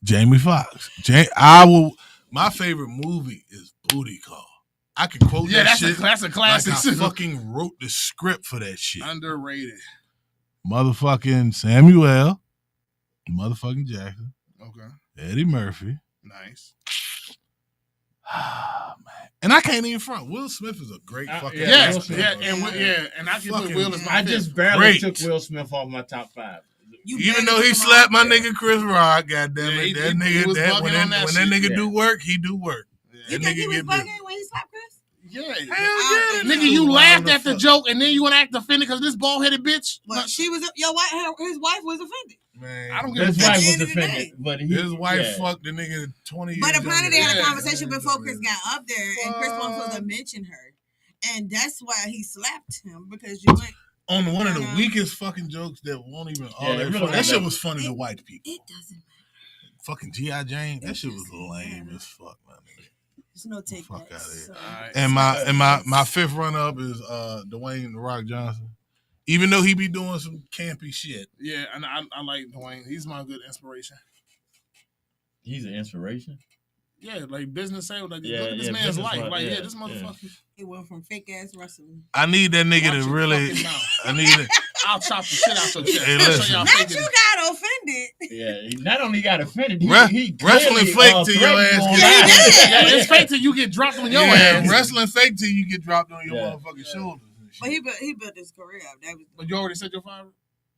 Jamie Foxx. My favorite movie is Booty Call. I can quote that shit. That's a classic. Like I fucking wrote the script for that shit. Underrated. Motherfucking Samuel. Motherfucking Jackson. Okay. Eddie Murphy. Nice. Man. And I can't even front. Will Smith is a great fucking and I can put Will as my I just barely took Will Smith off my top 5. Even though he slapped my nigga Chris Rock, goddamn it, when that nigga do work, he do work. You think he was bugging when he slapped Chris? Yeah. Hell yeah. Nigga, you laughed at the joke and then you want to act offended because this bald-headed bitch. Well, his wife was offended. Man, I don't give his wife was offended, but his wife fucked the nigga 20 years. But apparently they had a conversation before Chris got up there, and Chris wasn't supposed to mention her, and that's why he slapped him because you went. on one of the weakest fucking jokes that won't even all that funny. That shit was funny to white people. It doesn't matter. Fucking G.I. Jane, that shit was lame as fuck, man. There's no take Fuck out of here. So. Right. And my fifth runner up is Dwayne The Rock Johnson. Even though he be doing some campy shit. Yeah, and I like Dwayne. He's my good inspiration. He's an inspiration. Yeah, like business sales. Like, Yeah, look at this yeah, man's business life. life, Like, yeah, this motherfucker. He went from fake ass wrestling. I need that nigga Watch to your really. fucking mouth. I need it. I'll chop the shit out your chest. Hey, Show listen. y'all Not faking you it. got offended. Yeah, he not only got offended, he Wrestling clearly, fake till your ass threatened get on Yeah, he live. did. Yeah, it's fake till you get dropped on your ass. Wrestling fake till you get dropped on your Yeah. motherfucking shoulders. And shit. But he built his career up. That was But you already said your father?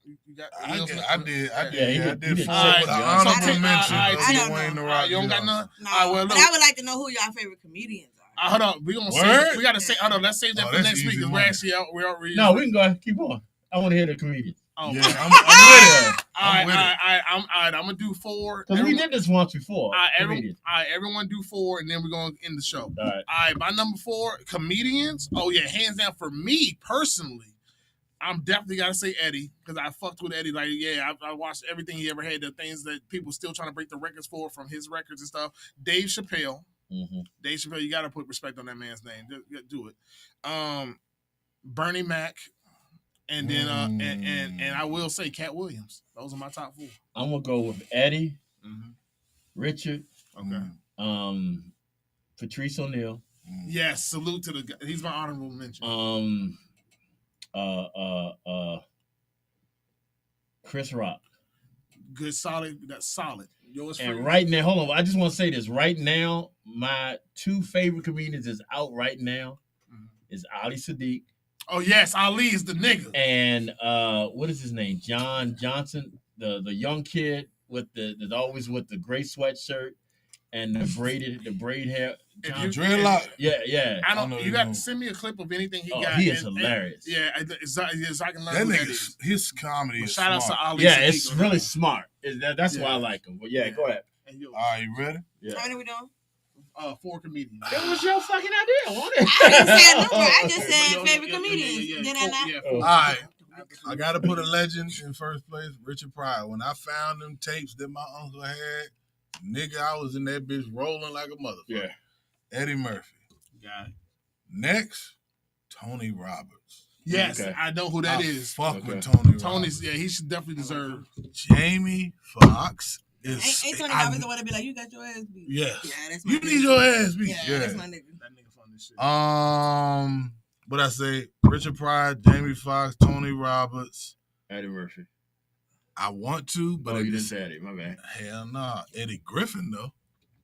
You got I did. Yeah, he I did did four check, with an yeah. honorable So, mention I of don't Dwayne know. The Rock You don't got Johnson. none? no. All right, well, But look. I would like to know who y'all favorite comedians are. Hold on. We're going to Word? save. We got to say. Hold on. Let's save that Oh, for that's next week. easy Because money. we're actually out. We're already. No, we can go. Keep on. I want to hear the comedian. Oh, Yeah, okay. I'm with it. I'm with it. I'm going to do 4. Because we did this once before. Comedians. Everyone do 4, and then we're going to end the show. All right. All right, my number 4, comedians. Oh, yeah, hands down for me personally. I'm definitely got to say Eddie, because I fucked with Eddie. Like, yeah, I watched everything he ever had, the things that people still trying to break the records for from his records and stuff. Dave Chappelle. Mm-hmm. Dave Chappelle, you got to put respect on that man's name. Do it. Bernie Mac. And then, and I will say Cat Williams. Those are my top 4. I'm gonna go with Eddie, Mm-hmm. Richard, Okay. Patrice O'Neal. Yes, salute to the guy. He's my honorable mention. Chris Rock. Good, solid. That's solid. Yours And free. right now, hold on. I just want to say this. Right now, my 2 favorite comedians is out right now. Is Ali Sadiq. Oh yes, Ali is the nigga. And what is his name? John Johnson, the young kid with that's always with the gray sweatshirt and the braid hair. Dreadlock. Yeah. I don't. know You his got to name. send me a clip of anything he Oh, got. he is hilarious. Yeah, so I can learn That who that nigga, is. his comedy But is shout out to smart. Ali. Yeah, Sadiq it's on really that. smart. That's why I Yeah. like him. But yeah, go ahead. And you, All right, you ready? Yeah. How many we doing? 4 comedians. That was your fucking idea, wasn't it? I didn't say a number. I just Okay, said but favorite yeah, comedians. yeah, Did I four- not? yeah, Oh. four. All right. I got to put a legend in first place, Richard Pryor. When I found them tapes that my uncle had, nigga, I was in that bitch rolling like a motherfucker. Yeah. Eddie Murphy. Got it. Next, Tony Roberts. Yes, Okay. I know who that I is. fuck Okay. with Tony Roberts. Tony's. Yeah, he should definitely deserve. Jamie Foxx is. Ain't Tony Robbins the one to be like, you got your ass beat? Yes. Yeah, that's my You nigga. need your ass beat. Yeah, that's my nigga. That nigga fun as shit. But I say Richard Pryor, Jamie Foxx, Tony Roberts. Eddie Murphy. I want to, but Oh, it you didn't just say Eddie. My bad. hell nah. Eddie Griffin though.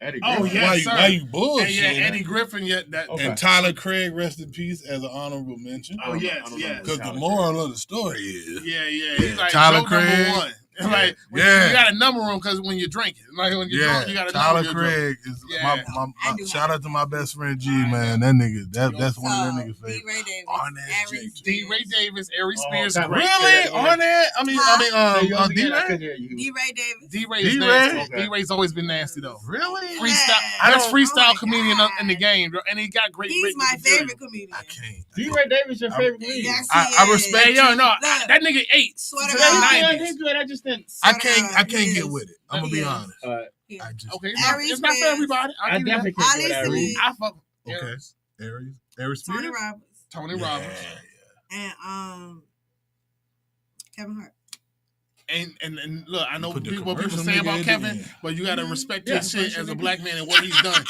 Eddie Oh, Griffin. yeah. why, Yes, sir. why you bullshit? Hey, yeah, Eddie Griffin. Yeah, that. Okay. And Tyler Craig, rest in peace, as an honorable mention. Oh, yes, I don't know yes. Because the Tyler moral of the story is, Yeah, he's like Tyler Joe number Craig. 1. Like, Yeah. you got to number him because when you're drinking, like when you're drunk, you got to Tyler number your drunk. Craig is Yeah. I do shout out to my best friend G, man. That nigga, that's one of that nigga's D. favorites. Ray Davis. Arnett Aries J. D. Ray Davis, Ari Oh, Spears, that- great. Really? Yeah. Arnett? I mean, I D-Ray? couldn't hear you. D. Ray Davis. D. Ray is D-Ray? nasty. Okay. D. Ray's always been nasty though. Really? Freestyle, I best don't- freestyle oh my comedian God. in the game, bro. And he got great. He's great my material. favorite comedian. I can't. D. Ray Davis your favorite comedian? Yes, I he is. respect Hey, yo, no, Look. that nigga ate. Swear to to God. the Yeah, 90s. he's good. I just didn't. I can't He get is. with it. I'm gonna He be is. honest. Yeah. I just Okay, Aries it's not for Spears. everybody. I give you that. definitely can't Ali get Aries. Sadiq. I fuck. okay. Aries Spears? Tony Roberts. Tony Yeah, Roberts. And Kevin Hart. And look, I know Put the what people commercial say nigga about in Kevin, there. but you gotta respect Yeah, his shit commercial as a nigga. black man and what he's done.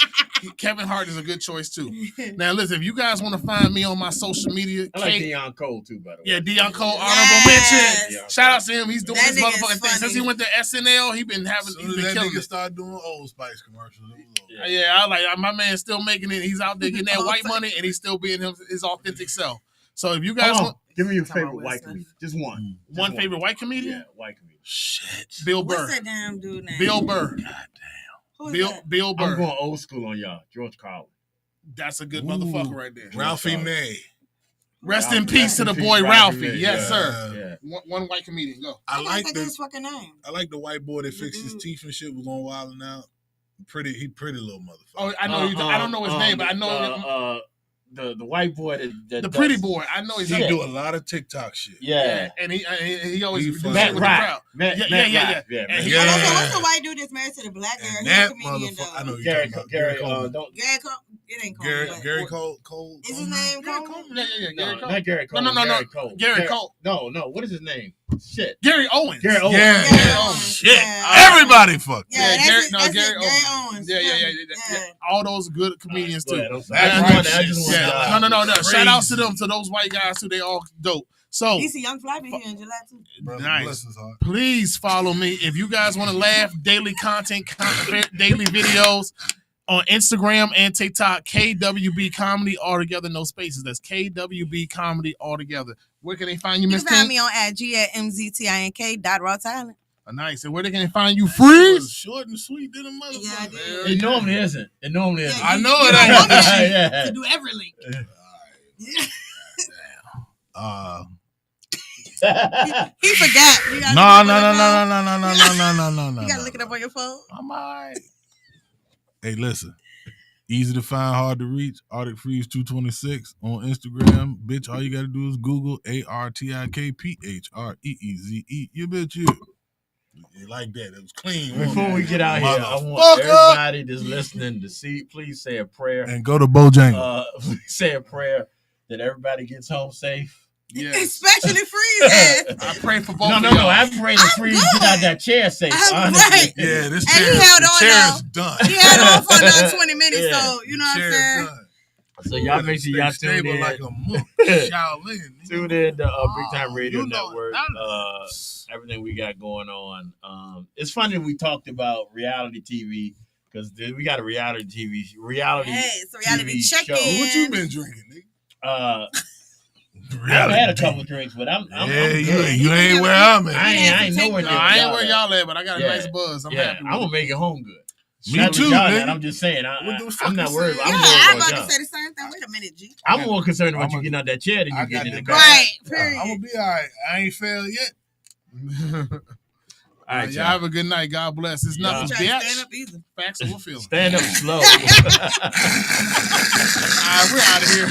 Kevin Hart is a good choice too. Now listen, if you guys want to find me on my social media, I like Kate, Deion Cole too, by the way. yeah, Deion Cole, Yes. honorable mention. Yeah. Shout out to him. He's doing That his nigga is motherfucking thing. funny. Since he went to SNL, he's been As soon as that killing nigga it. started doing Old Spice commercials, it was over. Yeah, I like my man's still making it. He's out there getting that white money, and he's still being his authentic self. So if you guys Hold on. want Give me your Talking about favorite Will white Smith. comedian. Just one. Just one favorite white comedian, Yeah, white comedian. Shit. Bill Burr. What's that damn dude name? Bill Burr. Who is Bill that? Bill I'm Burr. going old school on y'all. George Carlin. That's a good Ooh. motherfucker right there. Ralphie May. Rest Ralphie- in peace to the rest in boy peace, Ralphie. Ralphie May. Yes, Yeah. sir. Yeah. One white comedian. Go. I can't like think of his the fucking name. white boy that fixed his teeth and shit was on Wild 'N Out. Pretty little motherfucker. Oh, I know. I don't know his name, but I know. the white boy that the pretty boy. I know He do a lot of TikTok shit. Yeah. And he always do Matt shit with the crowd. Matt Yeah. And he- What's the white dude that's married to the black girl? He's a That comedian, though. motherfucker. I know you're Gary, talking about Gary, Coleman. Gary Cole. It ain't Cole. Gary Cole. Is his name Gary Cole? Cole? Yeah. Gary Cole. not Gary Cole. No. Gary Cole. Gary Cole. No. What is his name? Shit. Gary Owens. Gary Owens. Yeah. Gary Yeah. Owens. Shit. Yeah. Everybody fuck. Yeah, Yeah, that's Gary- it. no, That's Gary it. Gary Owens. Yeah. All those good comedians too. Go ahead, That Yeah. No. Crazy. Shout outs to them, to those white guys too. They all dope. So DC Young Fly be here in July too. Brother, Nice. bless his heart. please follow me if you guys want to laugh. Daily content, daily videos on Instagram and TikTok. KWB Comedy all together, no spaces. That's KWB Comedy all together. Where can they find you, You Miss can find Tink? me on @MZTINK.RawTalent. Nice. And where they can find you, Freeze? Short and sweet than a motherfucker. Yeah, I did. It normally isn't. Yeah, I know you it don't ain't. want me Yeah. to do every link. He forgot. You gotta No. look it up on your phone. No. You gotta look it up on your phone. I'm alright. Hey, listen. Easy to find, hard to reach. Arctic Freeze 226 on Instagram. Bitch, all you gotta do is Google ARTIKPHREEZE. You bitch you. You like that? It was clean. Before we get out here, I want Motherfucker. everybody that's listening to see. Please say a prayer. And go to Bojangles. Please say a prayer that everybody gets home safe. Yes. Especially Freeze. I pray for both No. of y'all. I pray to Freeze get out that chair safe. I'm Honestly. right. Yeah, this And he chair, held the on chair's now. done. He had on for another 20 minutes, Yeah. so you know what I'm Chair's saying? done. So y'all make sure y'all Stay tune stable in. like a monk. Shaolin. Tune in to Big Time Radio You know, Network. Everything we got going on. It's funny we talked about reality TV because we got a reality TV Hey, it's a reality TV check-in. show. What you been drinking, nigga? I've had a couple drinks, but I'm Yeah, good. you ain't where I'm at. I ain't nowhere No, near I ain't y'all where at. y'all at, but I got a Yeah. nice buzz. I'm Yeah, happy I'm with gonna it. make it home good. Me Shout out to too, y'all, nigga. man. I'm just saying. What the fuck I'm not you worried. saying? I'm Yeah, worried I'm about about to y'all. say the same thing. Wait a minute, G. I'm more concerned about I'm you a- getting out that chair than I you got getting in the the car. Right, I'm period. gonna be all right. I ain't failed yet. All right, y'all have a good night. God bless. It's nothing, Try to stand bitch. up either. Facts over feelings. Stand up slow. All right, we're out of here.